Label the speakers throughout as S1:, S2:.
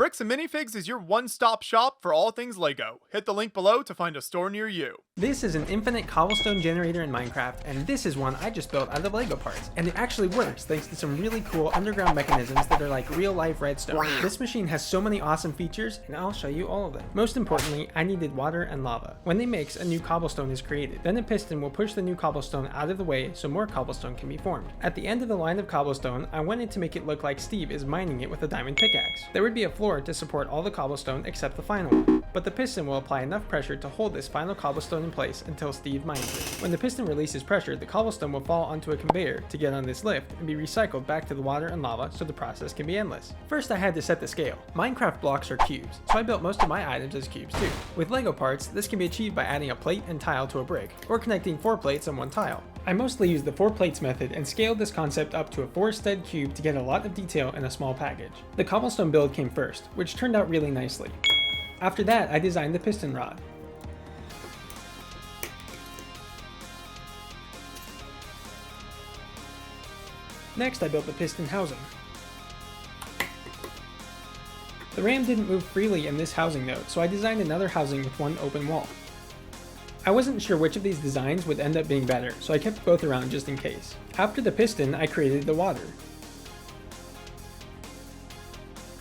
S1: Bricks and Minifigs is your one-stop shop for all things LEGO. Hit the link below to find a store near you.
S2: This is an infinite cobblestone generator in Minecraft, and this is one I just built out of Lego parts. And it actually works thanks to some really cool underground mechanisms that are like real-life redstone. Wow. This machine has so many awesome features, and I'll show you all of them. Most importantly, I needed water and lava. When they mix, a new cobblestone is created. Then a piston will push the new cobblestone out of the way so more cobblestone can be formed. At the end of the line of cobblestone, I wanted to make it look like Steve is mining it with a diamond pickaxe. There would be a floor to support all the cobblestone except the final one, but the piston will apply enough pressure to hold this final cobblestone in place until Steve mines it. When the piston releases pressure, the cobblestone will fall onto a conveyor to get on this lift and be recycled back to the water and lava so the process can be endless. First I had to set the scale. Minecraft blocks are cubes, so I built most of my items as cubes too. With Lego parts, this can be achieved by adding a plate and tile to a brick, or connecting 4 plates on one tile. I mostly used the 4 plates method and scaled this concept up to a 4-stud cube to get a lot of detail in a small package. The cobblestone build came first, which turned out really nicely. After that, I designed the piston rod. Next, I built the piston housing. The ram didn't move freely in this housing though, so I designed another housing with one open wall. I wasn't sure which of these designs would end up being better, so I kept both around just in case. After the piston, I created the water.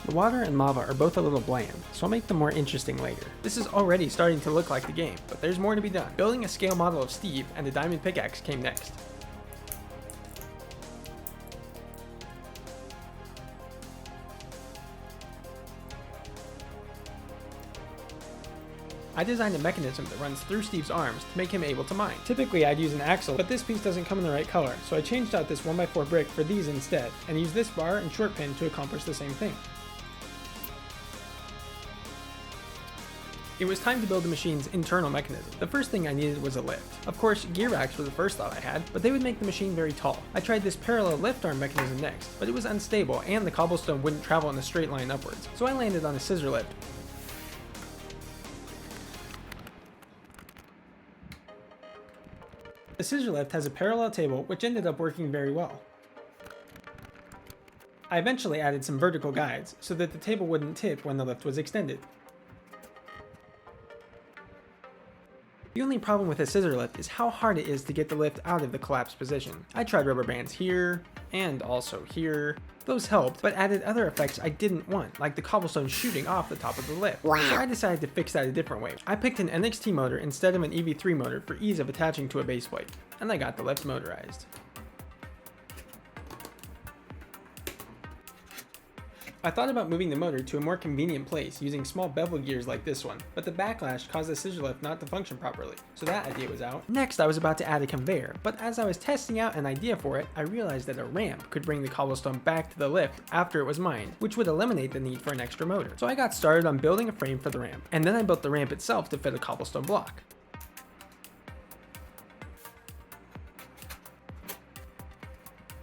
S2: The water and lava are both a little bland, so I'll make them more interesting later. This is already starting to look like the game, but there's more to be done. Building a scale model of Steve and a diamond pickaxe came next. I designed a mechanism that runs through Steve's arms to make him able to mine. Typically I'd use an axle, but this piece doesn't come in the right color, so I changed out this 1x4 brick for these instead, and used this bar and short pin to accomplish the same thing. It was time to build the machine's internal mechanism. The first thing I needed was a lift. Of course, gear racks were the first thought I had, but they would make the machine very tall. I tried this parallel lift arm mechanism next, but it was unstable and the cobblestone wouldn't travel in a straight line upwards, so I landed on a scissor lift. The scissor lift has a parallel table which ended up working very well. I eventually added some vertical guides so that the table wouldn't tip when the lift was extended. The only problem with a scissor lift is how hard it is to get the lift out of the collapsed position. I tried rubber bands here, and also here. Those helped, but added other effects I didn't want, like the cobblestone shooting off the top of the lift. Wow. So I decided to fix that a different way. I picked an NXT motor instead of an EV3 motor for ease of attaching to a base plate, and I got the lift motorized. I thought about moving the motor to a more convenient place using small bevel gears like this one, but the backlash caused the scissor lift not to function properly, so that idea was out. Next, I was about to add a conveyor, but as I was testing out an idea for it, I realized that a ramp could bring the cobblestone back to the lift after it was mined, which would eliminate the need for an extra motor. So I got started on building a frame for the ramp, and then I built the ramp itself to fit a cobblestone block.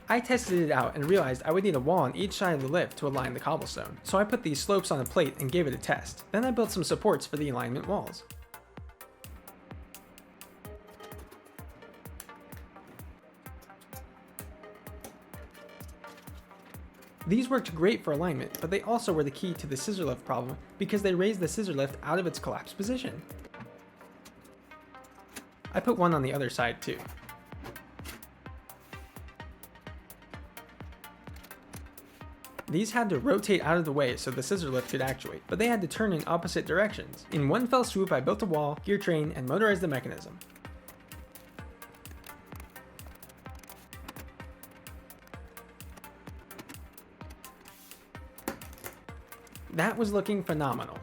S2: I tested it out and realized I would need a wall on each side of the lift to align the cobblestone, so I put these slopes on a plate and gave it a test. Then I built some supports for the alignment walls. These worked great for alignment, but they also were the key to the scissor lift problem because they raised the scissor lift out of its collapsed position. I put one on the other side too. These had to rotate out of the way so the scissor lift could actuate, but they had to turn in opposite directions. In one fell swoop, I built a wall, gear train, and motorized the mechanism. That was looking phenomenal.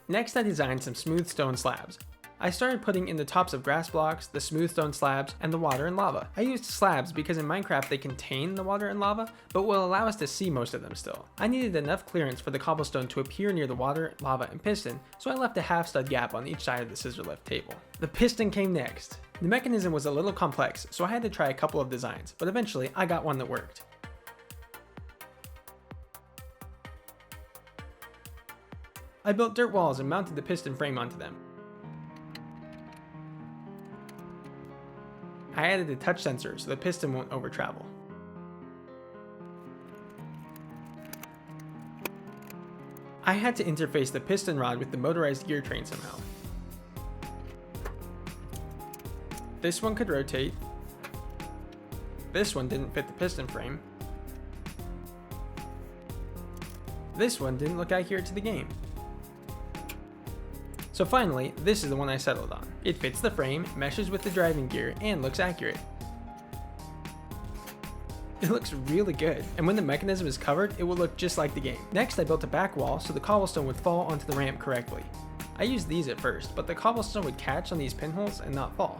S2: Next, I designed some smooth stone slabs. I started putting in the tops of grass blocks, the smooth stone slabs, and the water and lava. I used slabs because in Minecraft they contain the water and lava, but will allow us to see most of them still. I needed enough clearance for the cobblestone to appear near the water, lava, and piston, so I left a half stud gap on each side of the scissor lift table. The piston came next. The mechanism was a little complex, so I had to try a couple of designs, but eventually I got one that worked. I built dirt walls and mounted the piston frame onto them. I added a touch sensor so the piston won't over travel. I had to interface the piston rod with the motorized gear train somehow. This one could rotate. This one didn't fit the piston frame. This one didn't look accurate to the game. So finally, this is the one I settled on. It fits the frame, meshes with the driving gear, and looks accurate. It looks really good, and when the mechanism is covered, it will look just like the game. Next, I built a back wall so the cobblestone would fall onto the ramp correctly. I used these at first, but the cobblestone would catch on these pinholes and not fall.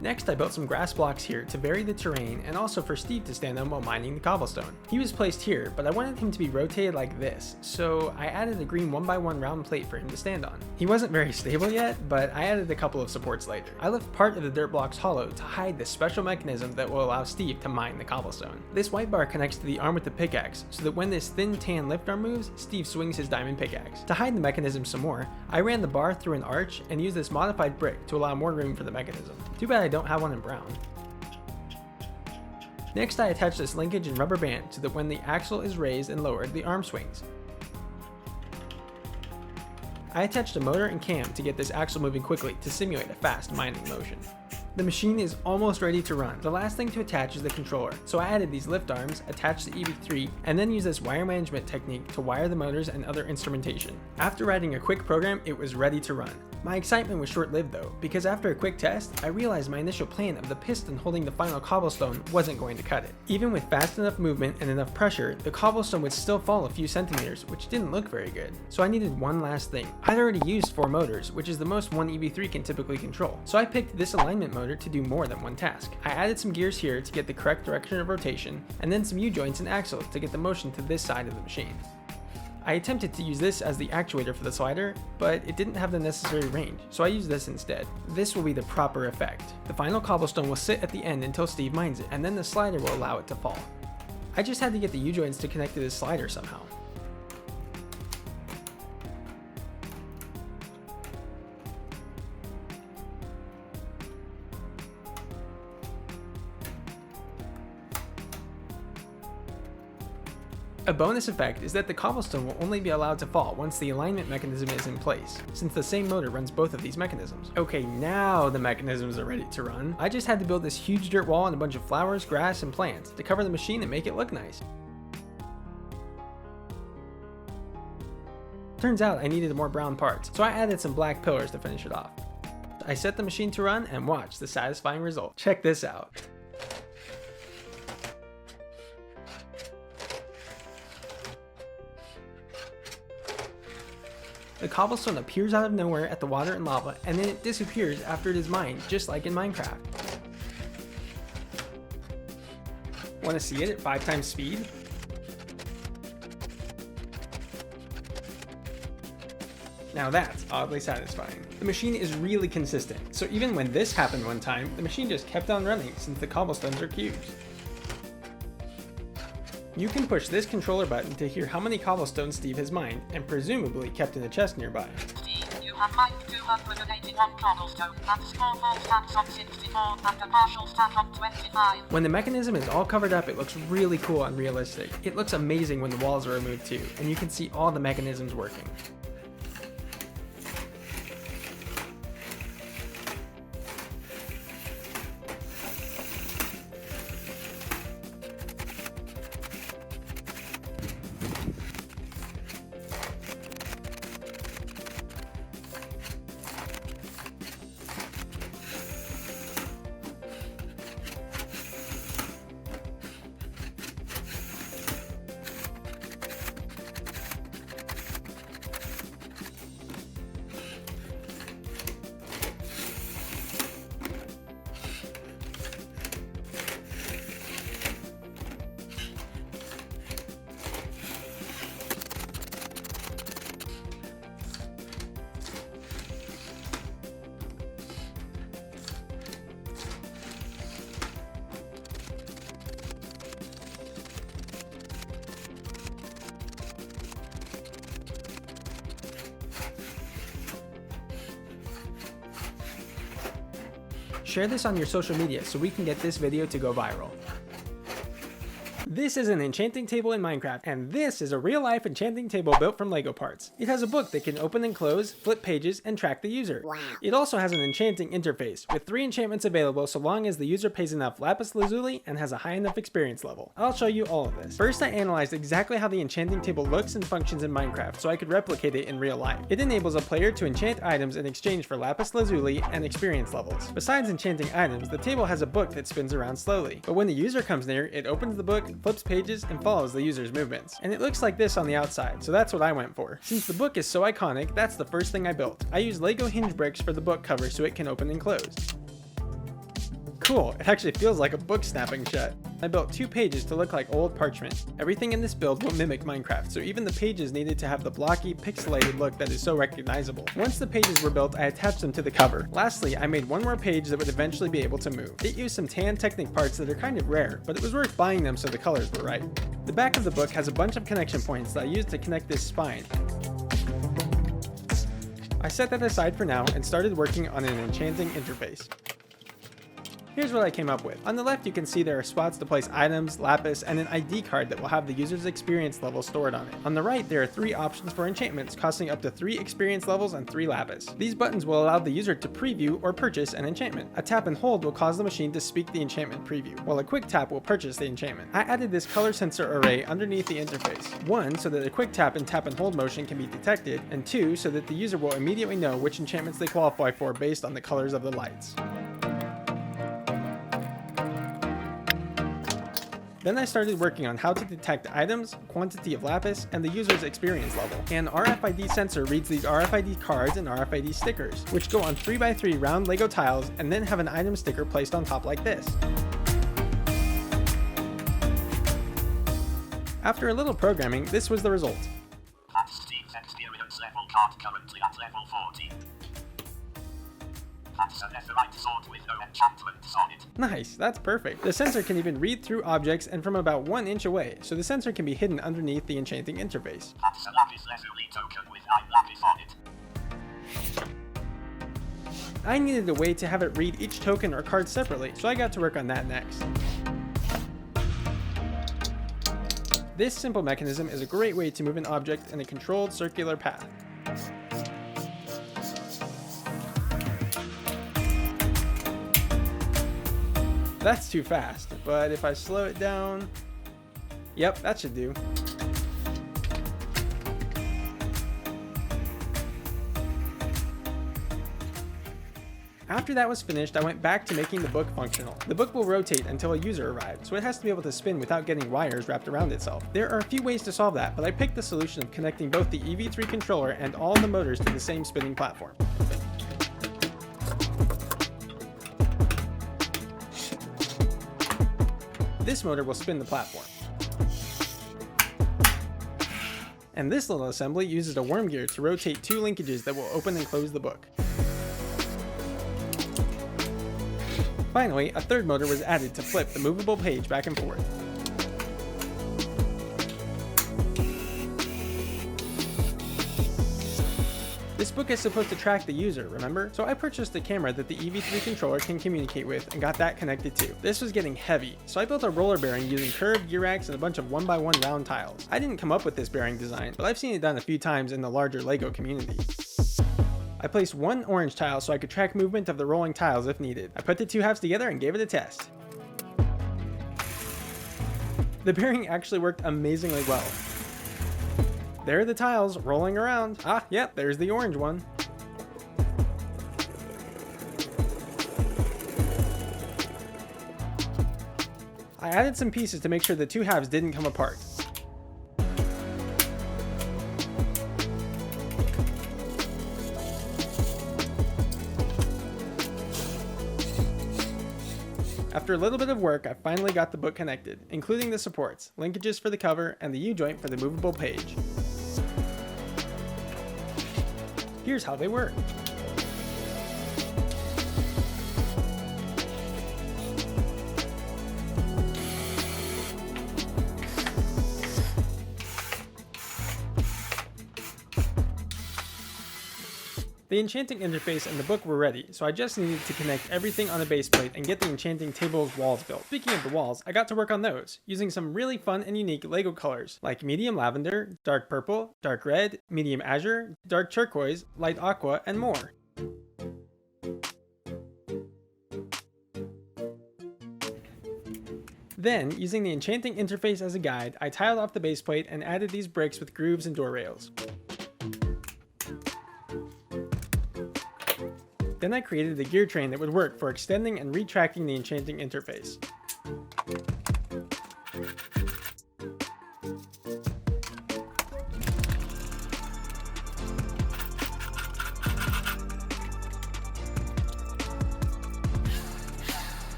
S2: Next, I built some grass blocks here to vary the terrain and also for Steve to stand on while mining the cobblestone. He was placed here, but I wanted him to be rotated like this, so I added a green 1x1 round plate for him to stand on. He wasn't very stable yet, but I added a couple of supports later. I left part of the dirt blocks hollow to hide this special mechanism that will allow Steve to mine the cobblestone. This white bar connects to the arm with the pickaxe, so that when this thin tan lift arm moves, Steve swings his diamond pickaxe. To hide the mechanism some more, I ran the bar through an arch and used this modified brick to allow more room for the mechanism. Too bad I don't have one in brown. Next, I attach this linkage and rubber band so that when the axle is raised and lowered, the arm swings. I attached a motor and cam to get this axle moving quickly to simulate a fast mining motion. The machine is almost ready to run. The last thing to attach is the controller, so I added these lift arms, attached the EV3, and then used this wire management technique to wire the motors and other instrumentation. After writing a quick program, it was ready to run. My excitement was short-lived though, because after a quick test, I realized my initial plan of the piston holding the final cobblestone wasn't going to cut it. Even with fast enough movement and enough pressure, the cobblestone would still fall a few centimeters, which didn't look very good. So I needed one last thing. I'd already used 4 motors, which is the most one EV3 can typically control. So I picked this alignment motor to do more than one task. I added some gears here to get the correct direction of rotation, and then some U-joints and axles to get the motion to this side of the machine. I attempted to use this as the actuator for the slider, but it didn't have the necessary range, so I used this instead. This will be the proper effect. The final cobblestone will sit at the end until Steve mines it, and then the slider will allow it to fall. I just had to get the U-joints to connect to this slider somehow. A bonus effect is that the cobblestone will only be allowed to fall once the alignment mechanism is in place, since the same motor runs both of these mechanisms. Okay, now the mechanisms are ready to run. I just had to build this huge dirt wall and a bunch of flowers, grass, and plants to cover the machine and make it look nice. Turns out I needed more brown parts, so I added some black pillars to finish it off. I set the machine to run and watch the satisfying result. Check this out. The cobblestone appears out of nowhere at the water and lava, and then it disappears after it is mined, just like in Minecraft. Want to see it at 5 times speed? Now that's oddly satisfying. The machine is really consistent, so even when this happened one time, the machine just kept on running since the cobblestones are cubes. You can push this controller button to hear how many cobblestones Steve has mined, and presumably kept in a chest nearby.
S3: Steve, you have mined 281 cobblestone, and small ball stacks on 64, and a partial stack on 25.
S2: When the mechanism is all covered up, it looks really cool and realistic. It looks amazing when the walls are removed too, and you can see all the mechanisms working. Share this on your social media so we can get this video to go viral. This is an enchanting table in Minecraft, and this is a real-life enchanting table built from Lego parts. It has a book that can open and close, flip pages, and track the user.
S4: Wow.
S2: It also has an enchanting interface, with 3 enchantments available so long as the user pays enough lapis lazuli and has a high enough experience level. I'll show you all of this. First, I analyzed exactly how the enchanting table looks and functions in Minecraft so I could replicate it in real life. It enables a player to enchant items in exchange for lapis lazuli and experience levels. Besides enchanting items, the table has a book that spins around slowly, but when the user comes near, it opens the book, flips pages, and follows the user's movements. And it looks like this on the outside, so that's what I went for. Since the book is so iconic, that's the first thing I built. I used Lego hinge bricks for the book cover so it can open and close. Cool, it actually feels like a book snapping shut. I built 2 pages to look like old parchment. Everything in this build will mimic Minecraft, so even the pages needed to have the blocky, pixelated look that is so recognizable. Once the pages were built, I attached them to the cover. Lastly, I made one more page that would eventually be able to move. It used some tan Technic parts that are kind of rare, but it was worth buying them so the colors were right. The back of the book has a bunch of connection points that I used to connect this spine. I set that aside for now and started working on an enchanting interface. Here's what I came up with. On the left, you can see there are spots to place items, lapis, and an ID card that will have the user's experience level stored on it. On the right, there are 3 options for enchantments, costing up to 3 experience levels and 3 lapis. These buttons will allow the user to preview or purchase an enchantment. A tap and hold will cause the machine to speak the enchantment preview, while a quick tap will purchase the enchantment. I added this color sensor array underneath the interface. 1, so that a quick tap and hold motion can be detected, and 2, so that the user will immediately know which enchantments they qualify for based on the colors of the lights. Then I started working on how to detect items, quantity of lapis, and the user's experience level. An RFID sensor reads these RFID cards and RFID stickers, which go on 3x3 round Lego tiles and then have an item sticker placed on top like this. After a little programming, this was the result.
S3: At Steve's experience level card currently at level 40. That's an netherite sword with no enchantments on it.
S2: Nice, that's perfect. The sensor can even read through objects and from about 1 inch away, so the sensor can be hidden underneath the enchanting interface.
S3: That's a lapis lazuli token with 9 lapis on it.
S2: I needed a way to have it read each token or card separately, so I got to work on that next. This simple mechanism is a great way to move an object in a controlled circular path. That's too fast, but if I slow it down, yep, that should do. After that was finished, I went back to making the book functional. The book will rotate until a user arrives, so it has to be able to spin without getting wires wrapped around itself. There are a few ways to solve that, but I picked the solution of connecting both the EV3 controller and all the motors to the same spinning platform. This motor will spin the platform. And this little assembly uses a worm gear to rotate 2 linkages that will open and close the book. Finally, a third motor was added to flip the movable page back and forth. This book is supposed to track the user, remember? So I purchased a camera that the EV3 controller can communicate with and got that connected too. This was getting heavy, so I built a roller bearing using curved gear racks and a bunch of 1x1 round tiles. I didn't come up with this bearing design, but I've seen it done a few times in the larger Lego community. I placed 1 orange tile so I could track movement of the rolling tiles if needed. I put the 2 halves together and gave it a test. The bearing actually worked amazingly well. There are the tiles rolling around. Ah, yep, there's the orange one. I added some pieces to make sure the 2 halves didn't come apart. After a little bit of work, I finally got the book connected, including the supports, linkages for the cover, and the U-joint for the movable page. Here's how they work. The enchanting interface and the book were ready, so I just needed to connect everything on a base plate and get the enchanting table's walls built. Speaking of the walls, I got to work on those, using some really fun and unique LEGO colors, like medium lavender, dark purple, dark red, medium azure, dark turquoise, light aqua, and more. Then, using the enchanting interface as a guide, I tiled off the base plate and added these bricks with grooves and door rails. Then I created the gear train that would work for extending and retracting the enchanting interface.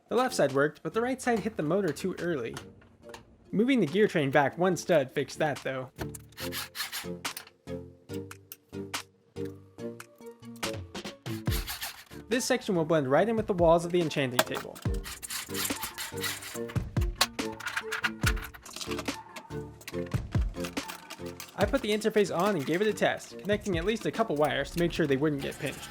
S2: The left side worked, but the right side hit the motor too early. Moving the gear train back one stud fixed that though. This section will blend right in with the walls of the enchanting table. I put the interface on and gave it a test, connecting at least a couple wires to make sure they wouldn't get pinched.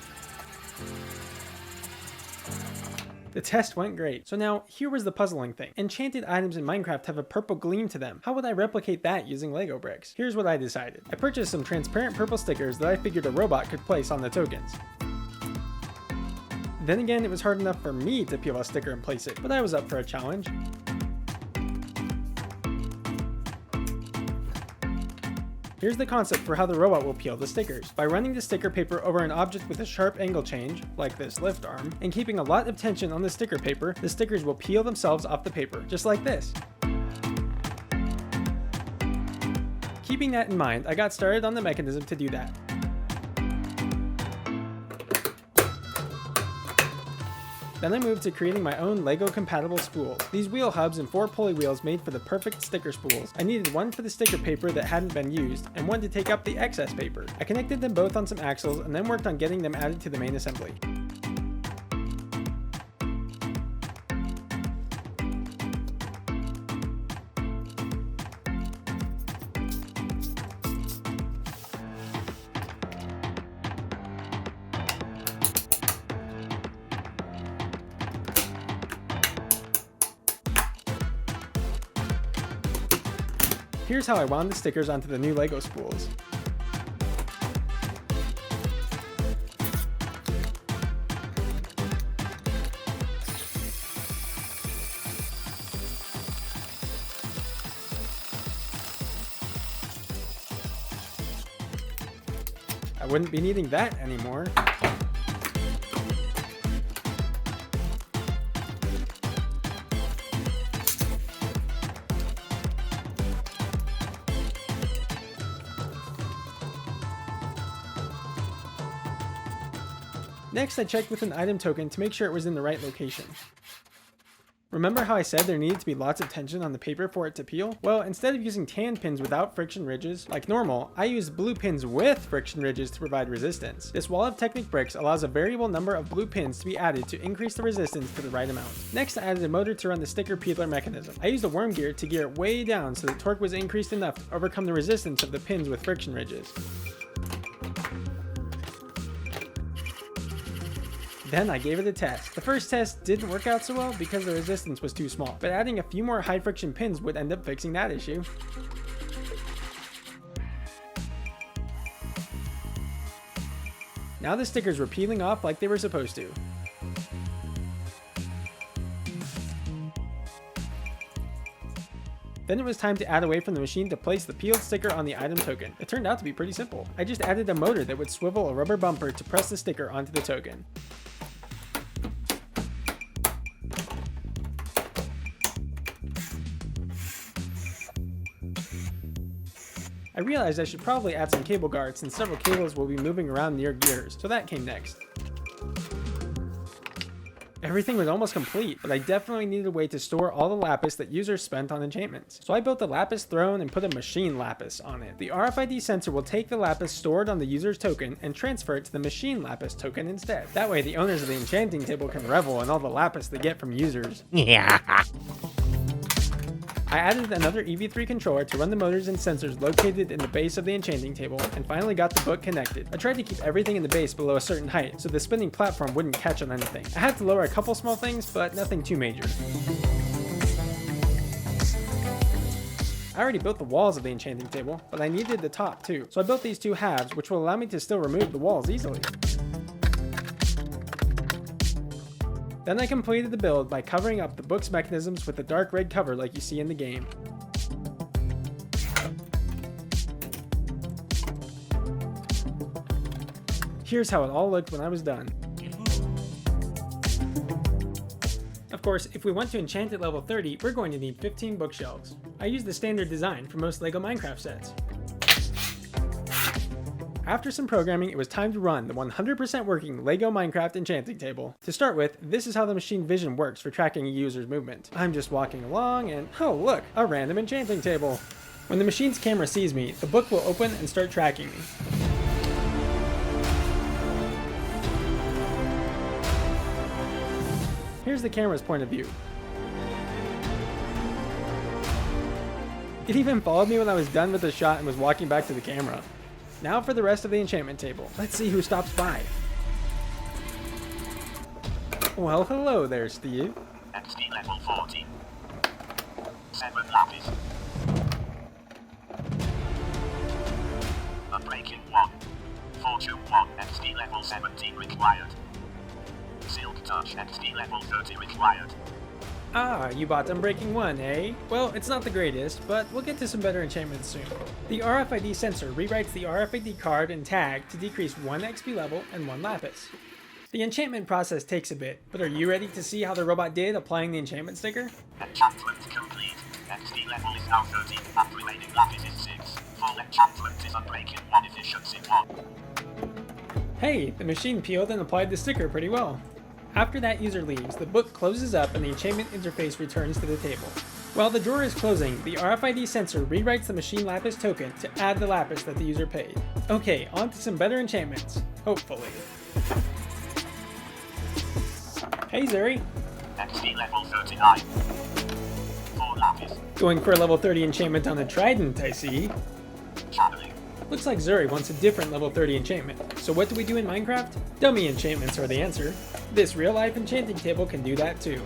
S2: The test went great. So now, here was the puzzling thing. Enchanted items in Minecraft have a purple gleam to them. How would I replicate that using Lego bricks? Here's what I decided. I purchased some transparent purple stickers that I figured a robot could place on the tokens. Then again, it was hard enough for me to peel a sticker and place it, but I was up for a challenge. Here's the concept for how the robot will peel the stickers. By running the sticker paper over an object with a sharp angle change, like this lift arm, and keeping a lot of tension on the sticker paper, the stickers will peel themselves off the paper, just like this. Keeping that in mind, I got started on the mechanism to do that. Then I moved to creating my own LEGO compatible spools. These wheel hubs and 4 pulley wheels made for the perfect sticker spools. I needed one for the sticker paper that hadn't been used, and one to take up the excess paper. I connected them both on some axles and then worked on getting them added to the main assembly. Here's how I wound the stickers onto the new LEGO spools. I wouldn't be needing that anymore. Next, I checked with an item token to make sure it was in the right location. Remember how I said there needed to be lots of tension on the paper for it to peel? Well, instead of using tan pins without friction ridges, like normal, I used blue pins with friction ridges to provide resistance. This wall of Technic bricks allows a variable number of blue pins to be added to increase the resistance to the right amount. Next, I added a motor to run the sticker peeler mechanism. I used a worm gear to gear it way down so the torque was increased enough to overcome the resistance of the pins with friction ridges. Then I gave it a test. The first test didn't work out so well because the resistance was too small, but adding a few more high friction pins would end up fixing that issue. Now the stickers were peeling off like they were supposed to. Then it was time to add a way from the machine to place the peeled sticker on the item token. It turned out to be pretty simple. I just added a motor that would swivel a rubber bumper to press the sticker onto the token. I realized I should probably add some cable guards since several cables will be moving around near gears, so that came next. Everything was almost complete, but I definitely needed a way to store all the lapis that users spent on enchantments. So I built a lapis throne and put a machine lapis on it. The RFID sensor will take the lapis stored on the user's token and transfer it to the machine lapis token instead. That way the owners of the enchanting table can revel in all the lapis they get from users.
S4: Yeah.
S2: I added another EV3 controller to run the motors and sensors located in the base of the enchanting table, and finally got the book connected. I tried to keep everything in the base below a certain height, so the spinning platform wouldn't catch on anything. I had to lower a couple small things, but nothing too major. I already built the walls of the enchanting table, but I needed the top too, so I built these two halves, which will allow me to still remove the walls easily. Then I completed the build by covering up the book's mechanisms with a dark red cover like you see in the game. Here's how it all looked when I was done. Of course, if we want to enchant at level 30, we're going to need 15 bookshelves. I used the standard design for most LEGO Minecraft sets. After some programming, it was time to run the 100% working LEGO Minecraft enchanting table. To start with, this is how the machine vision works for tracking a user's movement. I'm just walking along and, oh look, a random enchanting table. When the machine's camera sees me, the book will open and start tracking me. Here's the camera's point of view. It even followed me when I was done with the shot and was walking back to the camera. Now for the rest of the enchantment table. Let's see who stops by. Well, hello there, Steve.
S3: XD level 40. 7 lapis. Unbreaking 1. Fortune 1. XD level 17 required. Silk touch. XD level 30 required.
S2: Ah, you bought Unbreaking 1, eh? Well, it's not the greatest, but we'll get to some better enchantments soon. The RFID sensor rewrites the RFID card and tag to decrease 1 XP level and 1 lapis. The enchantment process takes a bit, but are you ready to see how the robot did applying the enchantment sticker?
S3: Enchantment complete. XP level is now 30, and remaining lapis is 6. Full enchantment is Unbreaking 1 efficiency 1.
S2: Hey, the machine peeled and applied the sticker pretty well. After that user leaves, the book closes up and the enchantment interface returns to the table. While the drawer is closing, the RFID sensor rewrites the machine lapis token to add the lapis that the user paid. Okay, on to some better enchantments. Hopefully. Hey Zuri!
S3: XP level 39. 4 lapis.
S2: Going for a level 30 enchantment on a trident, I see.
S3: Channeling.
S2: Looks like Zuri wants a different level 30 enchantment. So what do we do in Minecraft? Dummy enchantments are the answer. This real-life enchanting table can do that too.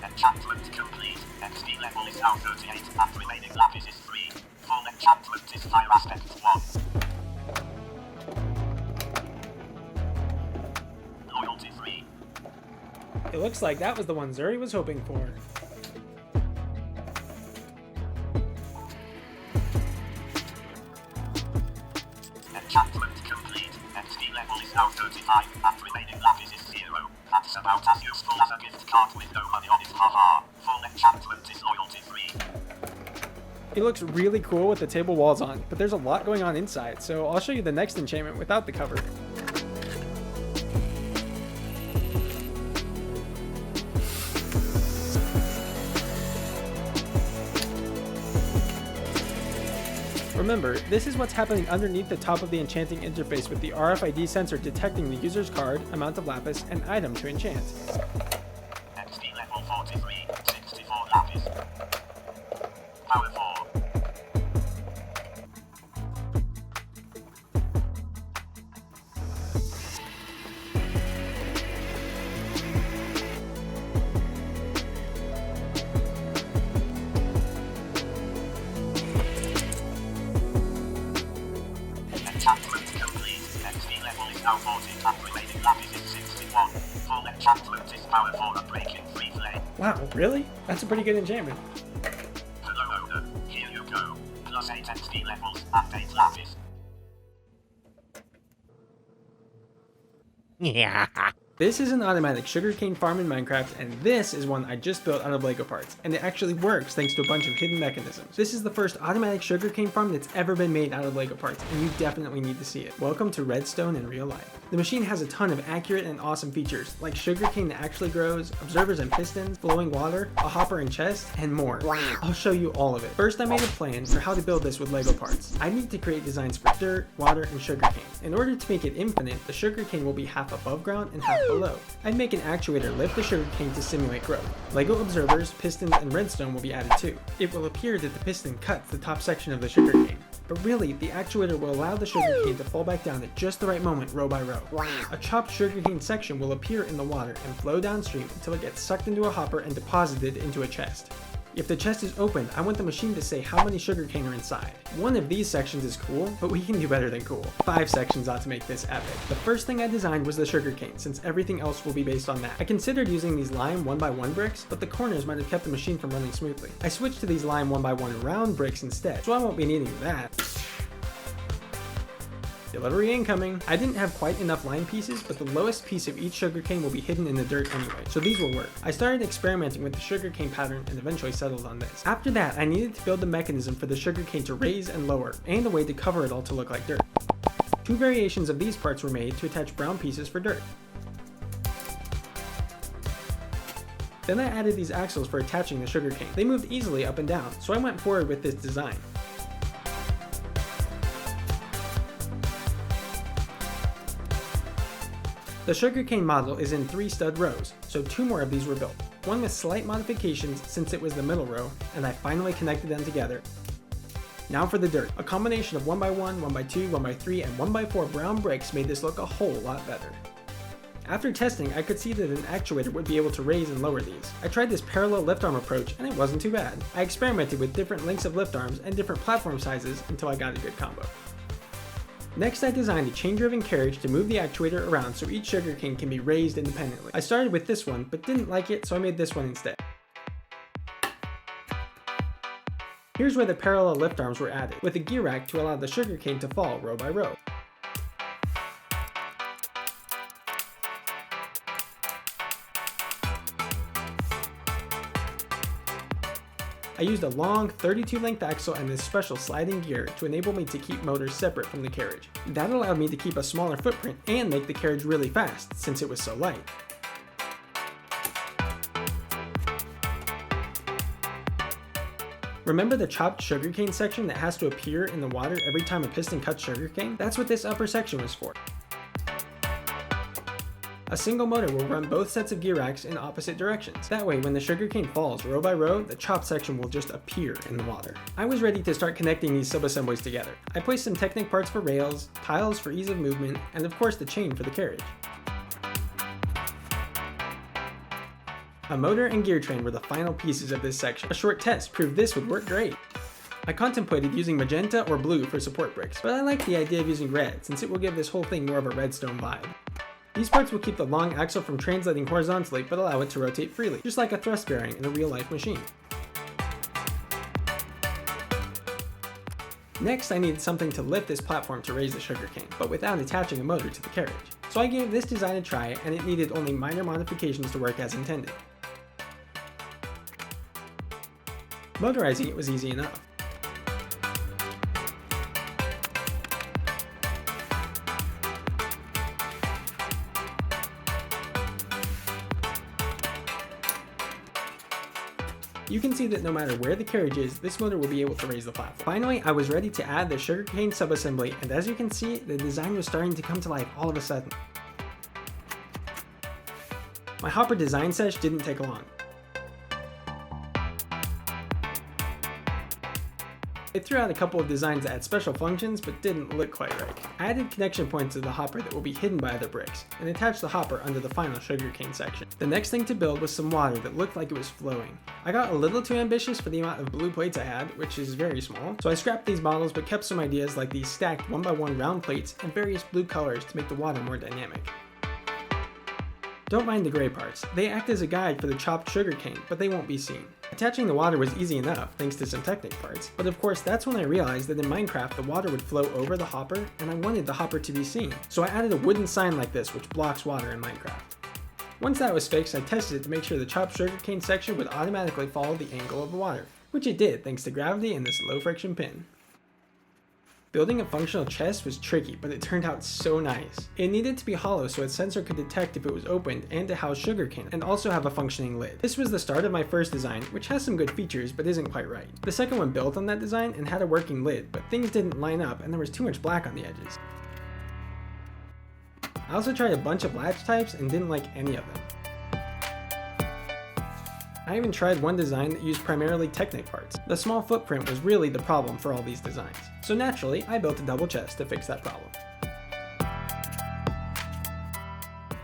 S3: Enchantment complete. XP level is now 38, and remaining lapis is 3. Full enchantment is fire aspect 1. Loyalty 3.
S2: It looks like that was the one Zuri was hoping for.
S3: Enchantment complete. XP level is now 35, and remaining lapis is 0. That's about as useful as a gift card with no money on it, haha. Full enchantment is loyalty 3.
S2: It looks really cool with the table walls on, but there's a lot going on inside, so I'll show you the next enchantment without the cover. Remember, this is what's happening underneath the top of the enchanting interface with the RFID sensor detecting the user's card, amount of lapis, and item to enchant.
S3: XP level 43, 64 lapis. Power 4. Enchantment complete. XP level is now 40, and remaining lapis is 61. Full enchantment is power 4 and breaking 3 flame.
S2: Wow, really? That's a pretty good enchantment.
S3: Hello owner, here you go. Plus 8 XP levels and 8 lapis.
S2: This is an automatic sugarcane farm in Minecraft, and this is one I just built out of Lego parts, and it actually works thanks to a bunch of hidden mechanisms. This is the first automatic sugarcane farm that's ever been made out of Lego parts, and you definitely need to see it. Welcome to Redstone in real life. The machine has a ton of accurate and awesome features, like sugarcane that actually grows, observers and pistons, flowing water, a hopper and chest, and more. Wow. I'll show you all of it. First, I made a plan for how to build this with Lego parts. I need to create designs for dirt, water, and sugarcane. In order to make it infinite, the sugarcane will be half above ground and half below. I'd make an actuator lift the sugarcane to simulate growth. Lego observers, pistons, and redstone will be added too. It will appear that the piston cuts the top section of the sugarcane. But really, the actuator will allow the sugarcane to fall back down at just the right moment, row by row.
S4: Wow.
S2: A chopped sugarcane section will appear in the water and flow downstream until it gets sucked into a hopper and deposited into a chest. If the chest is open, I want the machine to say how many sugarcane are inside. One of these sections is cool, but we can do better than cool. 5 sections ought to make this epic. The first thing I designed was the sugarcane, since everything else will be based on that. I considered using these lime 1x1 bricks, but the corners might have kept the machine from running smoothly. I switched to these lime 1x1 round bricks instead, so I won't be needing that. Delivery incoming. I didn't have quite enough lime pieces, but the lowest piece of each sugarcane will be hidden in the dirt anyway, so these will work. I started experimenting with the sugarcane pattern and eventually settled on this. After that, I needed to build the mechanism for the sugarcane to raise and lower, and a way to cover it all to look like dirt. 2 variations of these parts were made to attach brown pieces for dirt. Then I added these axles for attaching the sugarcane. They moved easily up and down, so I went forward with this design. The sugarcane model is in 3 stud rows, so 2 more of these were built. One with slight modifications since it was the middle row, and I finally connected them together. Now for the dirt. A combination of 1x1, 1x2, 1x3, and 1x4 brown bricks made this look a whole lot better. After testing, I could see that an actuator would be able to raise and lower these. I tried this parallel lift arm approach, and it wasn't too bad. I experimented with different lengths of lift arms and different platform sizes until I got a good combo. Next, I designed a chain-driven carriage to move the actuator around so each sugarcane can be raised independently. I started with this one, but didn't like it, so I made this one instead. Here's where the parallel lift arms were added, with a gear rack to allow the sugarcane to fall row by row. I used a long 32 length axle and this special sliding gear to enable me to keep motors separate from the carriage. That allowed me to keep a smaller footprint and make the carriage really fast since it was so light. Remember the chopped sugarcane section that has to appear in the water every time a piston cuts sugarcane? That's what this upper section was for. A single motor will run both sets of gear racks in opposite directions. That way, when the sugarcane falls row by row, the chopped section will just appear in the water. I was ready to start connecting these sub-assemblies together. I placed some Technic parts for rails, tiles for ease of movement, and of course the chain for the carriage. A motor and gear train were the final pieces of this section. A short test proved this would work great. I contemplated using magenta or blue for support bricks, but I like the idea of using red since it will give this whole thing more of a redstone vibe. These parts will keep the long axle from translating horizontally but allow it to rotate freely, just like a thrust bearing in a real-life machine. Next, I needed something to lift this platform to raise the sugarcane, but without attaching a motor to the carriage. So I gave this design a try, and it needed only minor modifications to work as intended. Motorizing it was easy enough. You can see that no matter where the carriage is, this motor will be able to raise the platform. Finally, I was ready to add the sugarcane subassembly, and as you can see, the design was starting to come to life all of a sudden. My hopper design sesh didn't take long. I threw out a couple of designs that had special functions but didn't look quite right. I added connection points to the hopper that will be hidden by other bricks, and attached the hopper under the final sugarcane section. The next thing to build was some water that looked like it was flowing. I got a little too ambitious for the amount of blue plates I had, which is very small, so I scrapped these models but kept some ideas like these stacked 1x1 round plates and various blue colors to make the water more dynamic. Don't mind the gray parts. They act as a guide for the chopped sugarcane, but they won't be seen. Attaching the water was easy enough, thanks to some Technic parts, but of course that's when I realized that in Minecraft the water would flow over the hopper, and I wanted the hopper to be seen. So I added a wooden sign like this which blocks water in Minecraft. Once that was fixed, I tested it to make sure the chopped sugarcane section would automatically follow the angle of the water, which it did thanks to gravity and this low friction pin. Building a functional chest was tricky, but it turned out so nice. It needed to be hollow so its sensor could detect if it was opened and to house sugarcane, and also have a functioning lid. This was the start of my first design, which has some good features but isn't quite right. The second one built on that design and had a working lid, but things didn't line up and there was too much black on the edges. I also tried a bunch of latch types and didn't like any of them. I even tried one design that used primarily Technic parts. The small footprint was really the problem for all these designs. So naturally, I built a double chest to fix that problem.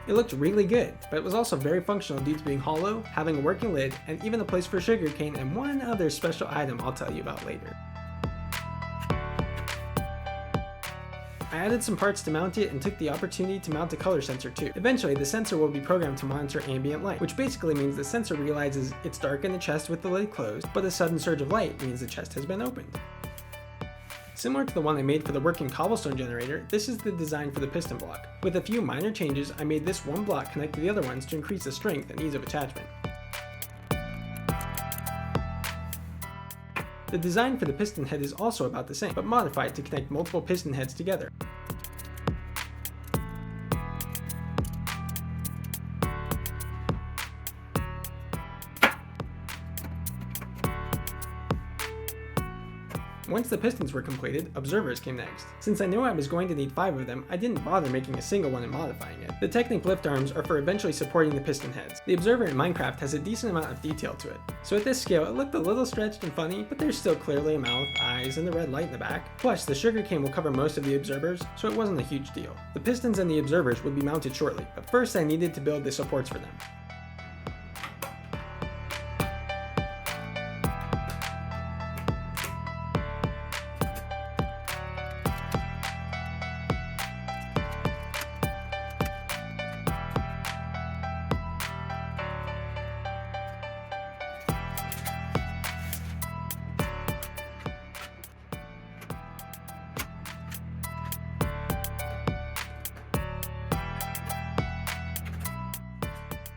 S2: It looked really good, but it was also very functional due to being hollow, having a working lid, and even a place for sugarcane and one other special item I'll tell you about later. I added some parts to mount it and took the opportunity to mount a color sensor too. Eventually, the sensor will be programmed to monitor ambient light, which basically means the sensor realizes it's dark in the chest with the lid closed, but a sudden surge of light means the chest has been opened. Similar to the one I made for the working cobblestone generator, this is the design for the piston block. With a few minor changes, I made this one block connect to the other ones to increase the strength and ease of attachment. The design for the piston head is also about the same, but modified to connect multiple piston heads together. Once the pistons were completed, observers came next. Since I knew I was going to need 5 of them, I didn't bother making a single one and modifying it. The Technic lift arms are for eventually supporting the piston heads. The observer in Minecraft has a decent amount of detail to it. So at this scale, it looked a little stretched and funny, but there's still clearly a mouth, eyes, and the red light in the back. Plus, the sugarcane will cover most of the observers, so it wasn't a huge deal. The pistons and the observers would be mounted shortly, but first I needed to build the supports for them.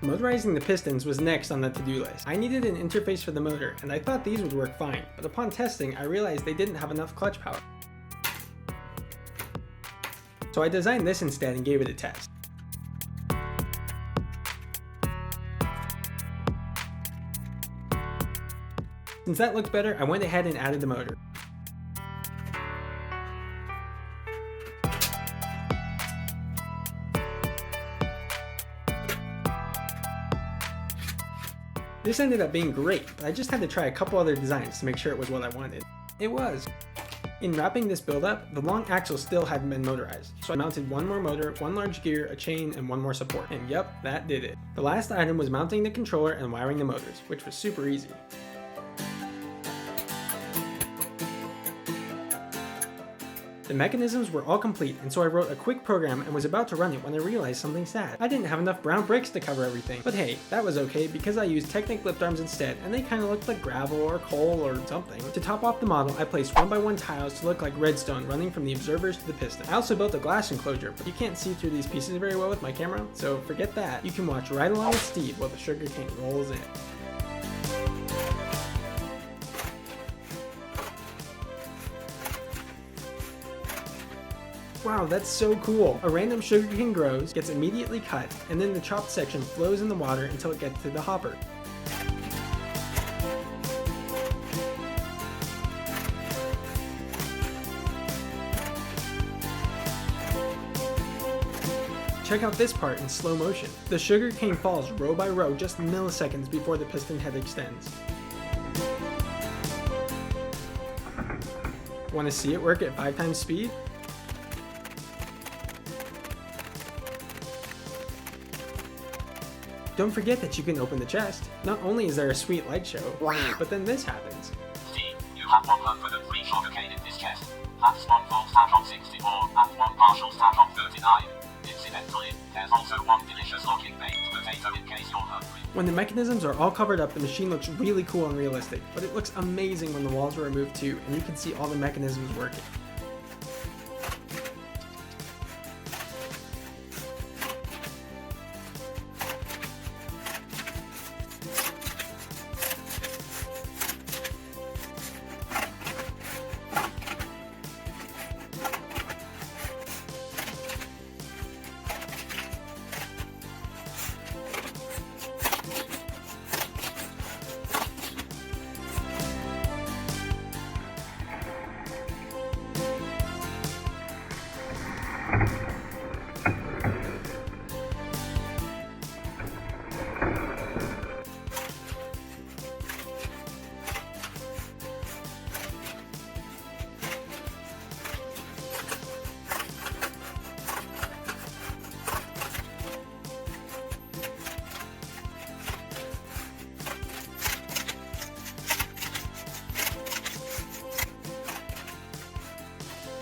S2: Motorizing the pistons was next on the to-do list. I needed an interface for the motor, and I thought these would work fine, but upon testing, I realized they didn't have enough clutch power. So I designed this instead and gave it a test. Since that looked better, I went ahead and added the motor. This ended up being great, but I just had to try a couple other designs to make sure it was what I wanted. It was. In wrapping this build up, the long axle still hadn't been motorized, so I mounted one more motor, one large gear, a chain, and one more support. And yep, that did it. The last item was mounting the controller and wiring the motors, which was super easy. The mechanisms were all complete, and so I wrote a quick program and was about to run it when I realized something sad. I didn't have enough brown bricks to cover everything. But hey, that was okay because I used Technic lift arms instead, and they kinda looked like gravel or coal or something. To top off the model, I placed 1x1 tiles to look like redstone running from the observers to the piston. I also built a glass enclosure, but you can't see through these pieces very well with my camera, so forget that. You can watch right along with Steve while the sugarcane rolls in. Wow, that's so cool. A random sugarcane grows, gets immediately cut, and then the chopped section flows in the water until it gets to the hopper. Check out this part in slow motion. The sugarcane falls row by row just milliseconds before the piston head extends. Want to see it work at 5 times speed? Don't forget that you can open the chest. Not only is there a sweet light show, but then this happens.
S3: See, you have 103 sugarcane in this chest. That's 1 full stack of 64 and 1 partial stack of 39. Incidentally, there's also 1 delicious looking baked potato in case you're hungry.
S2: When the mechanisms are all covered up, the machine looks really cool and realistic, but it looks amazing when the walls are removed too, and you can see all the mechanisms working.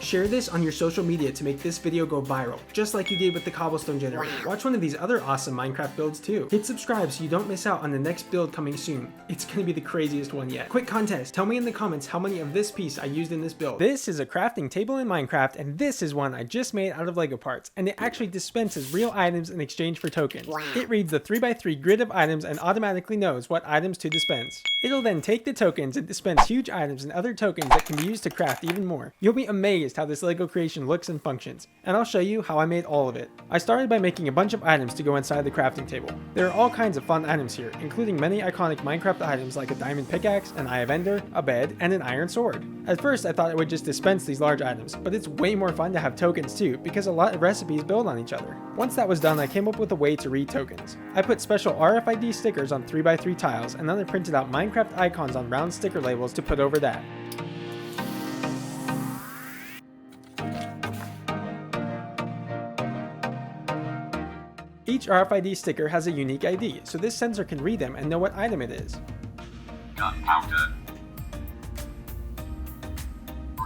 S2: Share this on your social media to make this video go viral, just like you did with the cobblestone generator. Watch one of these other awesome Minecraft builds too. Hit subscribe so you don't miss out on the next build coming soon. It's gonna be the craziest one yet. Quick contest, tell me in the comments how many of this piece I used in this build. This is a crafting table in Minecraft, and this is one I just made out of Lego parts, and it actually dispenses real items in exchange for tokens. It reads the 3x3 grid of items and automatically knows what items to dispense. It'll then take the tokens and dispense huge items and other tokens that can be used to craft even more. You'll be amazed how this Lego creation looks and functions, and I'll show you how I made all of it. I started by making a bunch of items to go inside the crafting table. There are all kinds of fun items here, including many iconic Minecraft items like a diamond pickaxe, an eye of ender, a bed, and an iron sword. At first I thought I would just dispense these large items, but it's way more fun to have tokens too, because a lot of recipes build on each other. Once that was done, I came up with a way to read tokens. I put special RFID stickers on 3x3 tiles, and then I printed out Minecraft icons on round sticker labels to put over that. Each RFID sticker has a unique ID, so this sensor can read them and know what item it is.
S3: Gunpowder.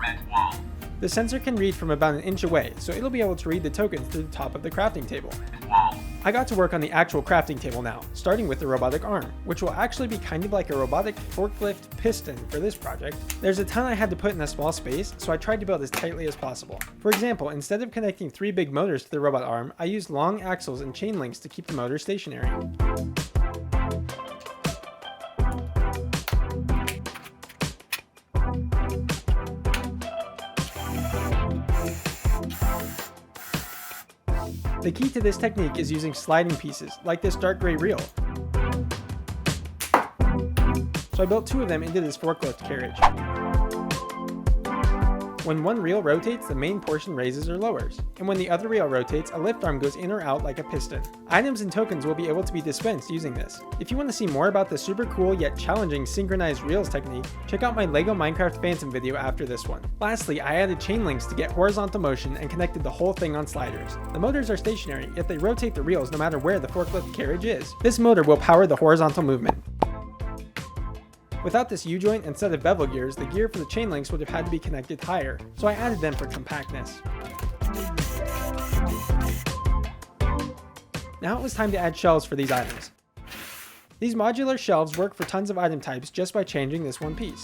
S3: Red wall.
S2: The sensor can read from about an inch away, so it'll be able to read the tokens through the top of the crafting table.
S3: Wall.
S2: I got to work on the actual crafting table now, starting with the robotic arm, which will actually be kind of like a robotic forklift piston for this project. There's a ton I had to put in a small space, so I tried to build as tightly as possible. For example, instead of connecting 3 big motors to the robot arm, I used long axles and chain links to keep the motor stationary. The key to this technique is using sliding pieces, like this dark gray reel. So I built 2 of them into this forklift carriage. When one reel rotates, the main portion raises or lowers, and when the other reel rotates, a lift arm goes in or out like a piston. Items and tokens will be able to be dispensed using this. If you want to see more about the super cool yet challenging synchronized reels technique, check out my LEGO Minecraft Phantom video after this one. Lastly, I added chain links to get horizontal motion and connected the whole thing on sliders. The motors are stationary, yet they rotate the reels no matter where the forklift carriage is. This motor will power the horizontal movement. Without this U-joint and set of bevel gears, the gear for the chain links would have had to be connected higher, so I added them for compactness. Now it was time to add shelves for these items. These modular shelves work for tons of item types just by changing this one piece.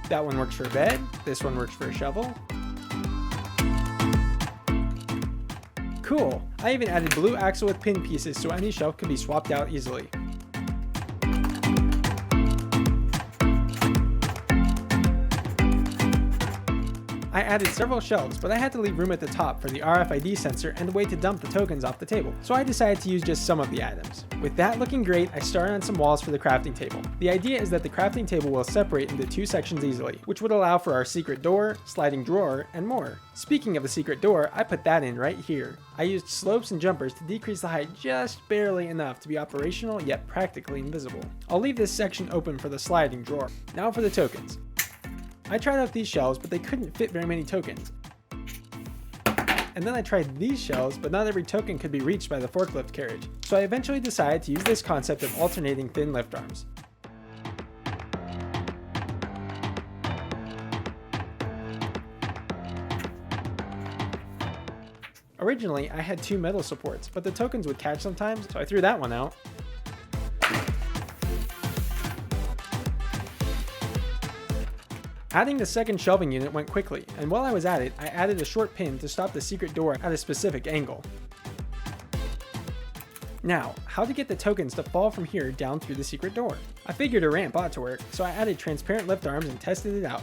S2: That one works for a bed, this one works for a shovel. Cool! I even added blue axle with pin pieces so any shelf could be swapped out easily. I added several shelves, but I had to leave room at the top for the RFID sensor and a way to dump the tokens off the table, so I decided to use just some of the items. With that looking great, I started on some walls for the crafting table. The idea is that the crafting table will separate into 2 sections easily, which would allow for our secret door, sliding drawer, and more. Speaking of the secret door, I put that in right here. I used slopes and jumpers to decrease the height just barely enough to be operational yet practically invisible. I'll leave this section open for the sliding drawer. Now for the tokens. I tried out these shelves, but they couldn't fit very many tokens. And then I tried these shelves, but not every token could be reached by the forklift carriage. So I eventually decided to use this concept of alternating thin lift arms. Originally, I had 2 metal supports, but the tokens would catch sometimes, so I threw that one out. Adding the second shelving unit went quickly, and while I was at it, I added a short pin to stop the secret door at a specific angle. Now, how to get the tokens to fall from here down through the secret door? I figured a ramp ought to work, so I added transparent lift arms and tested it out.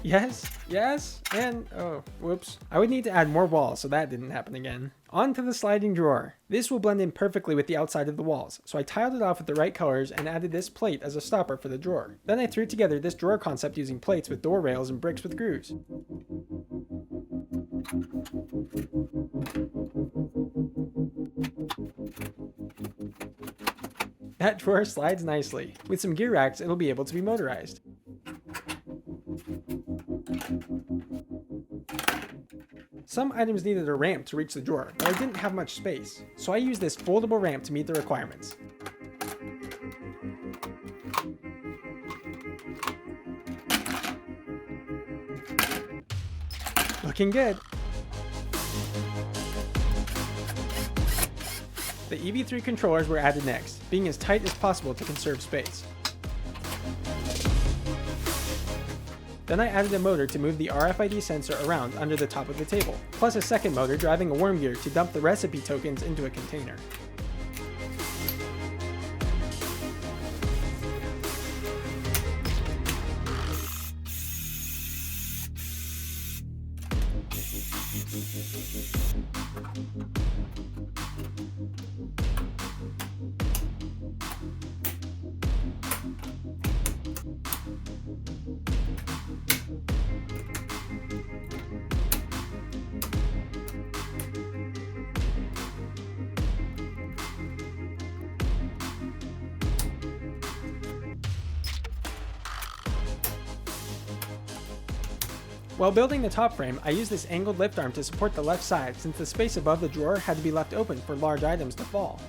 S2: Yes, and oh, whoops. I would need to add more walls, so that didn't happen again. On to the sliding drawer. This will blend in perfectly with the outside of the walls, so I tiled it off with the right colors and added this plate as a stopper for the drawer. Then I threw together this drawer concept using plates with door rails and bricks with grooves. That drawer slides nicely. With some gear racks, it'll be able to be motorized. Some items needed a ramp to reach the drawer, but I didn't have much space, so I used this foldable ramp to meet the requirements. Looking good. The EV3 controllers were added next, being as tight as possible to conserve space. Then I added a motor to move the RFID sensor around under the top of the table, plus a second motor driving a worm gear to dump the recipe tokens into a container. While building the top frame, I used this angled lift arm to support the left side since the space above the drawer had to be left open for large items to fall.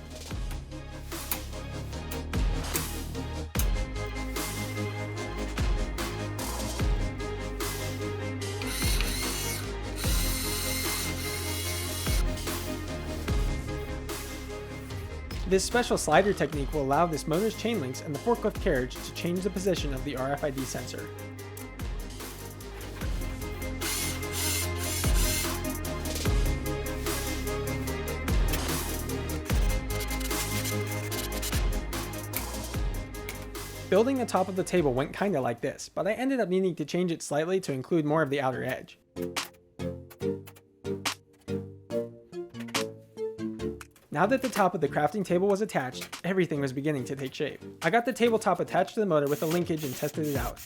S2: This special slider technique will allow this motor's chain links and the forklift carriage to change the position of the RFID sensor. Building the top of the table went kinda like this, but I ended up needing to change it slightly to include more of the outer edge. Now that the top of the crafting table was attached, everything was beginning to take shape. I got the tabletop attached to the motor with a linkage and tested it out.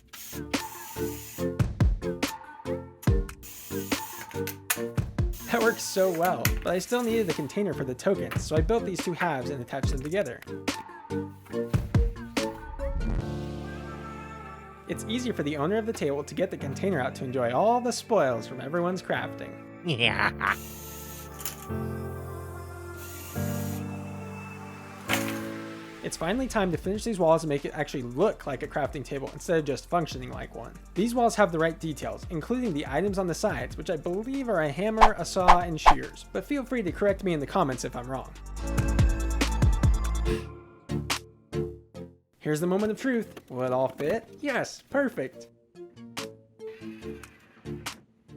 S2: That works so well, but I still needed a container for the tokens, so I built these two halves and attached them together. It's easier for the owner of the table to get the container out to enjoy all the spoils from everyone's crafting.
S4: Yeah.
S2: It's finally time to finish these walls and make it actually look like a crafting table instead of just functioning like one. These walls have the right details, including the items on the sides, which I believe are a hammer, a saw, and shears, but feel free to correct me in the comments if I'm wrong. Here's the moment of truth. Will it all fit? Yes, perfect.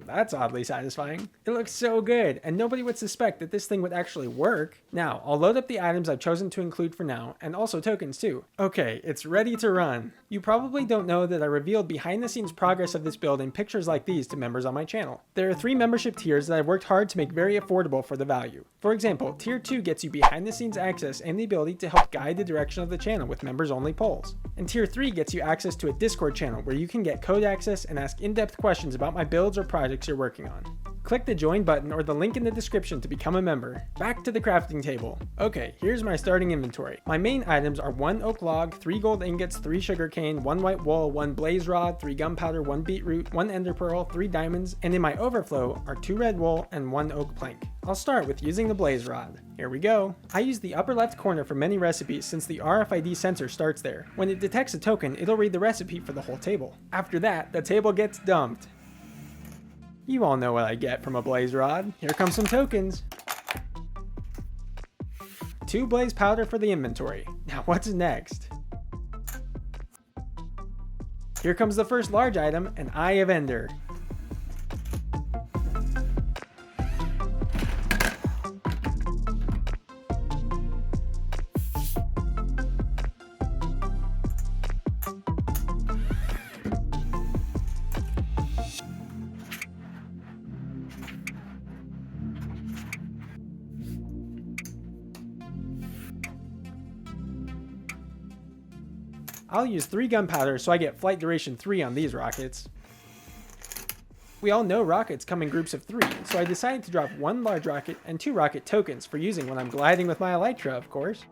S2: That's oddly satisfying. It looks so good, and nobody would suspect that this thing would actually work. Now, I'll load up the items I've chosen to include for now, and also tokens too. Okay, it's ready to run. You probably don't know that I revealed behind the scenes progress of this build in pictures like these to members on my channel. There are 3 membership tiers that I've worked hard to make very affordable for the value. For example, tier 2 gets you behind the scenes access and the ability to help guide the direction of the channel with members only polls. And tier 3 gets you access to a Discord channel where you can get code access and ask in-depth questions about my builds or projects you're working on. Click the join button or the link in the description to become a member. Back to the crafting table. Okay, here's my starting inventory. My main items are 1 oak log, 3 gold ingots, 3 sugarcane, 1 white wool, 1 blaze rod, 3 gunpowder, 1 beetroot, 1 ender pearl, 3 diamonds, and in my overflow are 2 red wool and 1 oak plank. I'll start with using the blaze rod. Here we go. I use the upper left corner for many recipes since the RFID sensor starts there. When it detects a token, it'll read the recipe for the whole table. After that, the table gets dumped. You all know what I get from a blaze rod. Here comes some tokens. 2 blaze powder for the inventory. Now what's next? Here comes the first large item, an Eye of Ender. I'll use 3 gunpowder so I get flight duration 3 on these rockets. We all know rockets come in groups of 3, so I decided to drop 1 large rocket and 2 rocket tokens for using when I'm gliding with my elytra, of course.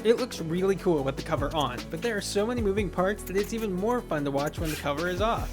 S2: It looks really cool with the cover on, but there are so many moving parts that it's even more fun to watch when the cover is off.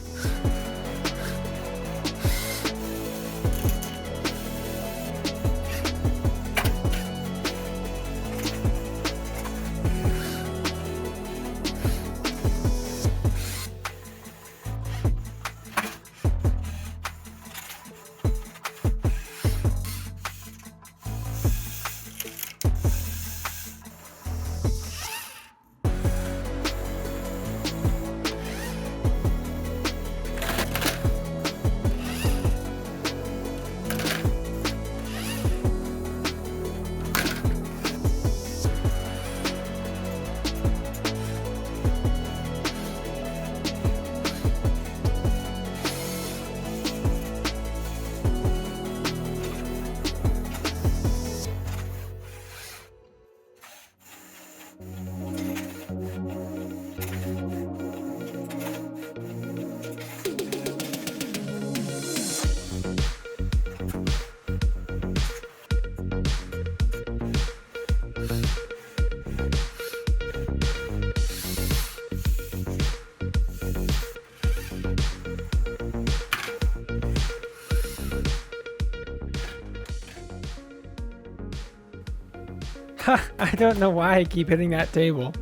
S2: I don't know why I keep hitting that table.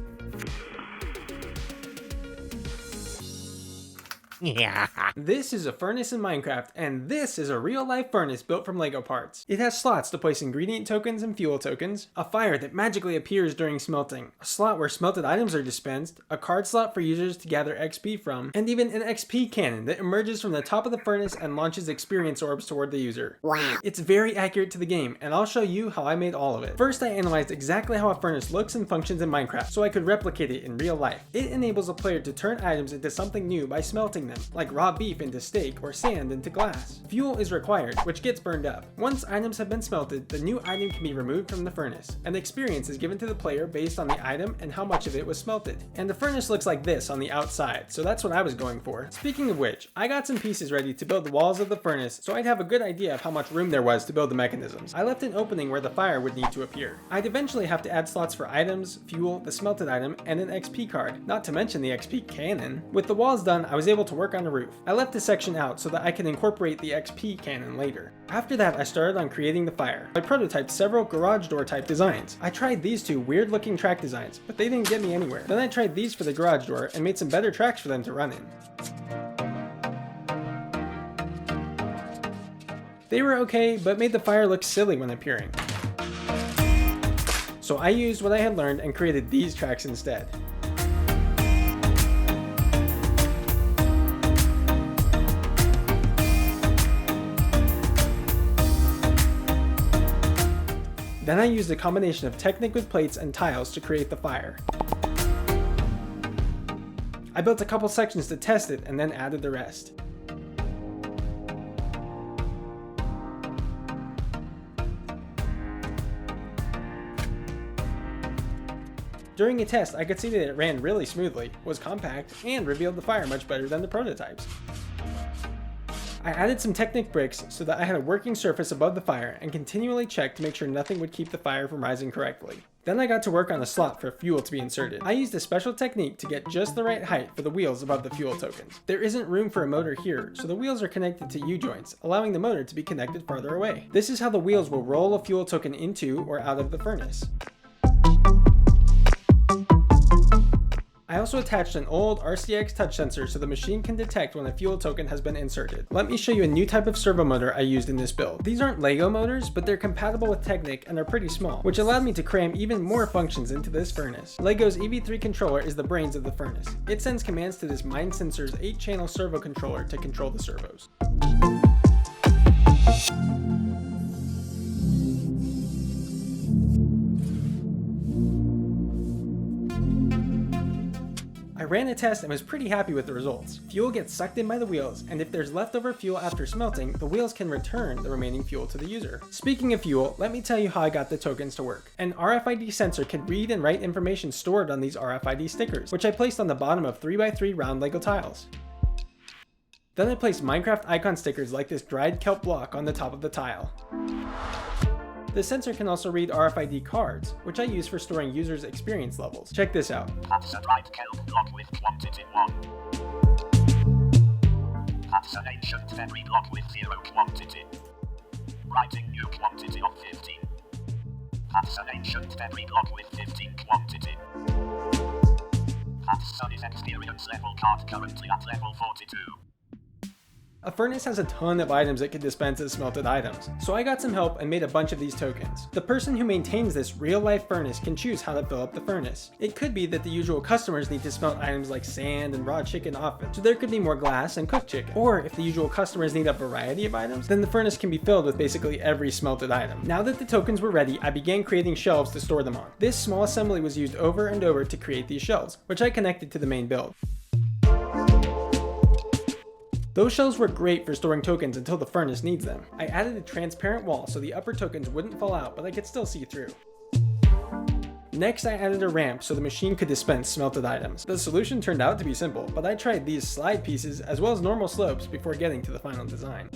S4: Yeah.
S2: This is a furnace in Minecraft, and this is a real-life furnace built from Lego parts. It has slots to place ingredient tokens and fuel tokens, a fire that magically appears during smelting, a slot where smelted items are dispensed, a card slot for users to gather XP from, and even an XP cannon that emerges from the top of the furnace and launches experience orbs toward the user.
S4: Wow.
S2: It's very accurate to the game, and I'll show you how I made all of it. First, I analyzed exactly how a furnace looks and functions in Minecraft, so I could replicate it in real life. It enables a player to turn items into something new by smelting them, like raw beef into steak or sand into glass. Fuel is required, which gets burned up. Once items have been smelted, the new item can be removed from the furnace, and experience is given to the player based on the item and how much of it was smelted. And the furnace looks like this on the outside, so that's what I was going for. Speaking of which, I got some pieces ready to build the walls of the furnace, so I'd have a good idea of how much room there was to build the mechanisms. I left an opening where the fire would need to appear. I'd eventually have to add slots for items, fuel, the smelted item, and an XP card, not to mention the XP cannon. With the walls done, I was able to work on the roof. I left this section out so that I can incorporate the XP cannon later. After that, I started on creating the fire. I prototyped several garage door type designs. I tried these two weird looking track designs, but they didn't get me anywhere. Then I tried these for the garage door and made some better tracks for them to run in. They were okay, but made the fire look silly when appearing. So I used what I had learned and created these tracks instead. Then I used a combination of Technic with plates and tiles to create the fire. I built a couple sections to test it and then added the rest. During a test, I could see that it ran really smoothly, was compact, and revealed the fire much better than the prototypes. I added some Technic bricks so that I had a working surface above the fire and continually checked to make sure nothing would keep the fire from rising correctly. Then I got to work on a slot for fuel to be inserted. I used a special technique to get just the right height for the wheels above the fuel tokens. There isn't room for a motor here, so the wheels are connected to U-joints, allowing the motor to be connected farther away. This is how the wheels will roll a fuel token into or out of the furnace. I also attached an old RCX touch sensor so the machine can detect when a fuel token has been inserted. Let me show you a new type of servo motor I used in this build. These aren't Lego motors, but they're compatible with Technic and are pretty small, which allowed me to cram even more functions into this furnace. Lego's EV3 controller is the brains of the furnace. It sends commands to this MindSensor's 8-channel servo controller to control the servos. I ran a test and was pretty happy with the results. Fuel gets sucked in by the wheels, and if there's leftover fuel after smelting, the wheels can return the remaining fuel to the user. Speaking of fuel, let me tell you how I got the tokens to work. An RFID sensor can read and write information stored on these RFID stickers, which I placed on the bottom of 3x3 round Lego tiles. Then I placed Minecraft icon stickers like this dried kelp block on the top of the tile. The sensor can also read RFID cards, which I use for storing users' experience levels. Check this out.
S3: That's a right kelp block with quantity 1. That's an ancient memory block with 0 quantity. Writing new quantity of 15. That's an ancient memory block with 15 quantity. That's Sunny's experience level card currently at level 42.
S2: A furnace has a ton of items it can dispense as smelted items, so I got some help and made a bunch of these tokens. The person who maintains this real-life furnace can choose how to fill up the furnace. It could be that the usual customers need to smelt items like sand and raw chicken often, so there could be more glass and cooked chicken. Or if the usual customers need a variety of items, then the furnace can be filled with basically every smelted item. Now that the tokens were ready, I began creating shelves to store them on. This small assembly was used over and over to create these shelves, which I connected to the main build. Those shelves were great for storing tokens until the furnace needs them. I added a transparent wall so the upper tokens wouldn't fall out, but I could still see through. Next, I added a ramp so the machine could dispense smelted items. The solution turned out to be simple, but I tried these slide pieces as well as normal slopes before getting to the final design.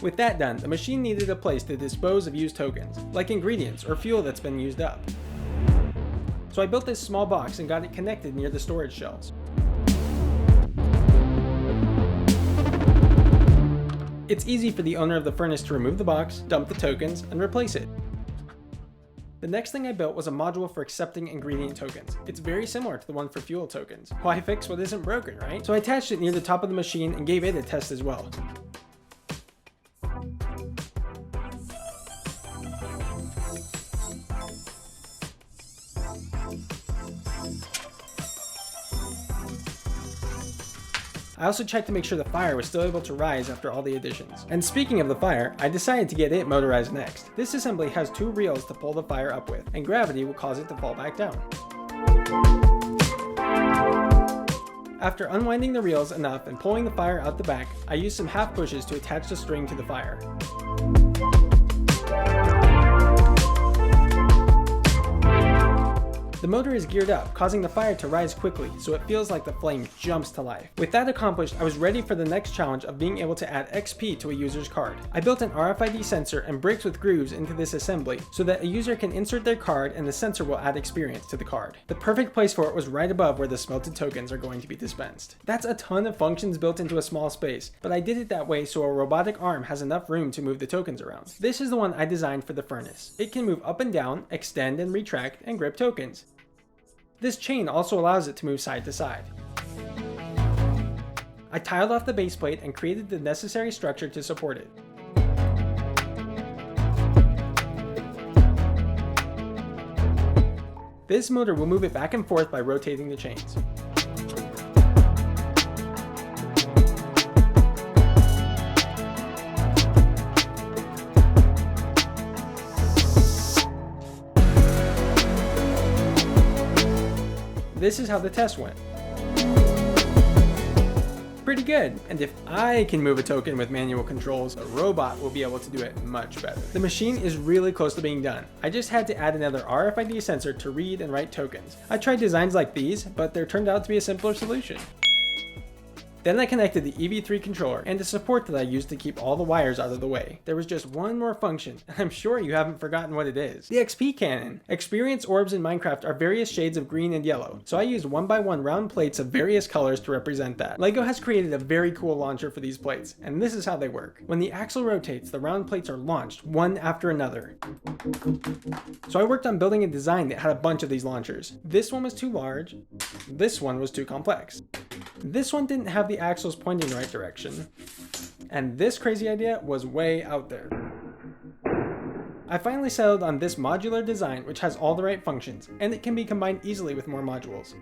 S2: With that done, the machine needed a place to dispose of used tokens, like ingredients or fuel that's been used up. So I built this small box and got it connected near the storage shelves. It's easy for the owner of the furnace to remove the box, dump the tokens, and replace it. The next thing I built was a module for accepting ingredient tokens. It's very similar to the one for fuel tokens. Why fix what isn't broken, right? So I attached it near the top of the machine and gave it a test as well. I also checked to make sure the fire was still able to rise after all the additions. And speaking of the fire, I decided to get it motorized next. This assembly has 2 reels to pull the fire up with, and gravity will cause it to fall back down. After unwinding the reels enough and pulling the fire out the back, I used some half pushes to attach the string to the fire. The motor is geared up, causing the fire to rise quickly, so it feels like the flame jumps to life. With that accomplished, I was ready for the next challenge of being able to add XP to a user's card. I built an RFID sensor and bricks with grooves into this assembly, so that a user can insert their card and the sensor will add experience to the card. The perfect place for it was right above where the smelted tokens are going to be dispensed. That's a ton of functions built into a small space, but I did it that way so a robotic arm has enough room to move the tokens around. This is the one I designed for the furnace. It can move up and down, extend and retract, and grip tokens. This chain also allows it to move side to side. I tiled off the base plate and created the necessary structure to support it. This motor will move it back and forth by rotating the chains. This is how the test went. Pretty good, and if I can move a token with manual controls, a robot will be able to do it much better. The machine is really close to being done. I just had to add another RFID sensor to read and write tokens. I tried designs like these, but there turned out to be a simpler solution. Then I connected the EV3 controller and the support that I used to keep all the wires out of the way. There was just one more function, and I'm sure you haven't forgotten what it is. The XP cannon. Experience orbs in Minecraft are various shades of green and yellow, so I used 1x1 round plates of various colors to represent that. LEGO has created a very cool launcher for these plates, and this is how they work. When the axle rotates, the round plates are launched one after another. So I worked on building a design that had a bunch of these launchers. This one was too large, this one was too complex. This one didn't have the axles pointing in the right direction, and this crazy idea was way out there. I finally settled on this modular design which has all the right functions, and it can be combined easily with more modules.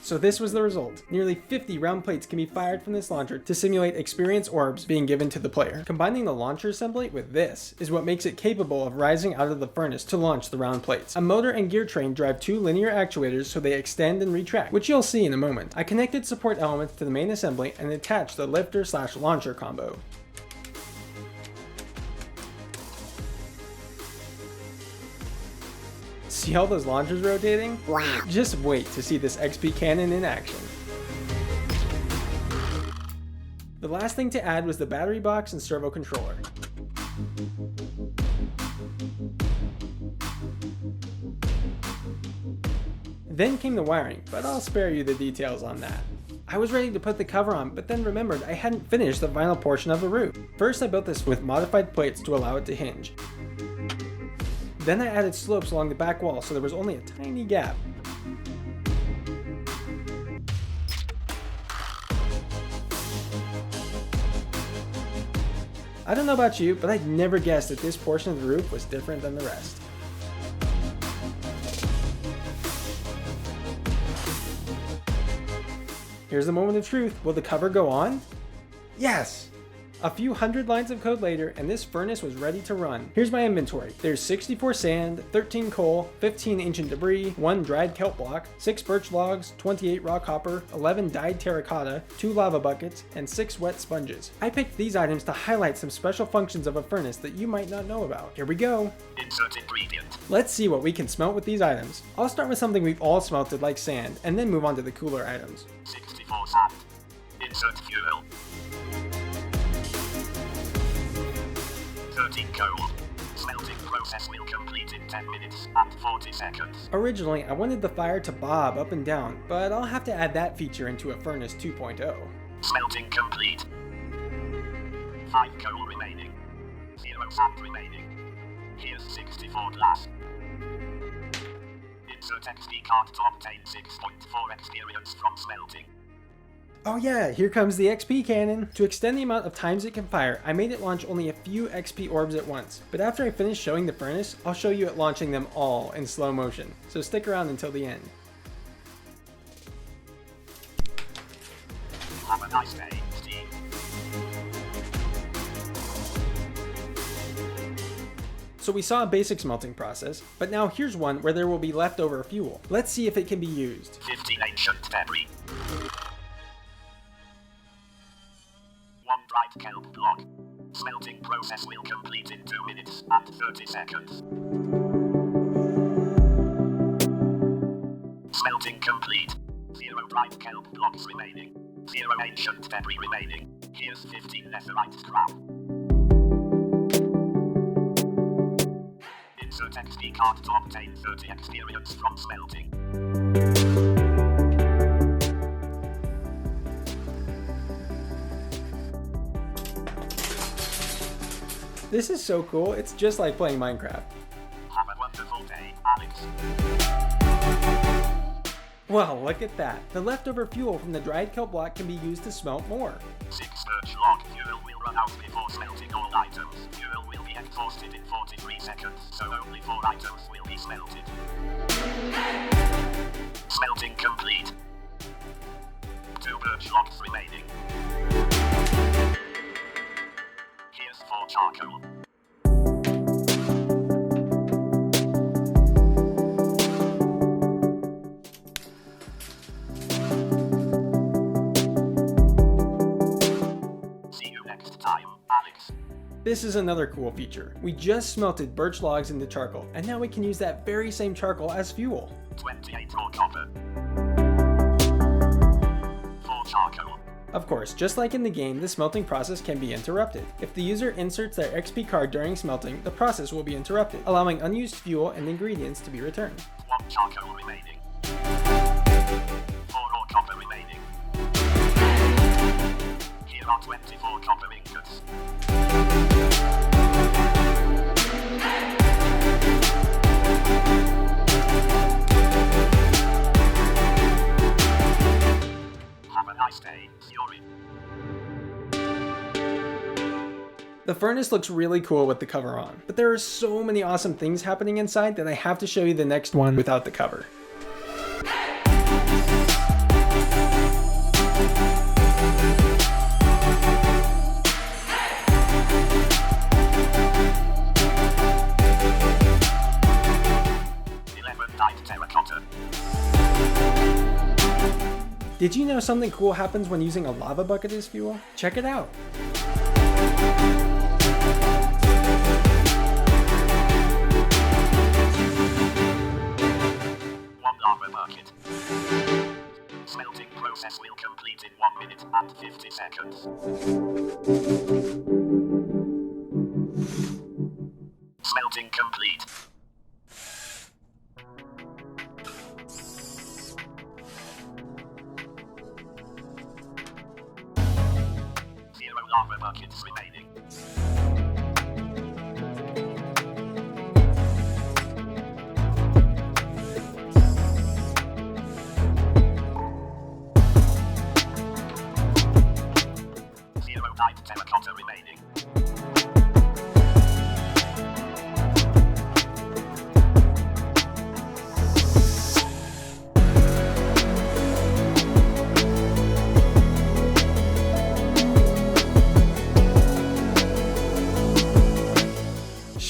S2: So this was the result. Nearly 50 round plates can be fired from this launcher to simulate experience orbs being given to the player. Combining the launcher assembly with this is what makes it capable of rising out of the furnace to launch the round plates. A motor and gear train drive 2 linear actuators so they extend and retract, which you'll see in a moment. I connected support elements to the main assembly and attached the lifter/launcher combo. See all those launchers rotating?
S4: Wow.
S2: Just wait to see this XP cannon in action. The last thing to add was the battery box and servo controller. Then came the wiring, but I'll spare you the details on that. I was ready to put the cover on, but then remembered I hadn't finished the final portion of the roof. First I built this with modified plates to allow it to hinge. Then I added slopes along the back wall so there was only a tiny gap. I don't know about you, but I'd never guessed that this portion of the roof was different than the rest. Here's the moment of truth. Will the cover go on? Yes! A few hundred lines of code later, and this furnace was ready to run. Here's my inventory. There's 64 sand, 13 coal, 15 ancient debris, 1 dried kelp block, 6 birch logs, 28 raw copper, 11 dyed terracotta, 2 lava buckets, and 6 wet sponges. I picked these items to highlight some special functions of a furnace that you might not know about. Here we go.
S3: Insert ingredient.
S2: Let's see what we can smelt with these items. I'll start with something we've all smelted like sand, and then move on to the cooler items.
S3: 64 sand. Insert fuel. 13 coal. Smelting process will complete in 10 minutes and 40 seconds.
S2: Originally, I wanted the fire to bob up and down, but I'll have to add that feature into a furnace 2.0.
S3: Smelting complete. 5 coal remaining. 0 sand remaining. Here's 64 glass. Insert XP card to obtain 6.4 experience from smelting.
S2: Oh yeah, here comes the XP cannon. To extend the amount of times it can fire, I made it launch only a few XP orbs at once. But after I finish showing the furnace, I'll show you it launching them all in slow motion. So stick around until the end.
S3: Have a nice day, Steve.
S2: So we saw a basic smelting process, but now here's one where there will be leftover fuel. Let's see if it can be used.
S3: 15 ancient debris. 1 dried kelp block. Smelting process will complete in 2 minutes and 30 seconds. Smelting complete. 0 dried kelp blocks remaining. 0 ancient debris remaining. Here's 15 netherite scrap. Insert XP card to obtain 30 experience from smelting.
S2: This is so cool, it's just like playing Minecraft.
S3: Have a wonderful day, Alex.
S2: Well, look at that. The leftover fuel from the dried kelp block can be used to smelt more.
S3: 6 birch log fuel will run out before smelting all items. Fuel will be exhausted in 43 seconds, so only 4 items will be smelted. Smelting complete. 2 birch logs remaining. Here's 4 charcoal. See you next time, Alex.
S2: This is another cool feature. We just smelted birch logs into charcoal, and now we can use that very same charcoal as fuel.
S3: 28 raw copper. 4 charcoal.
S2: Of course, just like in the game, the smelting process can be interrupted. If the user inserts their XP card during smelting, the process will be interrupted, allowing unused fuel and ingredients to be returned.
S3: 1 charcoal remaining. 4 raw copper remaining. Here are 24 copper ingots. Have a nice day, Fury.
S2: The furnace looks really cool with the cover on, but there are so many awesome things happening inside that I have to show you the next one without the cover. Did you know something cool happens when using a lava bucket as fuel? Check it out.
S3: One lava bucket. Smelting process will complete in 1 minute and 50 seconds. Smelting complete.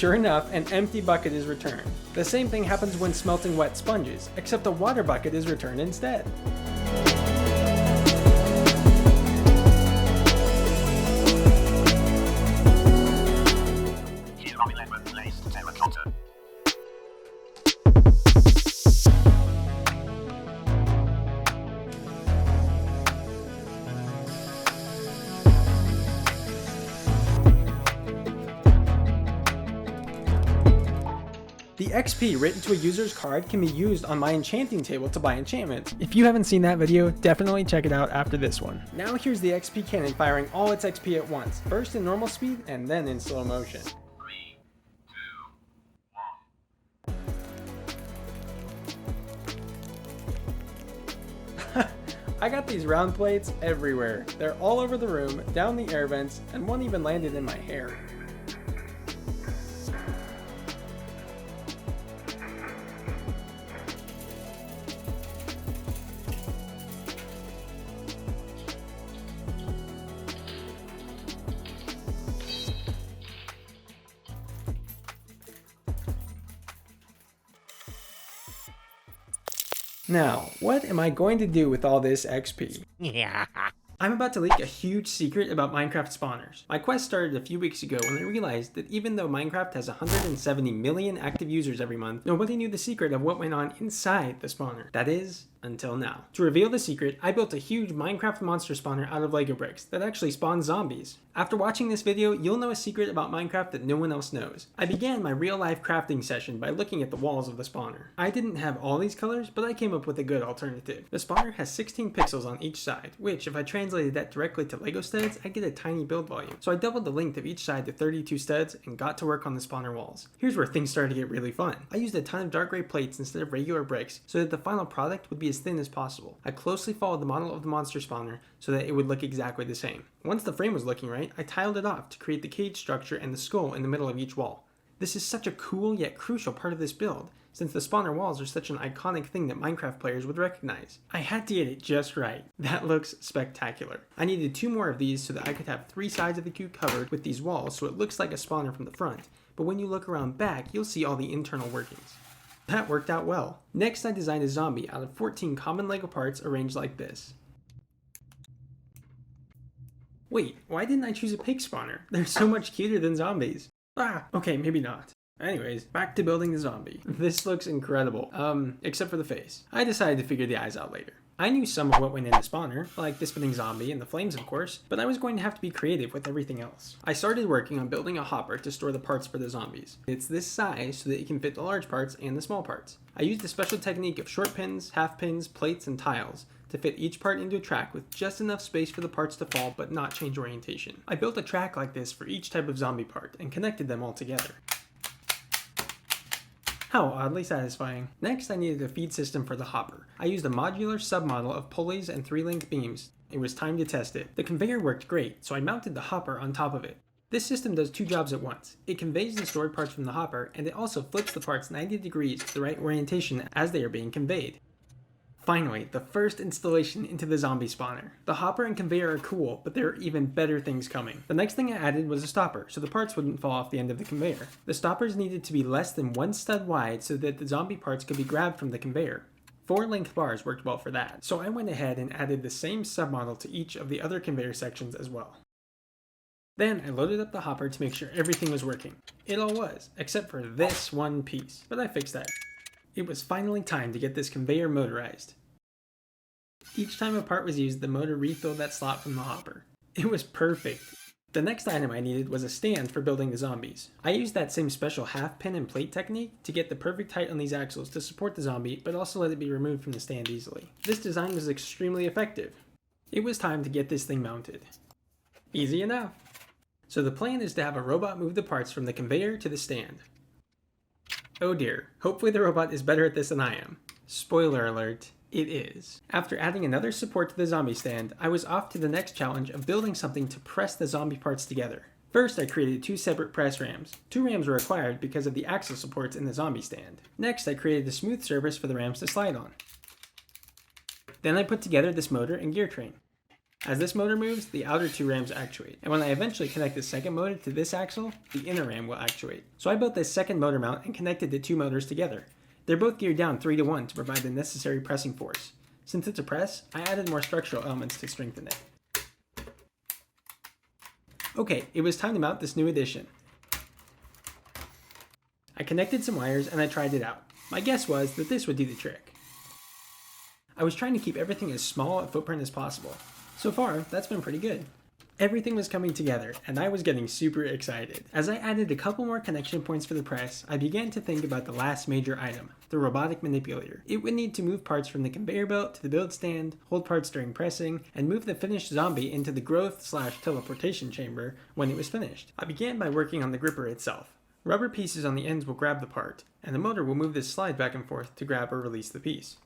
S2: sure enough, an empty bucket is returned. The same thing happens when smelting wet sponges, except a water bucket is returned instead.
S3: Here are 11 placed terracotta.
S2: The XP written to a user's card can be used on my enchanting table to buy enchantments. If you haven't seen that video, definitely check it out after this one. Now here's the XP cannon firing all its XP at once, first in normal speed and then in slow motion.
S3: 3, 2, 1.
S2: I got these round plates everywhere. They're all over the room, down the air vents, and one even landed in my hair. Now, what am I going to do with all this XP? I'm about to leak a huge secret about Minecraft spawners. My quest started a few weeks ago when I realized that even though Minecraft has 170 million active users every month, nobody knew the secret of what went on inside the spawner. That is, until now. To reveal the secret, I built a huge Minecraft monster spawner out of Lego bricks that actually spawns zombies. After watching this video, you'll know a secret about Minecraft that no one else knows. I began my real-life crafting session by looking at the walls of the spawner. I didn't have all these colors, but I came up with a good alternative. The spawner has 16 pixels on each side, which if I translated that directly to Lego studs, I'd get a tiny build volume. So I doubled the length of each side to 32 studs and got to work on the spawner walls. Here's where things started to get really fun. I used a ton of dark gray plates instead of regular bricks so that the final product would be as thin as possible. I closely followed the model of the monster spawner so that it would look exactly the same. Once the frame was looking right, I tiled it off to create the cage structure and the skull in the middle of each wall. This is such a cool yet crucial part of this build, since the spawner walls are such an iconic thing that Minecraft players would recognize. I had to get it just right. That looks spectacular. I needed 2 more of these so that I could have 3 sides of the cube covered with these walls so it looks like a spawner from the front, but when you look around back, you'll see all the internal workings. That worked out well. Next, I designed a zombie out of 14 common Lego parts arranged like this. Wait, why didn't I choose a pig spawner? They're so much cuter than zombies. Okay, maybe not. Anyways, back to building the zombie. This looks incredible. Except for the face. I decided to figure the eyes out later. I knew some of what went in the spawner, like the spinning zombie and the flames of course, but I was going to have to be creative with everything else. I started working on building a hopper to store the parts for the zombies. It's this size so that it can fit the large parts and the small parts. I used a special technique of short pins, half pins, plates, and tiles to fit each part into a track with just enough space for the parts to fall but not change orientation. I built a track like this for each type of zombie part and connected them all together. How oddly satisfying. Next, I needed a feed system for the hopper. I used a modular submodel of pulleys and 3-link beams. It was time to test it. The conveyor worked great, so I mounted the hopper on top of it. This system does 2 jobs at once. It conveys the stored parts from the hopper, and it also flips the parts 90 degrees to the right orientation as they are being conveyed. Finally, the first installation into the zombie spawner. The hopper and conveyor are cool, but there are even better things coming. The next thing I added was a stopper, so the parts wouldn't fall off the end of the conveyor. The stoppers needed to be less than 1 stud wide so that the zombie parts could be grabbed from the conveyor. 4 length bars worked well for that, so I went ahead and added the same submodel to each of the other conveyor sections as well. Then I loaded up the hopper to make sure everything was working. It all was, except for this one piece, but I fixed that. It was finally time to get this conveyor motorized. Each time a part was used, the motor refilled that slot from the hopper. It was perfect. The next item I needed was a stand for building the zombies. I used that same special half pin and plate technique to get the perfect height on these axles to support the zombie, but also let it be removed from the stand easily. This design was extremely effective. It was time to get this thing mounted. Easy enough. So the plan is to have a robot move the parts from the conveyor to the stand. Oh dear, hopefully the robot is better at this than I am. Spoiler alert, it is. After adding another support to the zombie stand, I was off to the next challenge of building something to press the zombie parts together. First, I created 2 separate press rams. 2 rams were required because of the axle supports in the zombie stand. Next, I created a smooth surface for the rams to slide on. Then I put together this motor and gear train. As this motor moves, the outer two rams actuate, and when I eventually connect the second motor to this axle, the inner ram will actuate. So I built this second motor mount and connected the two motors together. They're both geared down 3 to 1 to provide the necessary pressing force. Since it's a press, I added more structural elements to strengthen it. Okay, it was time to mount this new addition. I connected some wires and I tried it out. My guess was that this would do the trick. I was trying to keep everything as small a footprint as possible. So far, that's been pretty good. Everything was coming together, and I was getting super excited. As I added a couple more connection points for the press, I began to think about the last major item, the robotic manipulator. It would need to move parts from the conveyor belt to the build stand, hold parts during pressing, and move the finished zombie into the growth/teleportation chamber when it was finished. I began by working on the gripper itself. Rubber pieces on the ends will grab the part, and the motor will move this slide back and forth to grab or release the piece.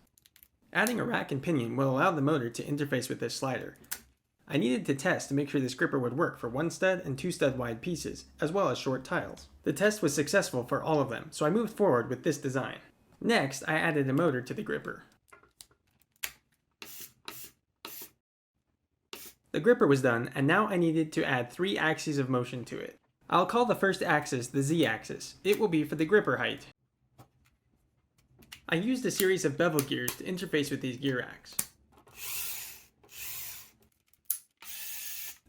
S2: Adding a rack and pinion will allow the motor to interface with this slider. I needed to test to make sure this gripper would work for 1 stud and 2 stud wide pieces, as well as short tiles. The test was successful for all of them, so I moved forward with this design. Next, I added a motor to the gripper. The gripper was done, and now I needed to add 3 axes of motion to it. I'll call the first axis the Z-axis. It will be for the gripper height. I used a series of bevel gears to interface with these gear racks.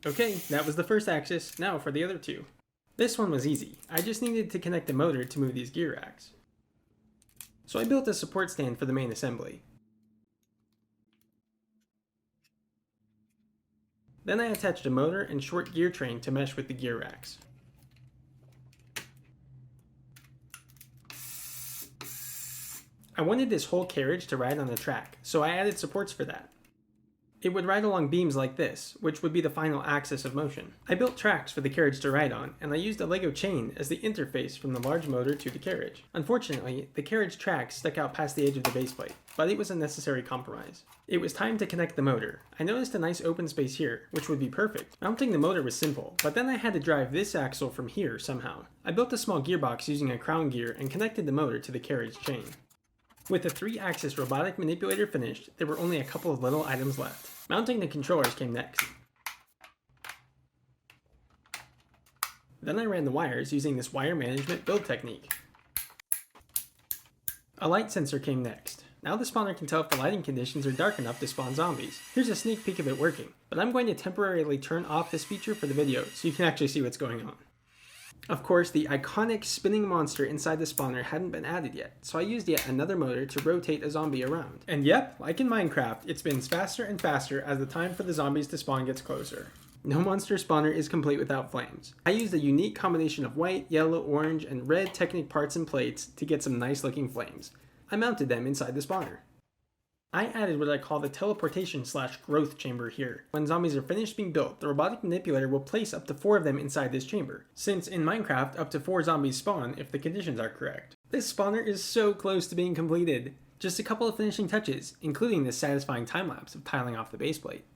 S2: Okay, that was the first axis, now for the other 2. This one was easy, I just needed to connect the motor to move these gear racks. So I built a support stand for the main assembly. Then I attached a motor and short gear train to mesh with the gear racks. I wanted this whole carriage to ride on a track, so I added supports for that. It would ride along beams like this, which would be the final axis of motion. I built tracks for the carriage to ride on, and I used a Lego chain as the interface from the large motor to the carriage. Unfortunately, the carriage tracks stuck out past the edge of the base plate, but it was a necessary compromise. It was time to connect the motor. I noticed a nice open space here, which would be perfect. Mounting the motor was simple, but then I had to drive this axle from here somehow. I built a small gearbox using a crown gear and connected the motor to the carriage chain. With the 3-axis robotic manipulator finished, there were only a couple of little items left. Mounting the controllers came next. Then I ran the wires using this wire management build technique. A light sensor came next. Now the spawner can tell if the lighting conditions are dark enough to spawn zombies. Here's a sneak peek of it working, but I'm going to temporarily turn off this feature for the video so you can actually see what's going on. Of course, the iconic spinning monster inside the spawner hadn't been added yet, so I used yet another motor to rotate a zombie around. And yep, like in Minecraft, it spins faster and faster as the time for the zombies to spawn gets closer. No monster spawner is complete without flames. I used a unique combination of white, yellow, orange, and red Technic parts and plates to get some nice looking flames. I mounted them inside the spawner. I added what I call the teleportation/growth chamber here. When zombies are finished being built, the robotic manipulator will place up to 4 of them inside this chamber, since in Minecraft up to 4 zombies spawn if the conditions are correct. This spawner is so close to being completed. Just a couple of finishing touches, including this satisfying time-lapse of tiling off the base plate.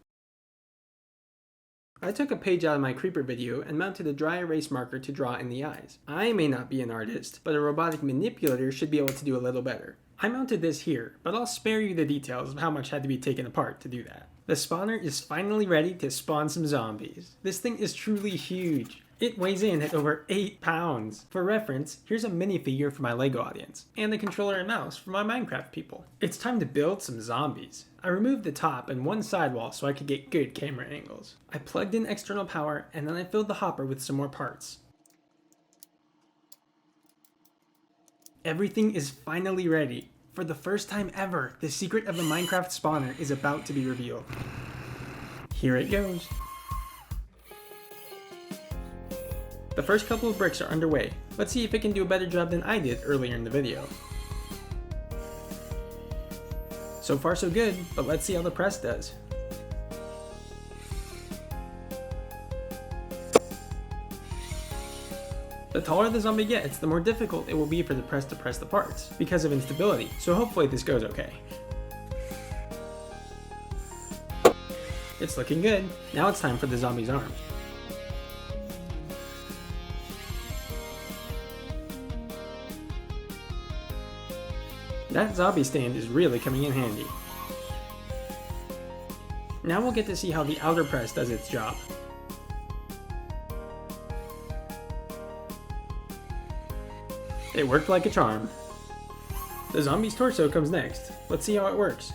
S2: I took a page out of my creeper video and mounted a dry erase marker to draw in the eyes. I may not be an artist, but a robotic manipulator should be able to do a little better. I mounted this here, but I'll spare you the details of how much had to be taken apart to do that. The spawner is finally ready to spawn some zombies. This thing is truly huge. It weighs in at over 8 pounds. For reference, here's a minifigure for my LEGO audience, and the controller and mouse for my Minecraft people. It's time to build some zombies. I removed the top and one sidewall so I could get good camera angles. I plugged in external power, and then I filled the hopper with some more parts. Everything is finally ready. For the first time ever, the secret of the Minecraft spawner is about to be revealed. Here it goes. The first couple of bricks are underway. Let's see if it can do a better job than I did earlier in the video. So far so good, but let's see how the press does. The taller the zombie gets, the more difficult it will be for the press to press the parts, because of instability, so hopefully this goes okay. It's looking good. Now it's time for the zombie's arms. That zombie stand is really coming in handy. Now we'll get to see how the outer press does its job. It worked like a charm. The zombie's torso comes next. Let's see how it works.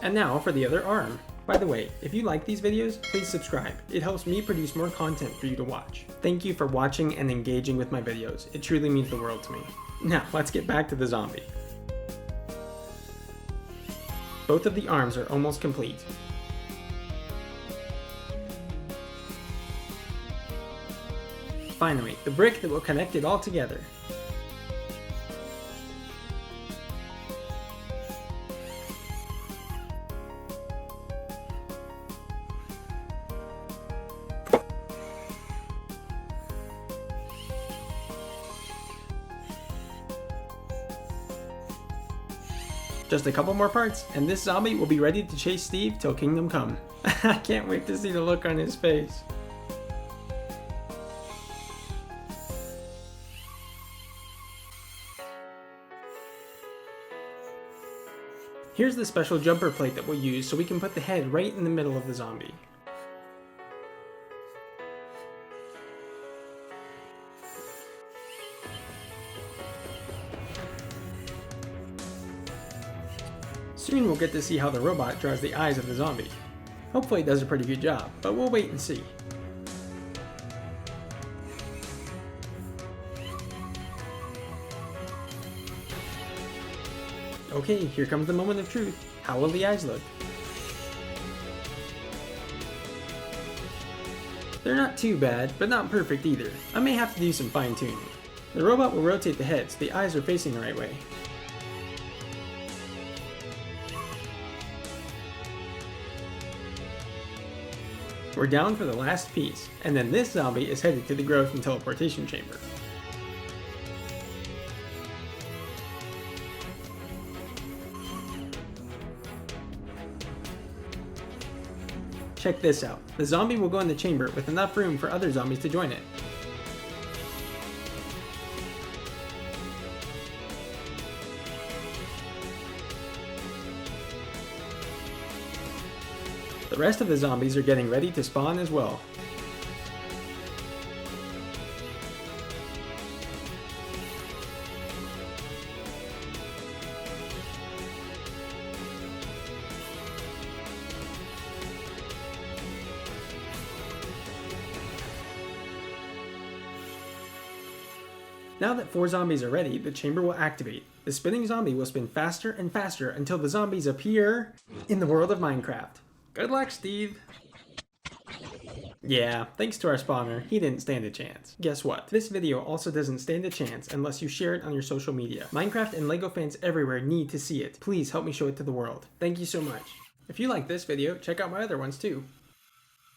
S2: And now for the other arm. By the way, if you like these videos, please subscribe. It helps me produce more content for you to watch. Thank you for watching and engaging with my videos. It truly means the world to me. Now, let's get back to the zombie. Both of the arms are almost complete. Finally, the brick that will connect it all together. Just a couple more parts, and this zombie will be ready to chase Steve till Kingdom Come. I can't wait to see the look on his face. Here's the special jumper plate that we'll use so we can put the head right in the middle of the zombie. Soon we'll get to see how the robot draws the eyes of the zombie. Hopefully it does a pretty good job, but we'll wait and see. Okay, here comes the moment of truth. How will the eyes look? They're not too bad, but not perfect either. I may have to do some fine tuning. The robot will rotate the head so the eyes are facing the right way. We're down for the last piece, and then this zombie is headed to the growth and teleportation chamber. Check this out. The zombie will go in the chamber with enough room for other zombies to join it. The rest of the zombies are getting ready to spawn as well. Now that 4 zombies are ready, the chamber will activate. The spinning zombie will spin faster and faster until the zombies appear in the world of Minecraft. Good luck, Steve! Yeah, thanks to our spawner, he didn't stand a chance. Guess what? This video also doesn't stand a chance unless you share it on your social media. Minecraft and LEGO fans everywhere need to see it. Please help me show it to the world. Thank you so much. If you like this video, check out my other ones too.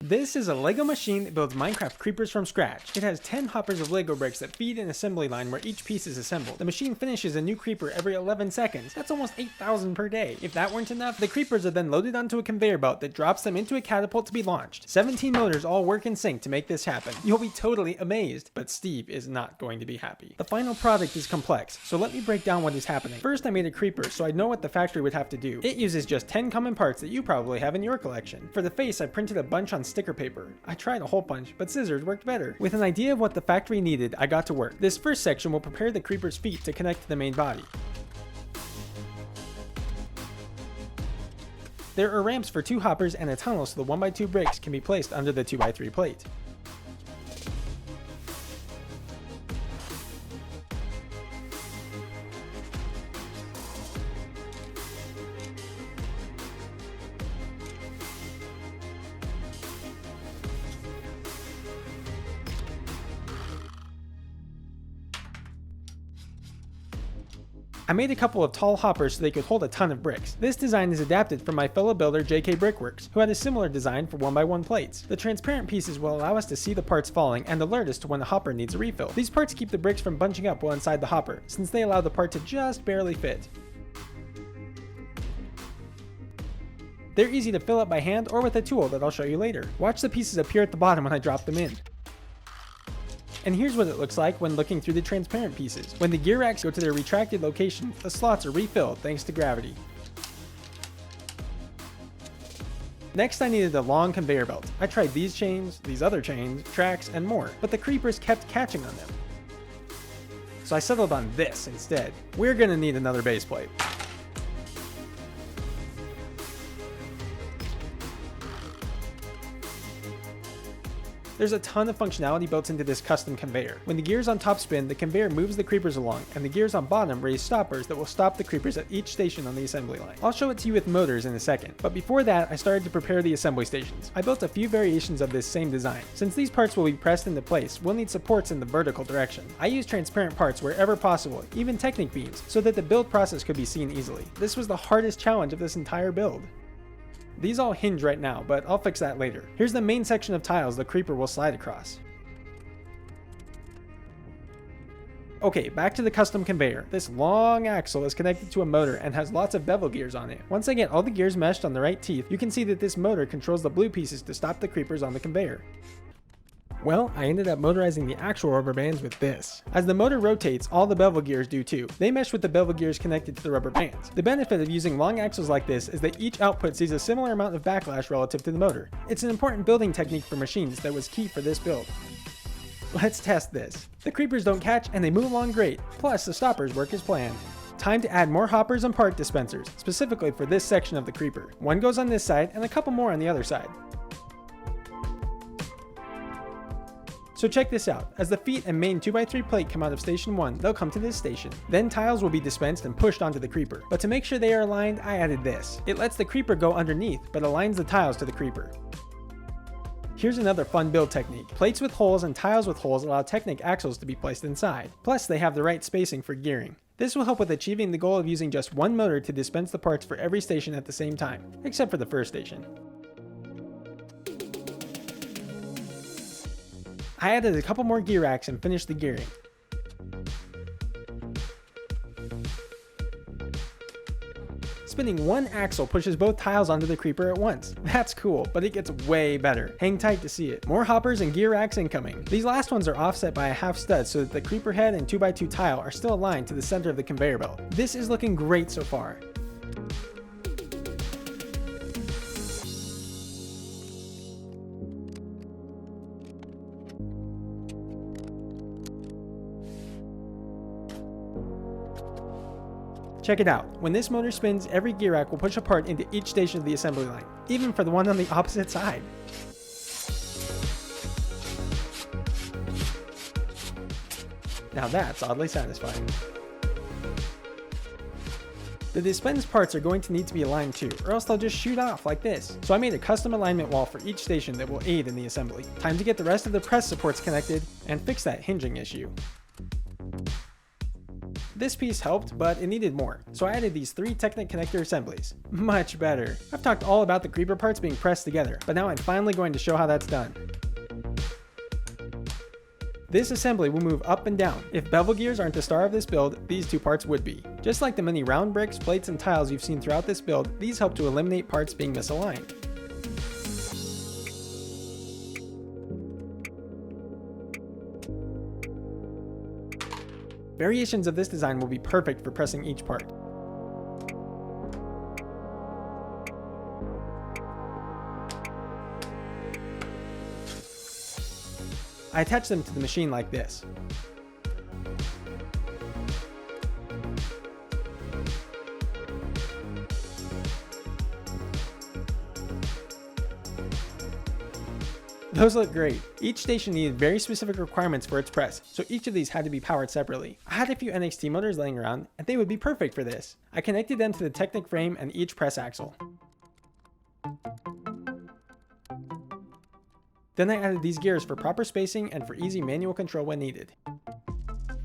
S2: This is a LEGO machine that builds Minecraft creepers from scratch. It has 10 hoppers of LEGO bricks that feed an assembly line where each piece is assembled. The machine finishes a new creeper every 11 seconds. That's almost 8,000 per day. If that weren't enough, the creepers are then loaded onto a conveyor belt that drops them into a catapult to be launched. 17 motors all work in sync to make this happen. You'll be totally amazed, but Steve is not going to be happy. The final product is complex, so let me break down what is happening. First, I made a creeper so I know what the factory would have to do. It uses just 10 common parts that you probably have in your collection. For the face, I printed a bunch on sticker paper. I tried a hole punch, but scissors worked better. With an idea of what the factory needed, I got to work. This first section will prepare the creeper's feet to connect to the main body. There are ramps for 2 hoppers and a tunnel so the 1x2 bricks can be placed under the 2x3 plate. I made a couple of tall hoppers so they could hold a ton of bricks. This design is adapted from my fellow builder JK Brickworks, who had a similar design for 1x1 plates. The transparent pieces will allow us to see the parts falling and alert us to when the hopper needs a refill. These parts keep the bricks from bunching up while inside the hopper, since they allow the part to just barely fit. They're easy to fill up by hand or with a tool that I'll show you later. Watch the pieces appear at the bottom when I drop them in. And here's what it looks like when looking through the transparent pieces. When the gear racks go to their retracted location, the slots are refilled thanks to gravity. Next, I needed a long conveyor belt. I tried these chains, these other chains, tracks, and more, but the creepers kept catching on them. So I settled on this instead. We're gonna need another base plate. There's a ton of functionality built into this custom conveyor. When the gears on top spin, the conveyor moves the creepers along, and the gears on bottom raise stoppers that will stop the creepers at each station on the assembly line. I'll show it to you with motors in a second, but before that, I started to prepare the assembly stations. I built a few variations of this same design. Since these parts will be pressed into place, we'll need supports in the vertical direction. I used transparent parts wherever possible, even Technic beams, so that the build process could be seen easily. This was the hardest challenge of this entire build. These all hinge right now, but I'll fix that later. Here's the main section of tiles the creeper will slide across. Okay, back to the custom conveyor. This long axle is connected to a motor and has lots of bevel gears on it. Once I get all the gears meshed on the right teeth, you can see that this motor controls the blue pieces to stop the creepers on the conveyor. Well, I ended up motorizing the actual rubber bands with this. As the motor rotates, all the bevel gears do too. They mesh with the bevel gears connected to the rubber bands. The benefit of using long axles like this is that each output sees a similar amount of backlash relative to the motor. It's an important building technique for machines that was key for this build. Let's test this. The creepers don't catch and they move along great, plus the stoppers work as planned. Time to add more hoppers and part dispensers, specifically for this section of the creeper. One goes on this side and a couple more on the other side. So check this out. As the feet and main 2x3 plate come out of station 1, they'll come to this station. Then tiles will be dispensed and pushed onto the creeper. But to make sure they are aligned, I added this. It lets the creeper go underneath, but aligns the tiles to the creeper. Here's another fun build technique. Plates with holes and tiles with holes allow Technic axles to be placed inside. Plus, they have the right spacing for gearing. This will help with achieving the goal of using just one motor to dispense the parts for every station at the same time, except for the first station. I added a couple more gear racks and finished the gearing. Spinning one axle pushes both tiles onto the creeper at once. That's cool, but it gets way better. Hang tight to see it. More hoppers and gear racks incoming. These last ones are offset by a half stud so that the creeper head and 2x2 tile are still aligned to the center of the conveyor belt. This is looking great so far. Check it out. When this motor spins, every gear rack will push a part into each station of the assembly line, even for the one on the opposite side. Now that's oddly satisfying. The dispensed parts are going to need to be aligned too, or else they'll just shoot off like this. So I made a custom alignment wall for each station that will aid in the assembly. Time to get the rest of the press supports connected and fix that hinging issue. This piece helped, but it needed more, so I added these 3 Technic connector assemblies. Much better. I've talked all about the creeper parts being pressed together, but now I'm finally going to show how that's done. This assembly will move up and down. If bevel gears aren't the star of this build, these 2 parts would be. Just like the many round bricks, plates, and tiles you've seen throughout this build, these help to eliminate parts being misaligned. Variations of this design will be perfect for pressing each part. I attach them to the machine like this. Those look great. Each station needed very specific requirements for its press, so each of these had to be powered separately. I had a few NXT motors laying around, and they would be perfect for this. I connected them to the Technic frame and each press axle. Then I added these gears for proper spacing and for easy manual control when needed.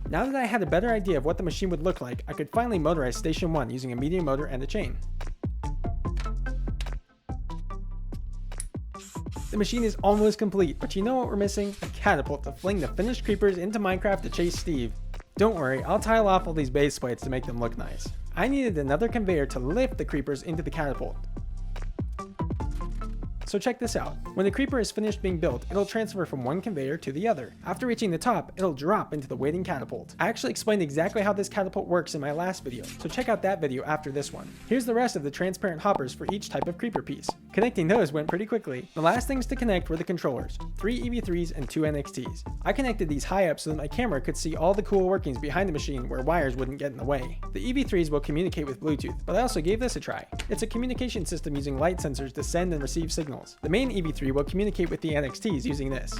S2: Now that I had a better idea of what the machine would look like, I could finally motorize Station 1 using a medium motor and a chain. The machine is almost complete, but you know what we're missing? A catapult to fling the finished creepers into Minecraft to chase Steve. Don't worry, I'll tile off all these base plates to make them look nice. I needed another conveyor to lift the creepers into the catapult. So check this out. When the creeper is finished being built, it'll transfer from one conveyor to the other. After reaching the top, it'll drop into the waiting catapult. I actually explained exactly how this catapult works in my last video, so check out that video after this one. Here's the rest of the transparent hoppers for each type of creeper piece. Connecting those went pretty quickly. The last things to connect were the controllers, 3 EV3s and 2 NXTs. I connected these high up so that my camera could see all the cool workings behind the machine where wires wouldn't get in the way. The EV3s will communicate with Bluetooth, but I also gave this a try. It's a communication system using light sensors to send and receive signals. The main EV3 will communicate with the NXTs using this.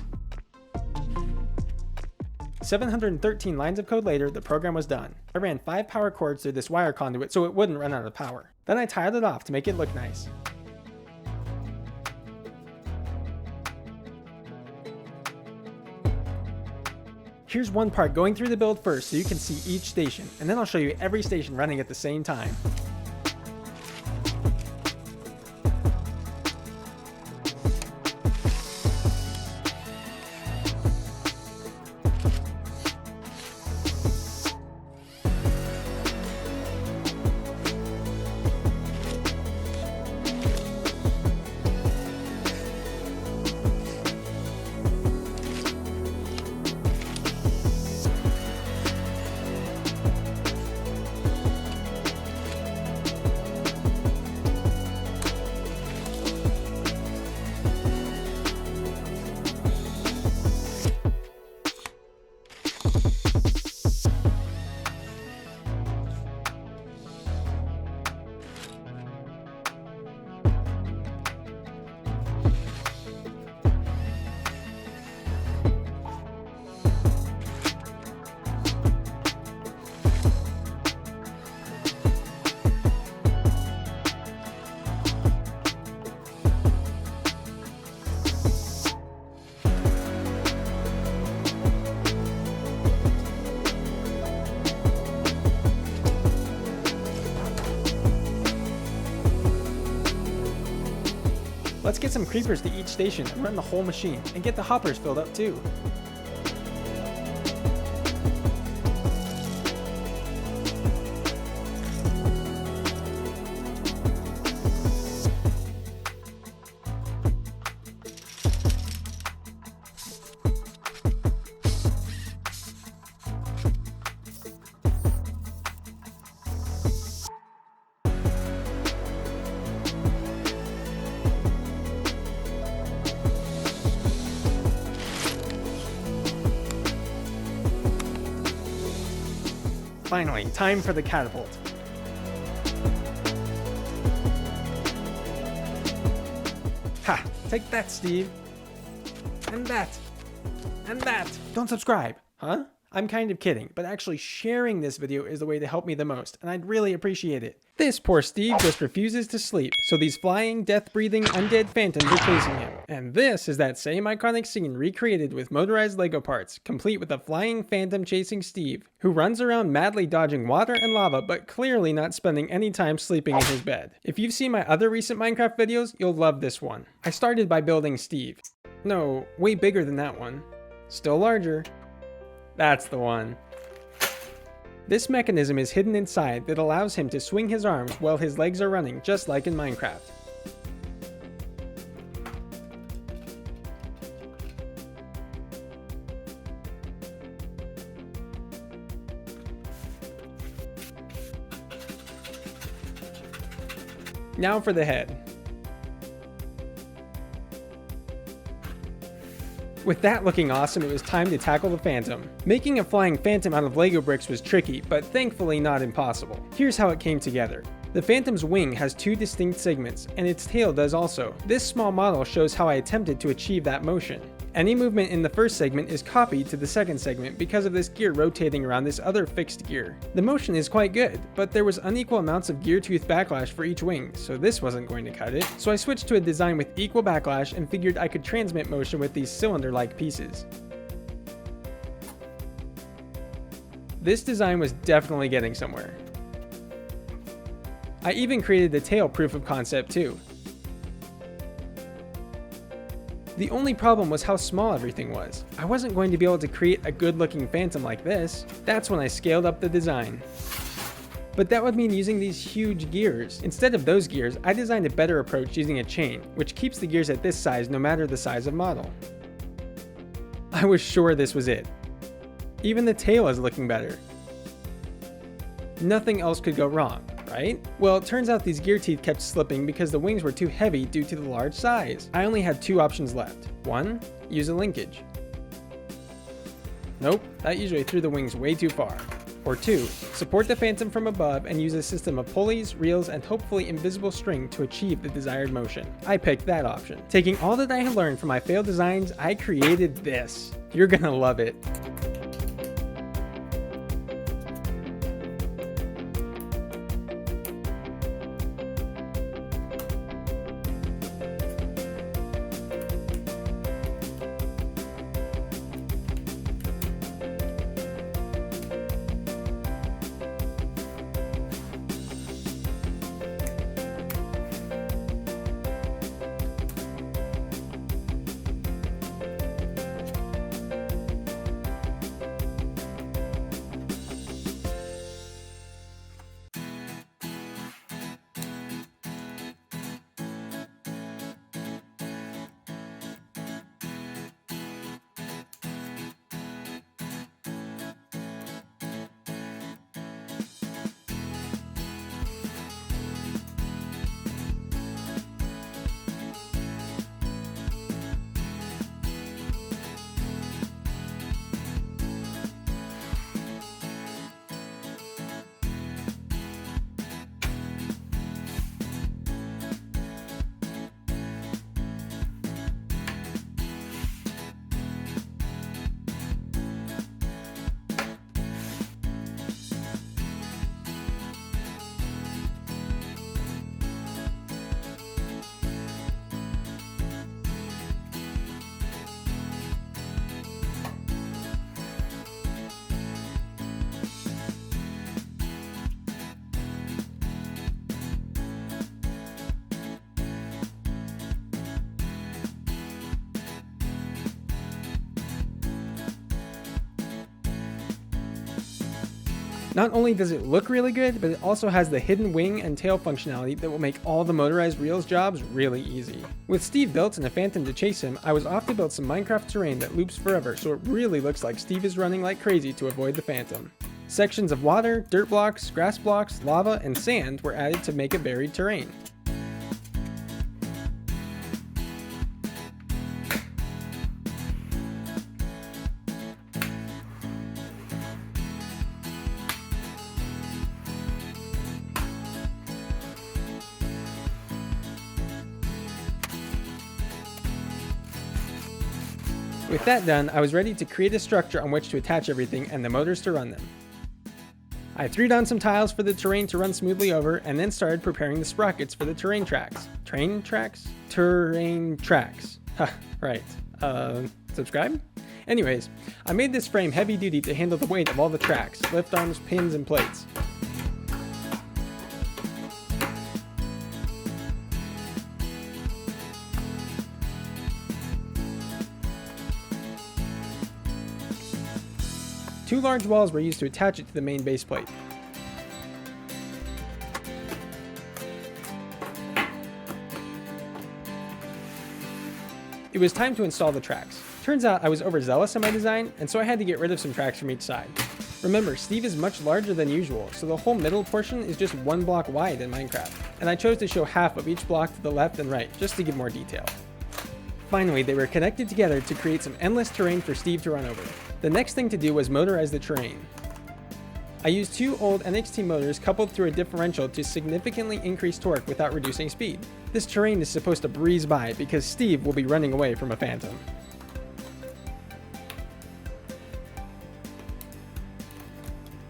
S2: 713 lines of code later, the program was done. I ran 5 power cords through this wire conduit so it wouldn't run out of power. Then I tiled it off to make it look nice. Here's one part going through the build first so you can see each station, and then I'll show you every station running at the same time. Let's get some creepers to each station and run the whole machine, and get the hoppers filled up too. Finally, time for the catapult. Ha! Take that, Steve. And that. And that. Don't subscribe. Huh? I'm kind of kidding, but actually sharing this video is the way to help me the most, and I'd really appreciate it. This poor Steve just refuses to sleep, so these flying, death-breathing, undead phantoms are chasing him. And this is that same iconic scene recreated with motorized Lego parts, complete with a flying phantom chasing Steve, who runs around madly dodging water and lava, but clearly not spending any time sleeping in his bed. If you've seen my other recent Minecraft videos, you'll love this one. I started by building Steve. No, way bigger than that one. Still larger. That's the one. This mechanism is hidden inside that allows him to swing his arms while his legs are running, just like in Minecraft. Now for the head. With that looking awesome, it was time to tackle the Phantom. Making a flying Phantom out of Lego bricks was tricky, but thankfully not impossible. Here's how it came together. The Phantom's wing has 2 distinct segments, and its tail does also. This small model shows how I attempted to achieve that motion. Any movement in the first segment is copied to the second segment because of this gear rotating around this other fixed gear. The motion is quite good, but there was unequal amounts of gear tooth backlash for each wing, so this wasn't going to cut it. So I switched to a design with equal backlash and figured I could transmit motion with these cylinder-like pieces. This design was definitely getting somewhere. I even created the tail proof of concept too. The only problem was how small everything was. I wasn't going to be able to create a good looking Phantom like this. That's when I scaled up the design. But that would mean using these huge gears. Instead of those gears, I designed a better approach using a chain, which keeps the gears at this size no matter the size of model. I was sure this was it. Even the tail is looking better. Nothing else could go wrong, right? Well, it turns out these gear teeth kept slipping because the wings were too heavy due to the large size. I only had 2 options left. 1, use a linkage. Nope, that usually threw the wings way too far. Or 2, support the Phantom from above and use a system of pulleys, reels, and hopefully invisible string to achieve the desired motion. I picked that option. Taking all that I had learned from my failed designs, I created this. You're gonna love it. Not only does it look really good, but it also has the hidden wing and tail functionality that will make all the motorized reels jobs really easy. With Steve built and a Phantom to chase him, I was off to build some Minecraft terrain that loops forever, so it really looks like Steve is running like crazy to avoid the Phantom. Sections of water, dirt blocks, grass blocks, lava, and sand were added to make a buried terrain. With that done, I was ready to create a structure on which to attach everything and the motors to run them. I threw down some tiles for the terrain to run smoothly over and then started preparing the sprockets for the terrain tracks. Terrain tracks? Ha, right. Subscribe? Anyways, I made this frame heavy duty to handle the weight of all the tracks, lift arms, pins, and plates. Two large walls were used to attach it to the main base plate. It was time to install the tracks. Turns out I was overzealous in my design, and so I had to get rid of some tracks from each side. Remember, Steve is much larger than usual, so the whole middle portion is just 1 block wide in Minecraft, and I chose to show half of each block to the left and right, just to give more detail. Finally, they were connected together to create some endless terrain for Steve to run over. The next thing to do was motorize the terrain. I used 2 old NXT motors coupled through a differential to significantly increase torque without reducing speed. This terrain is supposed to breeze by because Steve will be running away from a Phantom.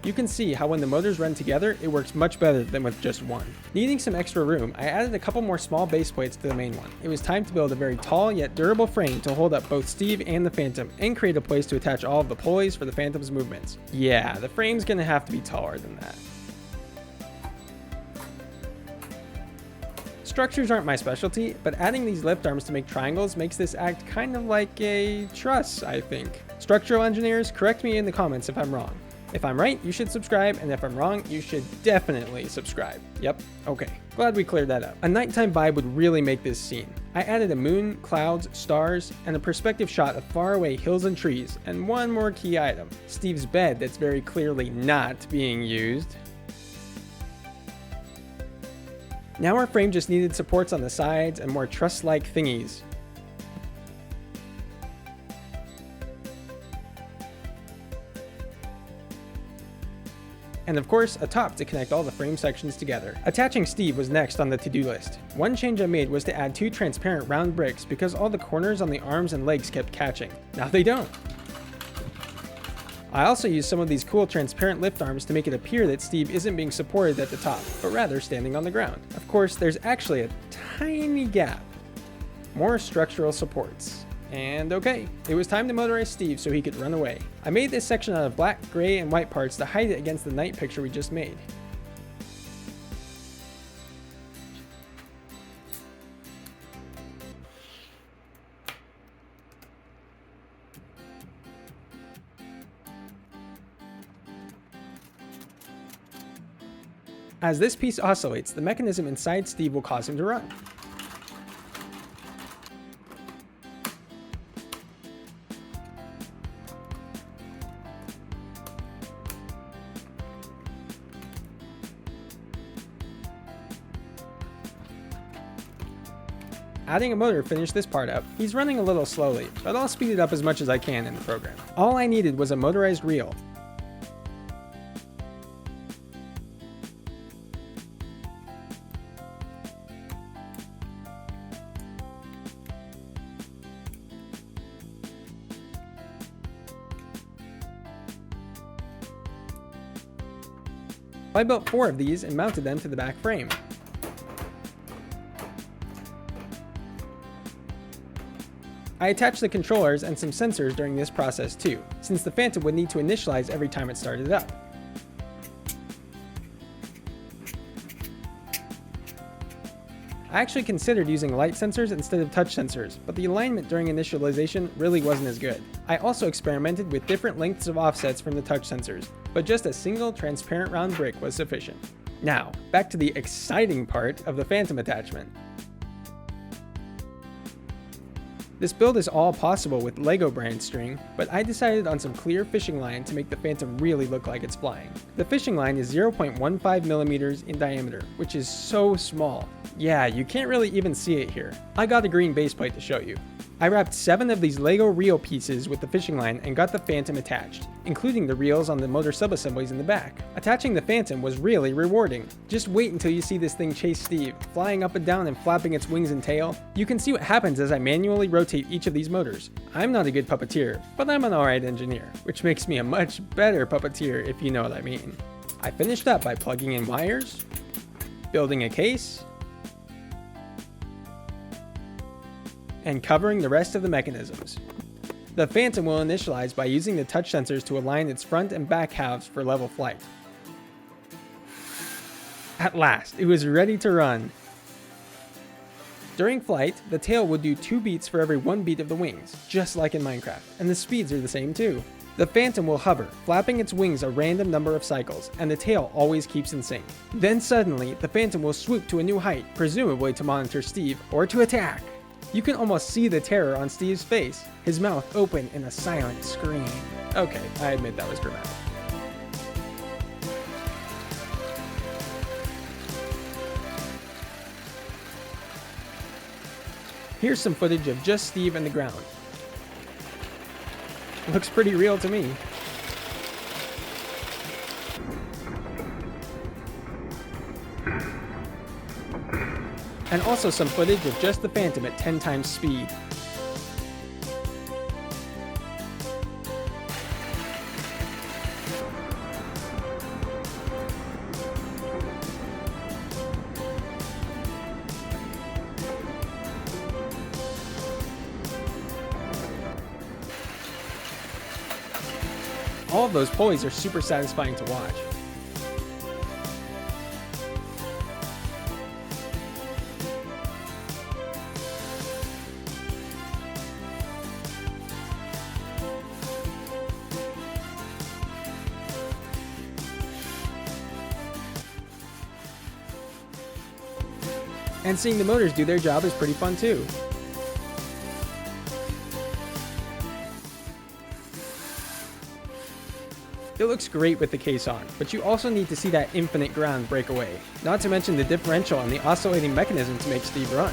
S2: You can see how when the motors run together, it works much better than with just one. Needing some extra room, I added a couple more small base plates to the main one. It was time to build a very tall yet durable frame to hold up both Steve and the Phantom, and create a place to attach all of the pulleys for the Phantom's movements. Yeah, the frame's gonna have to be taller than that. Structures aren't my specialty, but adding these lift arms to make triangles makes this act kind of like a truss, I think. Structural engineers, correct me in the comments if I'm wrong. If I'm right, you should subscribe, and if I'm wrong, you should definitely subscribe. Yep, okay. Glad we cleared that up. A nighttime vibe would really make this scene. I added a moon, clouds, stars, and a perspective shot of faraway hills and trees, and one more key item, Steve's bed that's very clearly not being used. Now our frame just needed supports on the sides and more truss-like thingies. And of course, a top to connect all the frame sections together. Attaching Steve was next on the to-do list. One change I made was to add 2 transparent round bricks because all the corners on the arms and legs kept catching. Now they don't. I also used some of these cool transparent lift arms to make it appear that Steve isn't being supported at the top, but rather standing on the ground. Of course, there's actually a tiny gap. More structural supports. And okay, it was time to motorize Steve so he could run away. I made this section out of black, gray, and white parts to hide it against the night picture we just made. As this piece oscillates, the mechanism inside Steve will cause him to run. Adding a motor finished this part up. He's running a little slowly, but I'll speed it up as much as I can in the program. All I needed was a motorized reel. I built 4 of these and mounted them to the back frame. I attached the controllers and some sensors during this process too, since the Phantom would need to initialize every time it started up. I actually considered using light sensors instead of touch sensors, but the alignment during initialization really wasn't as good. I also experimented with different lengths of offsets from the touch sensors, but just a single transparent round brick was sufficient. Now, back to the exciting part of the Phantom attachment. This build is all possible with Lego brand string, but I decided on some clear fishing line to make the Phantom really look like it's flying. The fishing line is 0.15 millimeters in diameter, which is so small. Yeah, you can't really even see it here. I got a green base plate to show you. I wrapped 7 of these Lego reel pieces with the fishing line and got the Phantom attached, including the reels on the motor subassemblies in the back. Attaching the Phantom was really rewarding. Just wait until you see this thing chase Steve, flying up and down and flapping its wings and tail. You can see what happens as I manually rotate each of these motors. I'm not a good puppeteer, but I'm an alright engineer, which makes me a much better puppeteer if you know what I mean. I finished up by plugging in wires, building a case, and covering the rest of the mechanisms. The Phantom will initialize by using the touch sensors to align its front and back halves for level flight. At last, it was ready to run. During flight, the tail would do 2 beats for every 1 beat of the wings, just like in Minecraft, and the speeds are the same too. The Phantom will hover, flapping its wings a random number of cycles, and the tail always keeps in sync. Then suddenly, the Phantom will swoop to a new height, presumably to monitor Steve, or to attack. You can almost see the terror on Steve's face, his mouth open in a silent scream. Okay, I admit that was dramatic. Here's some footage of just Steve and the ground. Looks pretty real to me. And also some footage of just the Phantom at 10 times speed. All of those pulleys are super satisfying to watch. And seeing the motors do their job is pretty fun too. It looks great with the case on, but you also need to see that infinite ground break away. Not to mention the differential and the oscillating mechanism to make Steve run.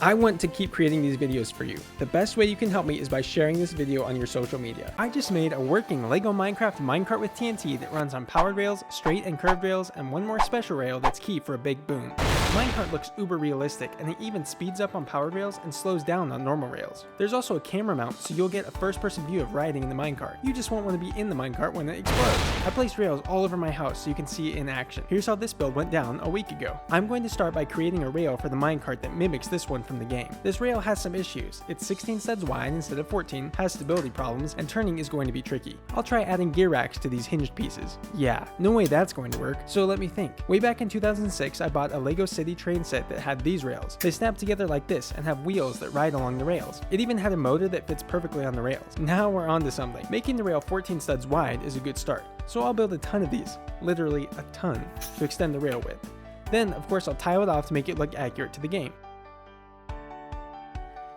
S2: I want to keep creating these videos for you. The best way you can help me is by sharing this video on your social media. I just made a working LEGO Minecraft minecart with TNT that runs on powered rails, straight and curved rails, and one more special rail that's key for a big boom. The minecart looks uber realistic, and it even speeds up on powered rails and slows down on normal rails. There's also a camera mount, so you'll get a first-person view of riding in the minecart. You just won't want to be in the minecart when it explodes. I placed rails all over my house so you can see it in action. Here's how this build went down a week ago. I'm going to start by creating a rail for the minecart that mimics this one from the game. This rail has some issues. It's 16 studs wide instead of 14, has stability problems, and turning is going to be tricky. I'll try adding gear racks to these hinged pieces. Yeah, no way that's going to work, so let me think. Way back in 2006, I bought a LEGO City train set that had these rails. They snap together like this and have wheels that ride along the rails. It even had a motor that fits perfectly on the rails. Now we're on to something. Making the rail 14 studs wide is a good start, so I'll build a ton of these, literally a ton, to extend the rail width. Then, of course, I'll tile it off to make it look accurate to the game.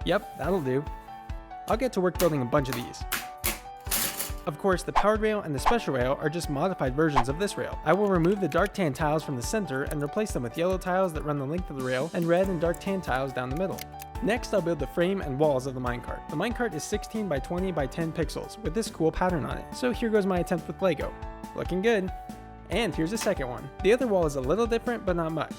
S2: Yep, that'll do. I'll get to work building a bunch of these. Of course, the powered rail and the special rail are just modified versions of this rail. I will remove the dark tan tiles from the center and replace them with yellow tiles that run the length of the rail and red and dark tan tiles down the middle. Next, I'll build the frame and walls of the minecart. The minecart is 16 by 20 by 10 pixels with this cool pattern on it. So here goes my attempt with LEGO. Looking good. And here's the second one. The other wall is a little different, but not much.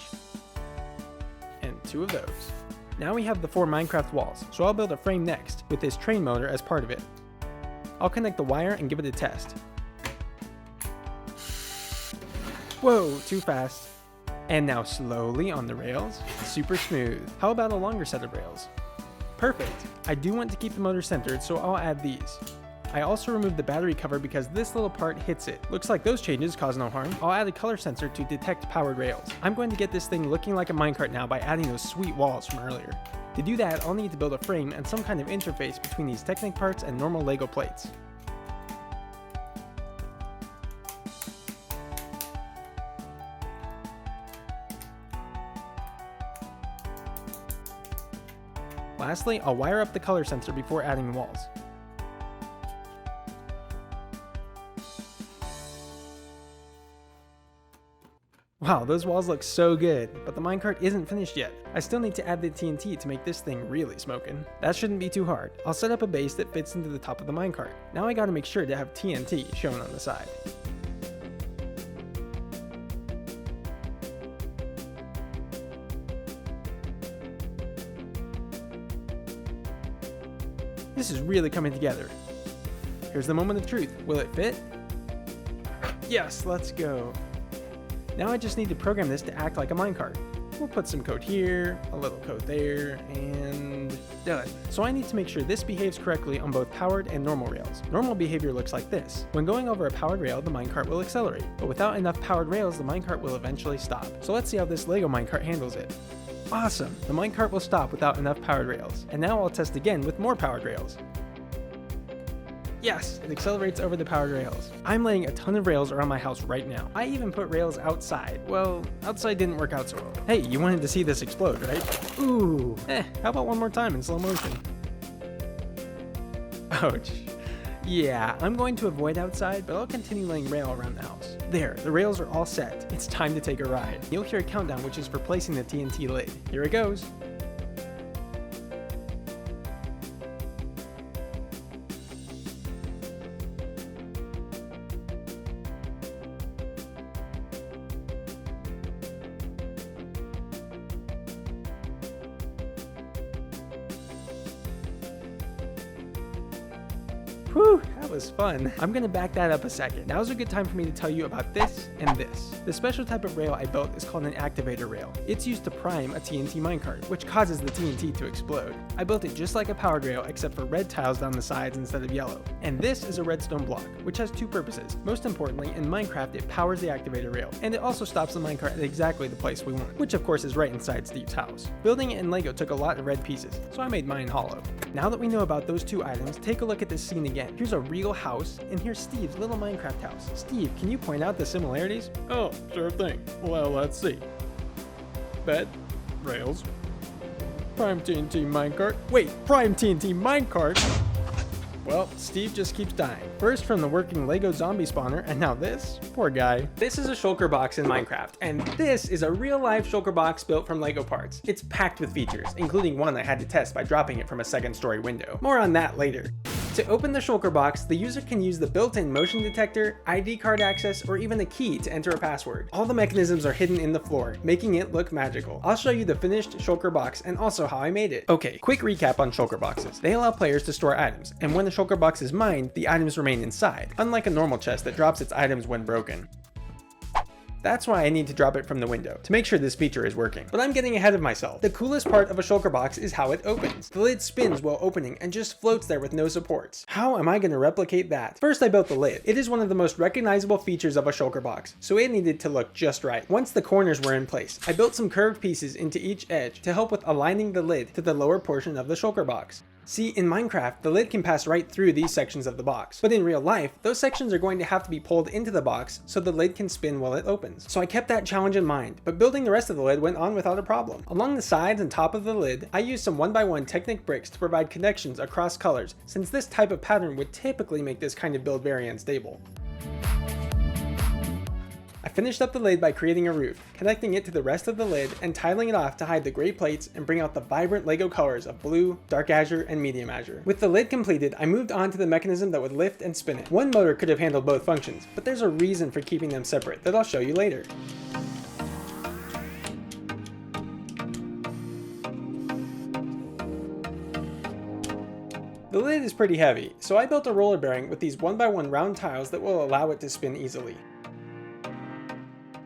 S2: And 2 of those. Now we have the 4 Minecraft walls, so I'll build a frame next, with this train motor as part of it. I'll connect the wire and give it a test. Whoa, too fast. And now slowly on the rails, super smooth. How about a longer set of rails? Perfect. I do want to keep the motor centered, so I'll add these. I also removed the battery cover because this little part hits it. Looks like those changes cause no harm. I'll add a color sensor to detect powered rails. I'm going to get this thing looking like a minecart now by adding those sweet walls from earlier. To do that, I'll need to build a frame and some kind of interface between these Technic parts and normal LEGO plates. Lastly, I'll wire up the color sensor before adding the walls. Wow, those walls look so good, but the minecart isn't finished yet. I still need to add the TNT to make this thing really smoking. That shouldn't be too hard. I'll set up a base that fits into the top of the minecart. Now I gotta make sure to have TNT shown on the side. This is really coming together. Here's the moment of truth. Will it fit? Yes, let's go. Now I just need to program this to act like a minecart. We'll put some code here, a little code there, and done. So I need to make sure this behaves correctly on both powered and normal rails. Normal behavior looks like this. When going over a powered rail, the minecart will accelerate, but without enough powered rails, the minecart will eventually stop. So let's see how this LEGO minecart handles it. Awesome! The minecart will stop without enough powered rails. And now I'll test again with more powered rails. Yes, it accelerates over the powered rails. I'm laying a ton of rails around my house right now. I even put rails outside. Well, outside didn't work out so well. Hey, you wanted to see this explode, right? Ooh, how about one more time in slow motion? Ouch. Yeah, I'm going to avoid outside, but I'll continue laying rail around the house. There, the rails are all set. It's time to take a ride. You'll hear a countdown, which is for placing the TNT lid. Here it goes. Whew, that was fun. I'm gonna back that up a second. Now's a good time for me to tell you about this and this. The special type of rail I built is called an activator rail. It's used to prime a TNT minecart, which causes the TNT to explode. I built it just like a powered rail, except for red tiles down the sides instead of yellow. And this is a redstone block, which has 2 purposes. Most importantly, in Minecraft, it powers the activator rail, and it also stops the minecart at exactly the place we want, which of course is right inside Steve's house. Building it in LEGO took a lot of red pieces, so I made mine hollow. Now that we know about those 2 items, take a look at this scene again. Here's a real house, and here's Steve's little Minecraft house. Steve, can you point out the similarities? Oh, Sure thing. Well, let's see. Bed, rails, Prime TNT minecart. Wait, Prime TNT minecart? Well, Steve just keeps dying. First from the working Lego zombie spawner, and now this? Poor guy. This is a shulker box in Minecraft, and this is a real-life shulker box built from Lego parts. It's packed with features, including one I had to test by dropping it from a second-story window. More on that later. To open the shulker box, the user can use the built-in motion detector, ID card access, or even a key to enter a password. All the mechanisms are hidden in the floor, making it look magical. I'll show you the finished shulker box and also how I made it. Okay, quick recap on shulker boxes. They allow players to store items, and when the shulker box is mined, the items remain inside, unlike a normal chest that drops its items when broken. That's why I need to drop it from the window, to make sure this feature is working. But I'm getting ahead of myself. The coolest part of a shulker box is how it opens. The lid spins while opening and just floats there with no supports. How am I going to replicate that? First, I built the lid. It is one of the most recognizable features of a shulker box, so it needed to look just right. Once the corners were in place, I built some curved pieces into each edge to help with aligning the lid to the lower portion of the shulker box. See, in Minecraft, the lid can pass right through these sections of the box, but in real life, those sections are going to have to be pulled into the box so the lid can spin while it opens. So I kept that challenge in mind, but building the rest of the lid went on without a problem. Along the sides and top of the lid, I used some 1x1 Technic bricks to provide connections across colors, since this type of pattern would typically make this kind of build very unstable. I finished up the lid by creating a roof, connecting it to the rest of the lid and tiling it off to hide the gray plates and bring out the vibrant Lego colors of blue, dark azure, and medium azure. With the lid completed, I moved on to the mechanism that would lift and spin it. One motor could have handled both functions, but there's a reason for keeping them separate that I'll show you later. The lid is pretty heavy, so I built a roller bearing with these 1x1 round tiles that will allow it to spin easily.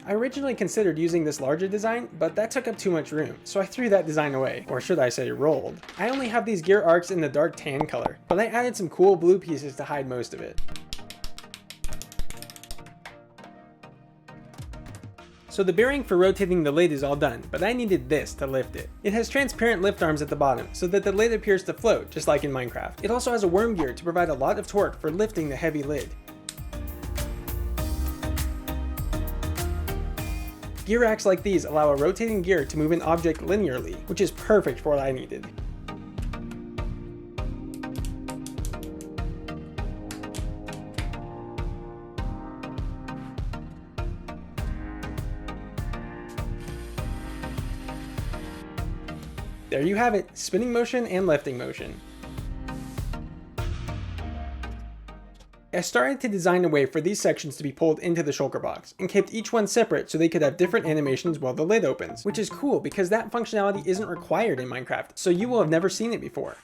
S2: I originally considered using this larger design, but that took up too much room, so I threw that design away, or should I say rolled. I only have these gear arcs in the dark tan color, but I added some cool blue pieces to hide most of it. So the bearing for rotating the lid is all done, but I needed this to lift it. It has transparent lift arms at the bottom, so that the lid appears to float, just like in Minecraft. It also has a worm gear to provide a lot of torque for lifting the heavy lid. Gear racks like these allow a rotating gear to move an object linearly, which is perfect for what I needed. There you have it, spinning motion and lifting motion. I started to design a way for these sections to be pulled into the shulker box, and kept each one separate so they could have different animations while the lid opens, which is cool because that functionality isn't required in Minecraft, so you will have never seen it before.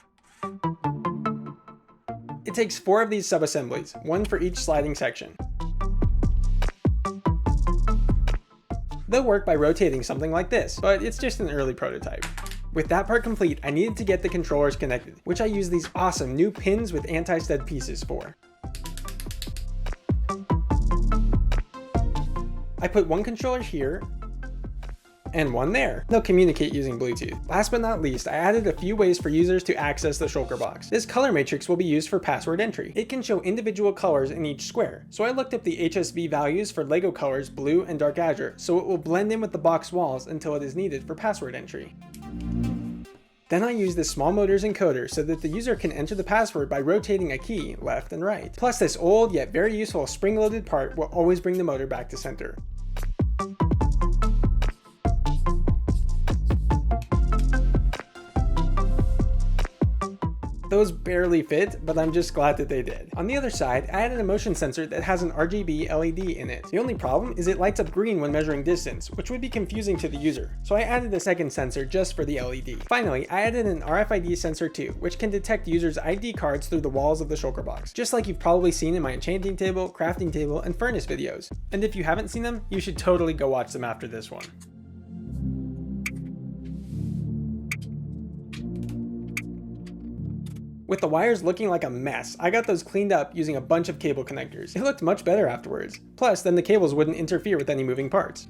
S2: It takes 4 of these sub-assemblies, one for each sliding section. They'll work by rotating something like this, but it's just an early prototype. With that part complete, I needed to get the controllers connected, which I used these awesome new pins with anti-stud pieces for. I put one controller here, and one there. They'll communicate using Bluetooth. Last but not least, I added a few ways for users to access the shulker box. This color matrix will be used for password entry. It can show individual colors in each square, so I looked up the HSV values for Lego colors blue and dark azure, so it will blend in with the box walls until it is needed for password entry. Then I use this small motors encoder so that the user can enter the password by rotating a key left and right. Plus this old yet very useful spring-loaded part will always bring the motor back to center. Those barely fit, but I'm just glad that they did. On the other side, I added a motion sensor that has an RGB LED in it. The only problem is it lights up green when measuring distance, which would be confusing to the user, so I added a second sensor just for the LED. Finally, I added an RFID sensor too, which can detect users' ID cards through the walls of the shulker box, just like you've probably seen in my enchanting table, crafting table, and furnace videos. And if you haven't seen them, you should totally go watch them after this one. With the wires looking like a mess, I got those cleaned up using a bunch of cable connectors. It looked much better afterwards. Plus, then the cables wouldn't interfere with any moving parts.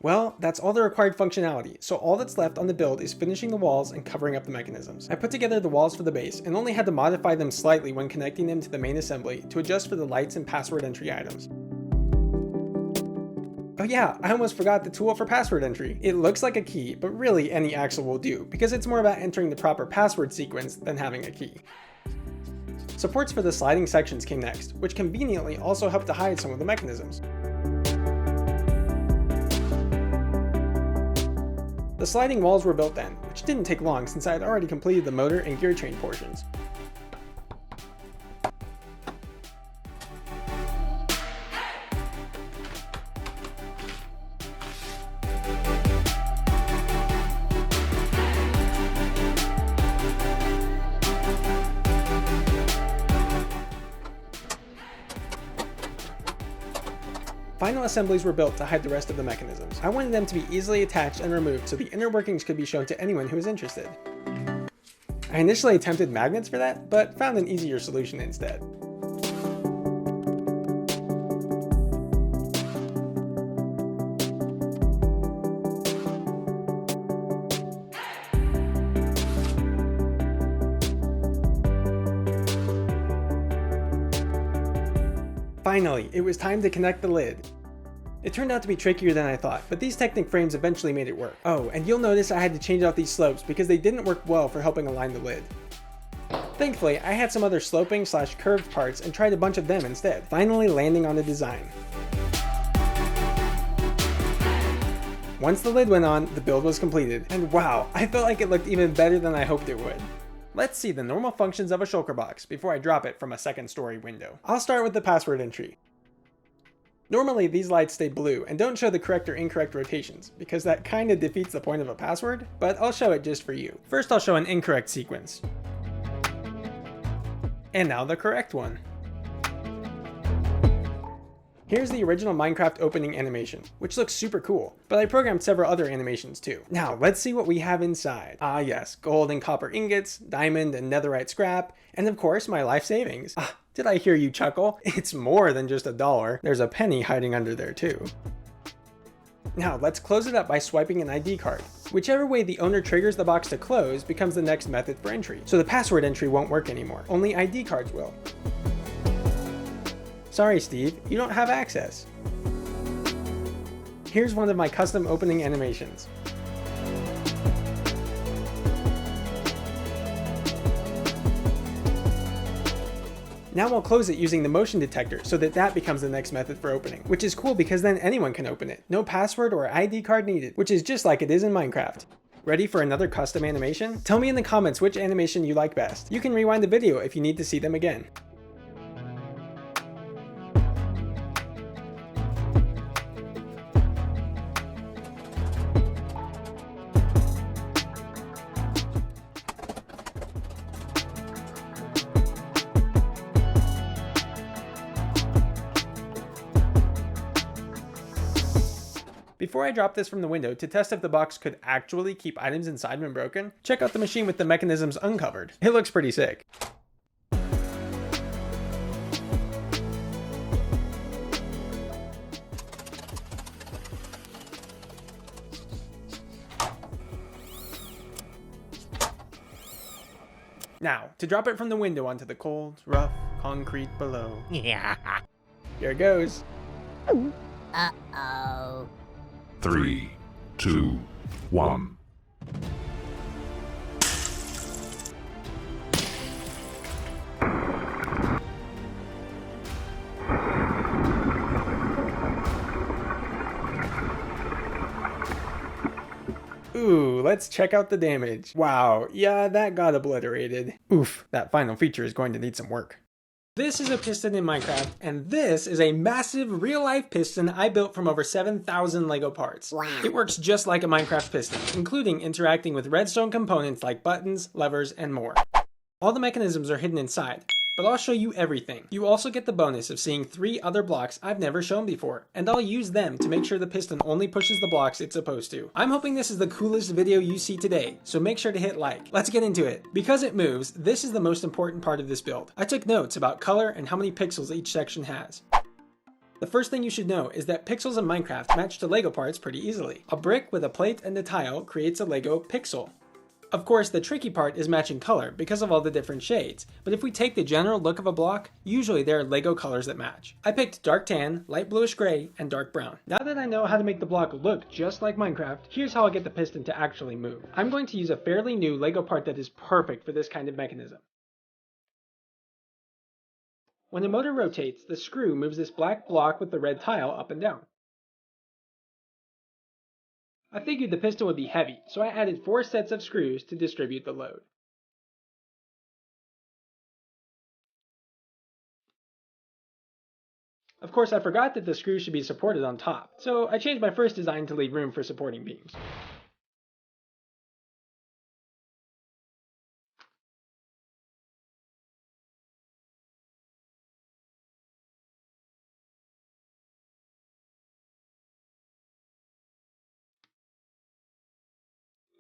S2: Well, that's all the required functionality, so all that's left on the build is finishing the walls and covering up the mechanisms. I put together the walls for the base and only had to modify them slightly when connecting them to the main assembly to adjust for the lights and password entry items. Oh yeah, I almost forgot the tool for password entry. It looks like a key, but really any axle will do, because it's more about entering the proper password sequence than having a key. Supports for the sliding sections came next, which conveniently also helped to hide some of the mechanisms. The sliding walls were built then, which didn't take long since I had already completed the motor and gear train portions. Final assemblies were built to hide the rest of the mechanisms. I wanted them to be easily attached and removed so the inner workings could be shown to anyone who was interested. I initially attempted magnets for that, but found an easier solution instead. Finally, it was time to connect the lid. It turned out to be trickier than I thought, but these Technic frames eventually made it work. Oh, and you'll notice I had to change out these slopes because they didn't work well for helping align the lid. Thankfully, I had some other sloping/curved parts and tried a bunch of them instead, finally landing on the design. Once the lid went on, the build was completed, and wow, I felt like it looked even better than I hoped it would. Let's see the normal functions of a shulker box before I drop it from a second story window. I'll start with the password entry. Normally these lights stay blue and don't show the correct or incorrect rotations, because that kinda defeats the point of a password, but I'll show it just for you. First I'll show an incorrect sequence. And now the correct one. Here's the original Minecraft opening animation, which looks super cool, but I programmed several other animations too. Now let's see what we have inside. Ah yes, gold and copper ingots, diamond and netherite scrap, and of course my life savings. Ah, did I hear you chuckle? It's more than just $1. There's a penny hiding under there too. Now let's close it up by swiping an ID card. Whichever way the owner triggers the box to close becomes the next method for entry. So the password entry won't work anymore, only ID cards will. Sorry Steve, you don't have access. Here's one of my custom opening animations. Now we'll close it using the motion detector so that becomes the next method for opening, which is cool because then anyone can open it. No password or ID card needed, which is just like it is in Minecraft. Ready for another custom animation? Tell me in the comments which animation you like best. You can rewind the video if you need to see them again. Before I drop this from the window to test if the box could actually keep items inside when broken, check out the machine with the mechanisms uncovered. It looks pretty sick. Now, to drop it from the window onto the cold, rough concrete below.
S4: Yeah.
S2: Here it goes.
S4: Uh-oh.
S5: 3, 2, 1.
S2: Ooh, let's check out the damage. Wow, yeah, that got obliterated. Oof, that final feature is going to need some work. This is a piston in Minecraft, and this is a massive real-life piston I built from over 7,000 Lego parts.
S4: Wow.
S2: It works just like a Minecraft piston, including interacting with redstone components like buttons, levers, and more. All the mechanisms are hidden inside, but I'll show you everything. You also get the bonus of seeing 3 other blocks I've never shown before, and I'll use them to make sure the piston only pushes the blocks it's supposed to. I'm hoping this is the coolest video you see today, so make sure to hit like. Let's get into it. Because it moves, this is the most important part of this build. I took notes about color and how many pixels each section has. The first thing you should know is that pixels in Minecraft match to Lego parts pretty easily. A brick with a plate and a tile creates a Lego pixel. Of course, the tricky part is matching color because of all the different shades, but if we take the general look of a block, usually there are Lego colors that match. I picked dark tan, light bluish gray, and dark brown. Now that I know how to make the block look just like Minecraft, here's how I'll get the piston to actually move. I'm going to use a fairly new Lego part that is perfect for this kind of mechanism. When the motor rotates, the screw moves this black block with the red tile up and down. I figured the piston would be heavy, so I added 4 sets of screws to distribute the load. Of course, I forgot that the screws should be supported on top, so I changed my first design to leave room for supporting beams.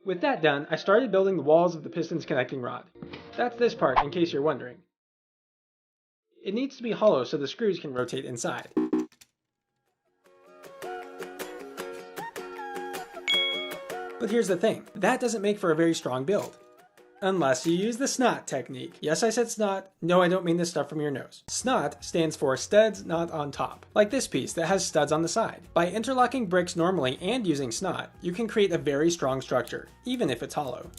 S2: With that done, I started building the walls of the piston's connecting rod. That's this part, in case you're wondering. It needs to be hollow so the screws can rotate inside. But here's the thing, that doesn't make for a very strong build. Unless you use the SNOT technique. Yes, I said SNOT. No, I don't mean the stuff from your nose. SNOT stands for studs not on top, like this piece that has studs on the side. By interlocking bricks normally and using SNOT, you can create a very strong structure, even if it's hollow.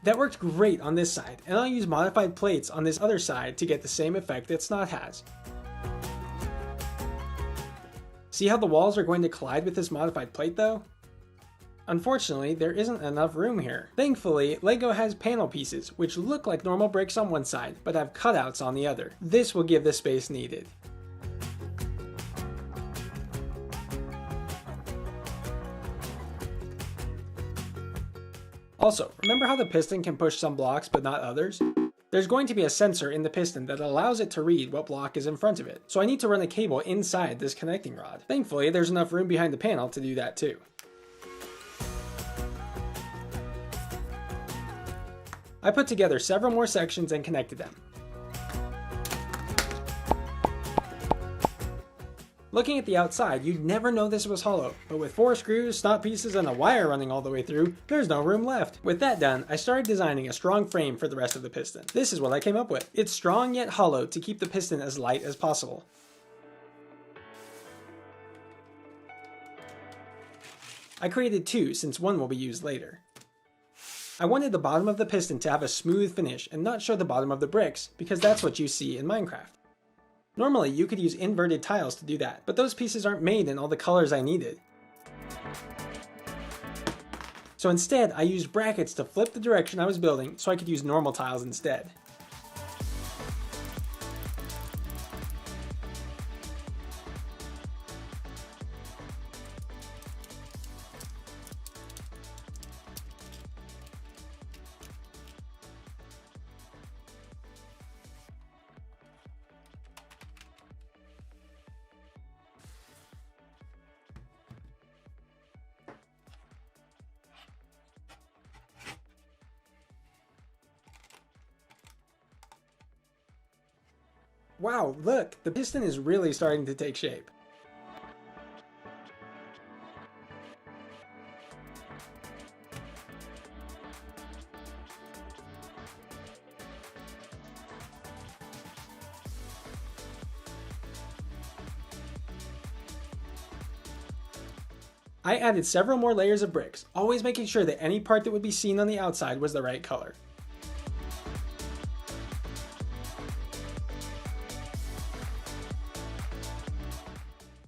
S2: That worked great on this side, and I'll use modified plates on this other side to get the same effect that SNOT has. See how the walls are going to collide with this modified plate though? Unfortunately, there isn't enough room here. Thankfully, Lego has panel pieces, which look like normal bricks on one side, but have cutouts on the other. This will give the space needed. Also, remember how the piston can push some blocks but not others? There's going to be a sensor in the piston that allows it to read what block is in front of it, so I need to run a cable inside this connecting rod. Thankfully, there's enough room behind the panel to do that too. I put together several more sections and connected them. Looking at the outside, you'd never know this was hollow, but with 4 screws, SNOT pieces, and a wire running all the way through, there's no room left. With that done, I started designing a strong frame for the rest of the piston. This is what I came up with. It's strong yet hollow to keep the piston as light as possible. I created 2 since one will be used later. I wanted the bottom of the piston to have a smooth finish and not show the bottom of the bricks, because that's what you see in Minecraft. Normally, you could use inverted tiles to do that, but those pieces aren't made in all the colors I needed. So instead, I used brackets to flip the direction I was building so I could use normal tiles instead. Wow, look, the piston is really starting to take shape. I added several more layers of bricks, always making sure that any part that would be seen on the outside was the right color.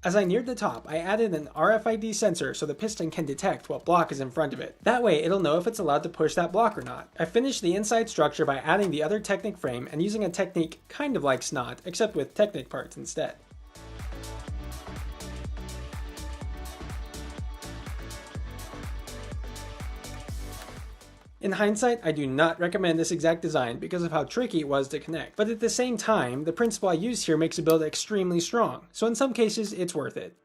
S2: As I neared the top, I added an RFID sensor so the piston can detect what block is in front of it. That way, it'll know if it's allowed to push that block or not. I finished the inside structure by adding the other Technic frame and using a technique kind of like SNOT, except with Technic parts instead. In hindsight, I do not recommend this exact design because of how tricky it was to connect, but at the same time, the principle I used here makes a build extremely strong, so in some cases, it's worth it.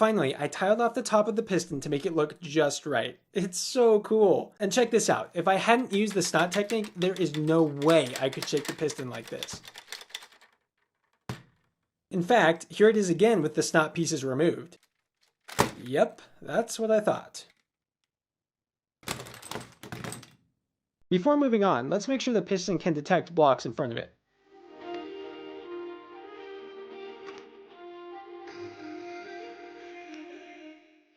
S2: Finally, I tiled off the top of the piston to make it look just right. It's so cool. And check this out. If I hadn't used the snot technique, there is no way I could shake the piston like this. In fact, here it is again with the snot pieces removed. Yep, that's what I thought. Before moving on, let's make sure the piston can detect blocks in front of it.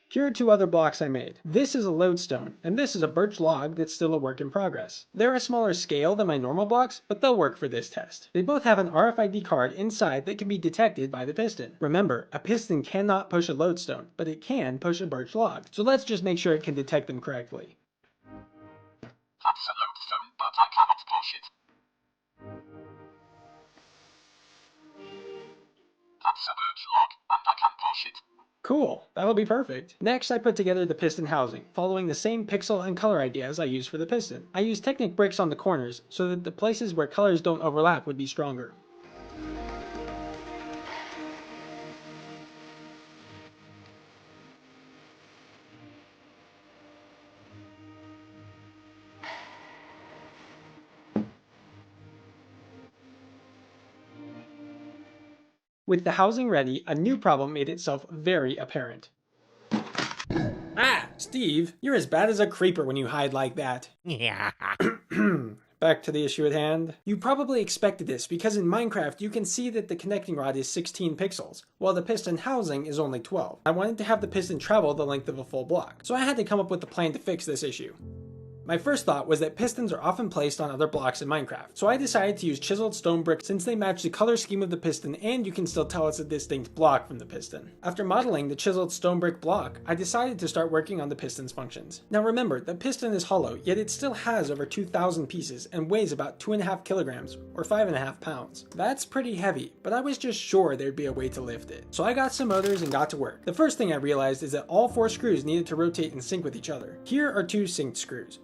S2: Here are two other blocks I made. This is a lodestone, and this is a birch log that's still a work in progress. They're a smaller scale than my normal blocks, but they'll work for this test. They both have an RFID card inside that can be detected by the piston. Remember, a piston cannot push a lodestone, but it can push a birch log. So let's just make sure it can detect them correctly.
S3: That's a lodestone, but I cannot push it. That's a birch log, and I can push it.
S2: Cool, that'll be perfect. Next, I put together the piston housing, following the same pixel and color ideas I used for the piston. I used Technic bricks on the corners, so that the places where colors don't overlap would be stronger. With the housing ready, a new problem made itself very apparent. Ah, Steve, you're as bad as a creeper when you hide like that.
S4: Yeah.
S2: Back to the issue at hand. You probably expected this because in Minecraft you can see that the connecting rod is 16 pixels, while the piston housing is only 12. I wanted to have the piston travel the length of a full block, so I had to come up with a plan to fix this issue. My first thought was that pistons are often placed on other blocks in Minecraft, so I decided to use chiseled stone bricks since they match the color scheme of the piston and you can still tell it's a distinct block from the piston. After modeling the chiseled stone brick block, I decided to start working on the piston's functions. Now remember, the piston is hollow, yet it still has over 2,000 pieces and weighs about 2.5 kilograms, or 5.5 pounds. That's pretty heavy, but I was just sure there'd be a way to lift it. So I got some motors and got to work. The first thing I realized is that all 4 screws needed to rotate in sync with each other. Here are 2 synced screws.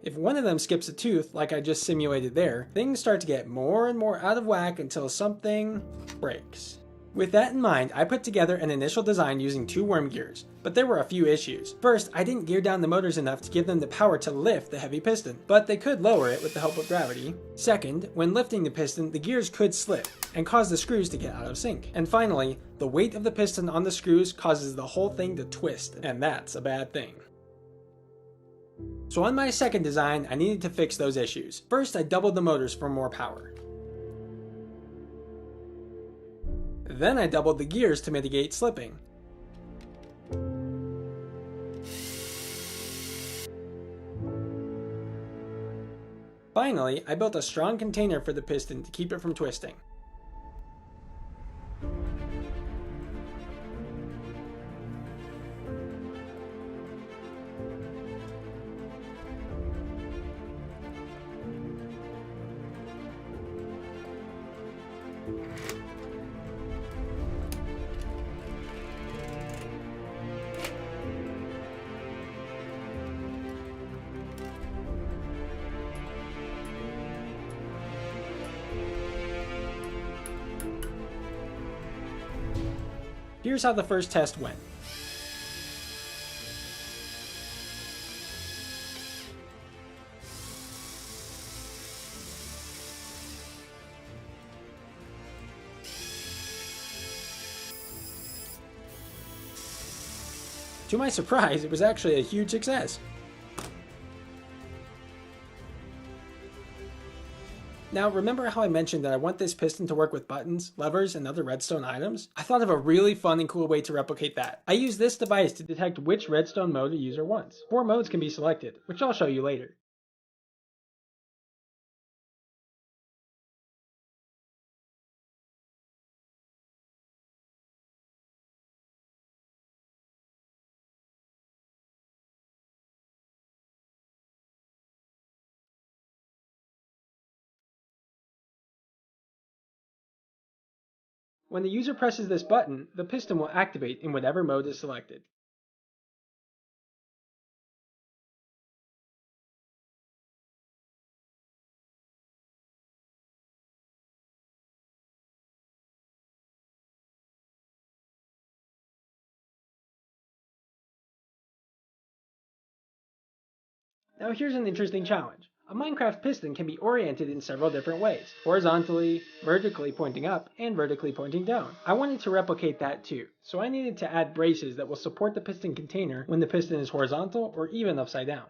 S2: If one of them skips a tooth, like I just simulated there, things start to get more and more out of whack until something breaks. With that in mind, I put together an initial design using 2 worm gears, but there were a few issues. First, I didn't gear down the motors enough to give them the power to lift the heavy piston, but they could lower it with the help of gravity. Second, when lifting the piston, the gears could slip and cause the screws to get out of sync. And finally, the weight of the piston on the screws causes the whole thing to twist, and that's a bad thing. So on my second design, I needed to fix those issues. First, I doubled the motors for more power. Then I doubled the gears to mitigate slipping. Finally, I built a strong container for the piston to keep it from twisting. Here's how the first test went. To my surprise, it was actually a huge success. Now, remember how I mentioned that I want this piston to work with buttons, levers, and other redstone items? I thought of a really fun and cool way to replicate that. I use this device to detect which redstone mode a user wants. 4 modes can be selected, which I'll show you later. When the user presses this button, the piston will activate in whatever mode is selected. Now here's an interesting challenge. A Minecraft piston can be oriented in several different ways, horizontally, vertically pointing up, and vertically pointing down. I wanted to replicate that too, so I needed to add braces that will support the piston container when the piston is horizontal or even upside down.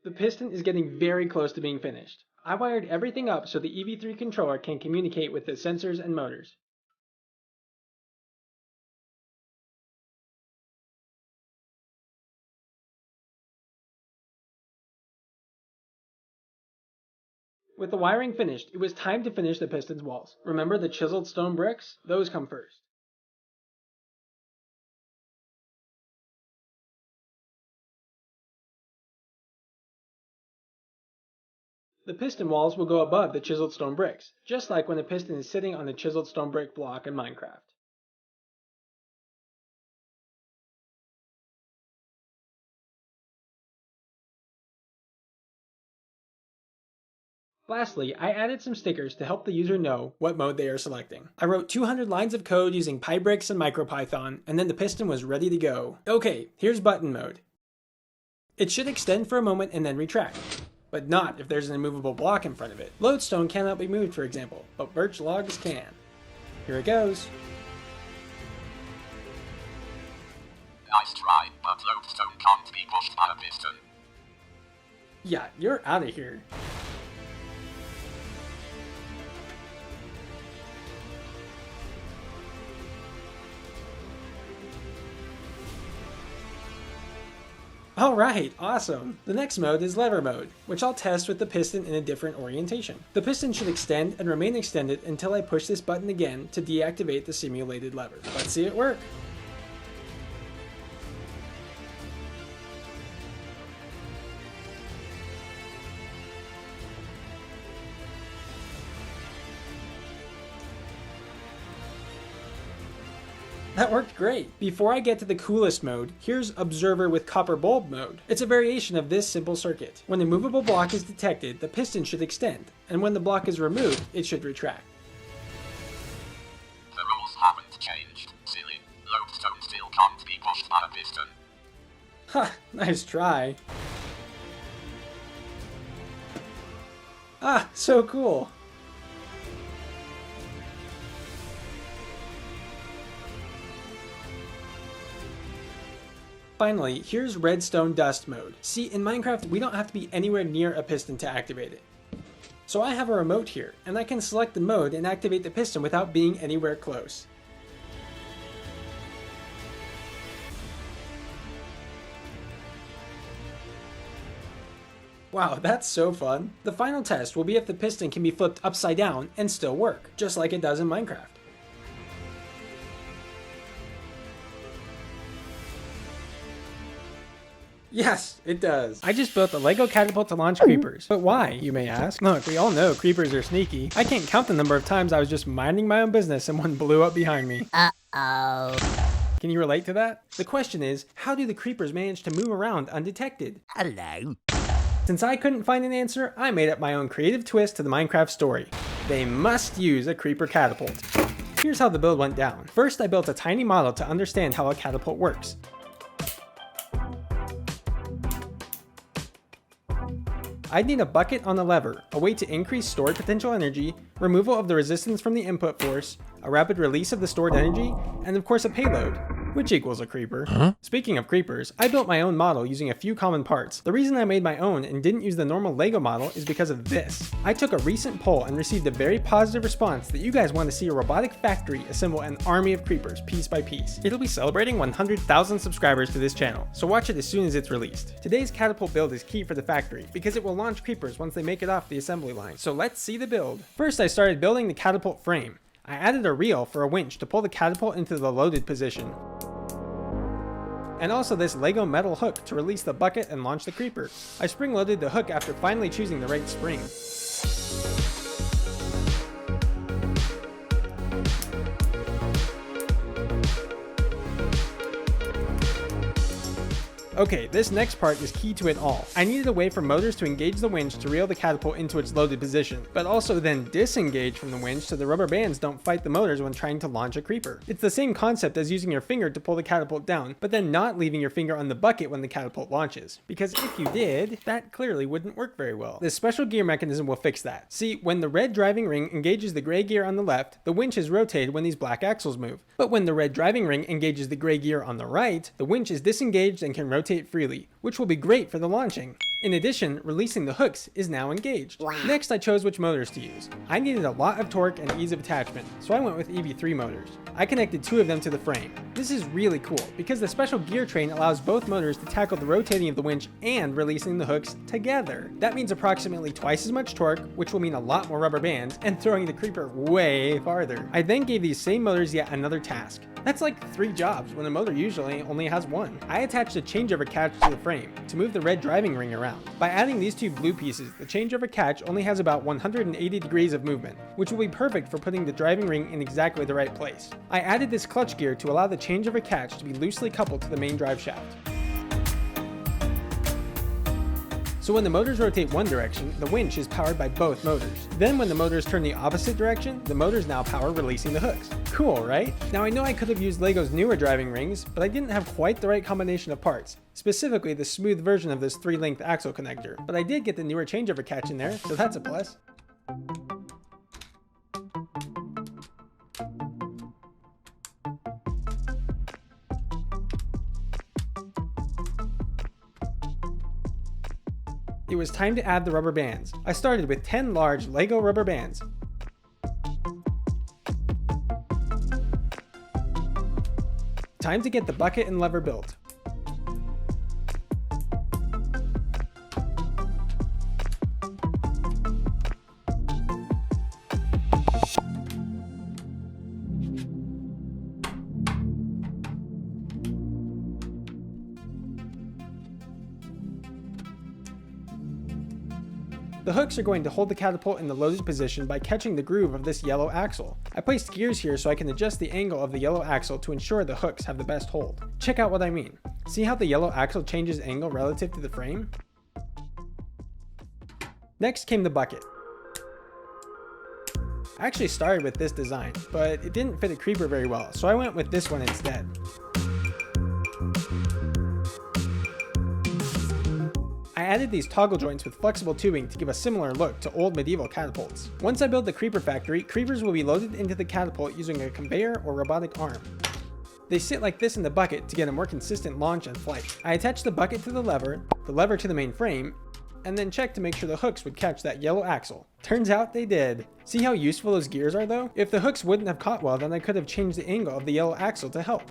S2: The piston is getting very close to being finished. I wired everything up so the EV3 controller can communicate with the sensors and motors. With the wiring finished, it was time to finish the piston's walls. Remember the chiseled stone bricks? Those come first. The piston walls will go above the chiseled stone bricks, just like when a piston is sitting on a chiseled stone brick block in Minecraft. Lastly, I added some stickers to help the user know what mode they are selecting. I wrote 200 lines of code using Pybricks and MicroPython, and then the piston was ready to go. Okay, here's button mode. It should extend for a moment and then retract, but not if there's an immovable block in front of it. Lodestone cannot be moved, for example, but birch logs can. Here it goes.
S3: Nice try, but lodestone can't be pushed by a piston.
S2: Yeah, you're out of here. Alright, awesome. The next mode is lever mode, which I'll test with the piston in a different orientation. The piston should extend and remain extended until I push this button again to deactivate the simulated lever. Let's see it work. That worked great. Before I get to the coolest mode, here's Observer with Copper Bulb mode. It's a variation of this simple circuit. When a movable block is detected, the piston should extend, and when the block is removed, it should retract.
S3: The rules haven't changed, silly. Lodestone still can't be pushed by a piston.
S2: Ha, nice try. Ah, so cool. Finally, here's redstone dust mode. See, in Minecraft, we don't have to be anywhere near a piston to activate it. So I have a remote here, and I can select the mode and activate the piston without being anywhere close. Wow, that's so fun. The final test will be if the piston can be flipped upside down and still work, just like it does in Minecraft. Yes, it does. I just built a Lego catapult to launch creepers. But why, you may ask? Look, we all know creepers are sneaky. I can't count the number of times I was just minding my own business and one blew up behind me.
S4: Uh-oh.
S2: Can you relate to that? The question is, how do the creepers manage to move around undetected?
S4: Hello.
S2: Since I couldn't find an answer, I made up my own creative twist to the Minecraft story. They must use a creeper catapult. Here's how the build went down. First, I built a tiny model to understand how a catapult works. I'd need a bucket on the lever, a way to increase stored potential energy, removal of the resistance from the input force, a rapid release of the stored energy, and of course a payload, which equals a creeper. Speaking of creepers, I built my own model using a few common parts. The reason I made my own and didn't use the normal Lego model is because of this. I took a recent poll and received a very positive response that you guys want to see a robotic factory assemble an army of creepers piece by piece. It'll be celebrating 100,000 subscribers to this channel, so watch it as soon as it's released. Today's catapult build is key for the factory because it will launch creepers once they make it off the assembly line. So let's see the build. First, I started building the catapult frame. I added a reel for a winch to pull the catapult into the loaded position. And also this Lego metal hook to release the bucket and launch the creeper. I spring loaded the hook after finally choosing the right spring. Okay, this next part is key to it all. I needed a way for motors to engage the winch to reel the catapult into its loaded position, but also then disengage from the winch so the rubber bands don't fight the motors when trying to launch a creeper. It's the same concept as using your finger to pull the catapult down, but then not leaving your finger on the bucket when the catapult launches, because if you did, that clearly wouldn't work very well. This special gear mechanism will fix that. See, when the red driving ring engages the gray gear on the left, the winch is rotated when these black axles move. But when the red driving ring engages the gray gear on the right, the winch is disengaged and can rotate freely, which will be great for the launching. In addition, releasing the hooks is now engaged. Next, I chose which motors to use. I needed a lot of torque and ease of attachment, so I went with EV3 motors. I connected 2 of them to the frame. This is really cool because the special gear train allows both motors to tackle the rotating of the winch and releasing the hooks together. That means approximately twice as much torque, which will mean a lot more rubber bands and throwing the creeper way farther. I then gave these same motors yet another task. That's like 3 jobs when a motor usually only has 1. I attached a changeover catch to the frame to move the red driving ring around. By adding these 2 blue pieces, the changeover catch only has about 180 degrees of movement, which will be perfect for putting the driving ring in exactly the right place. I added this clutch gear to allow the changeover catch to be loosely coupled to the main drive shaft. So when the motors rotate one direction, the winch is powered by both motors. Then when the motors turn the opposite direction, the motors now power releasing the hooks. Cool, right? Now I know I could have used LEGO's newer driving rings, but I didn't have quite the right combination of parts, specifically the smooth version of this 3-length axle connector. But I did get the newer changeover catch in there, so that's a plus. It was time to add the rubber bands. I started with 10 large LEGO rubber bands. Time to get the bucket and lever built. The hooks are going to hold the catapult in the loaded position by catching the groove of this yellow axle. I placed gears here so I can adjust the angle of the yellow axle to ensure the hooks have the best hold. Check out what I mean. See how the yellow axle changes angle relative to the frame? Next came the bucket. I actually started with this design, but it didn't fit a creeper very well, so I went with this one instead. I added these toggle joints with flexible tubing to give a similar look to old medieval catapults. Once I build the creeper factory, creepers will be loaded into the catapult using a conveyor or robotic arm. They sit like this in the bucket to get a more consistent launch and flight. I attached the bucket to the lever to the main frame, and then checked to make sure the hooks would catch that yellow axle. Turns out they did. See how useful those gears are though? If the hooks wouldn't have caught well, then I could have changed the angle of the yellow axle to help.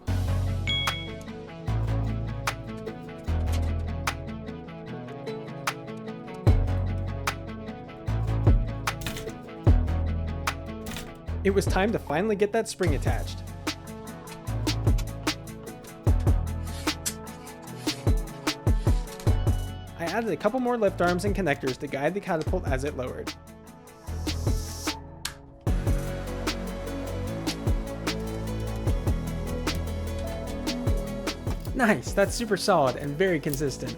S2: It was time to finally get that spring attached. I added a couple more lift arms and connectors to guide the catapult as it lowered. Nice, that's super solid and very consistent.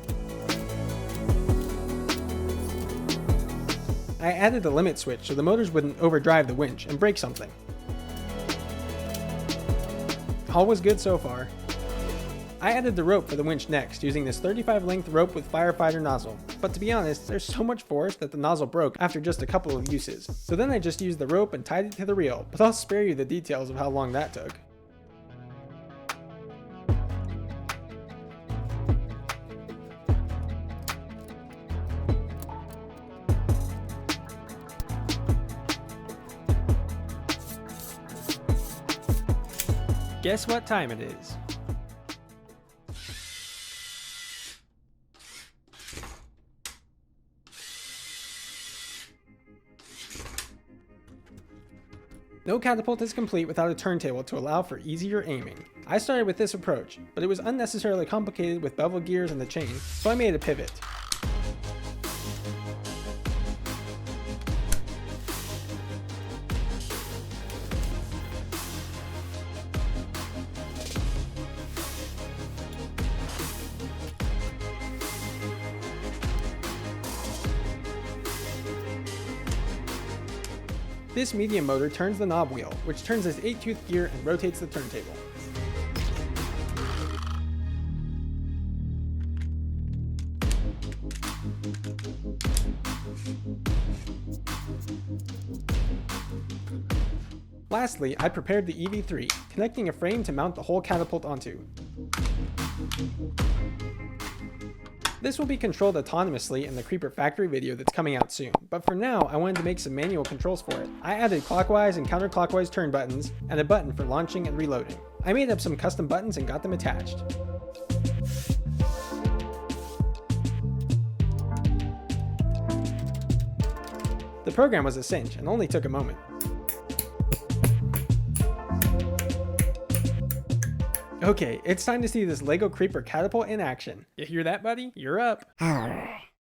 S2: I added a limit switch so the motors wouldn't overdrive the winch and break something. All was good so far. I added the rope for the winch next, using this 35 length rope with firefighter nozzle. But to be honest, there's so much force that the nozzle broke after just a couple of uses. So then I just used the rope and tied it to the reel, but I'll spare you the details of how long that took. Guess what time it is? No catapult is complete without a turntable to allow for easier aiming. I started with this approach, but it was unnecessarily complicated with bevel gears and the chain, so I made a pivot. This medium motor turns the knob wheel, which turns this 8-tooth gear and rotates the turntable. Lastly, I prepared the EV3, connecting a frame to mount the whole catapult onto. This will be controlled autonomously in the Creeper factory video that's coming out soon, but for now I wanted to make some manual controls for it. I added clockwise and counterclockwise turn buttons, and a button for launching and reloading. I made up some custom buttons and got them attached. The program was a cinch and only took a moment. Okay, it's time to see this LEGO Creeper catapult in action. You hear that, buddy? You're up.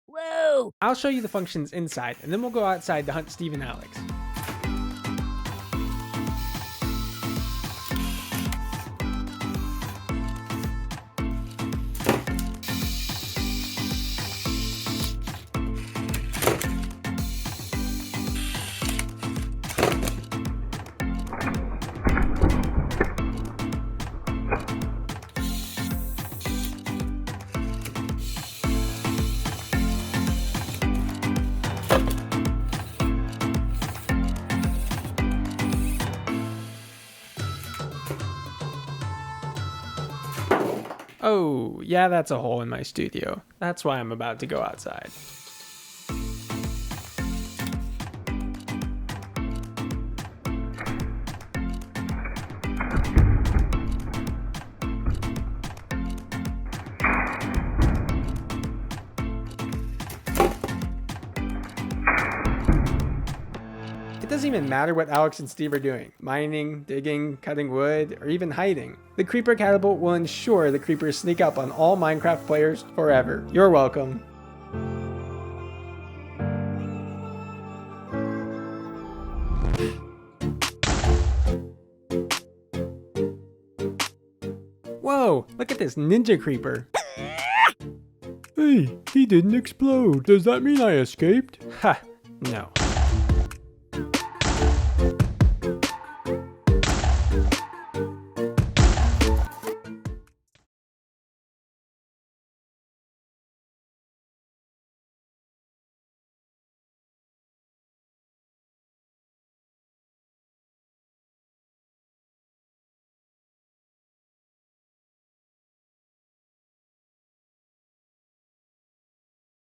S4: Whoa!
S2: I'll show you the functions inside, and then we'll go outside to hunt Steve and Alex. Oh, yeah, that's a hole in my studio. That's why I'm about to go outside. It doesn't even matter what Alex and Steve are doing. Mining, digging, cutting wood, or even hiding. The Creeper catapult will ensure the creepers sneak up on all Minecraft players forever. You're welcome. Whoa, look at this ninja creeper. Hey, he didn't explode. Does that mean I escaped? Ha, no.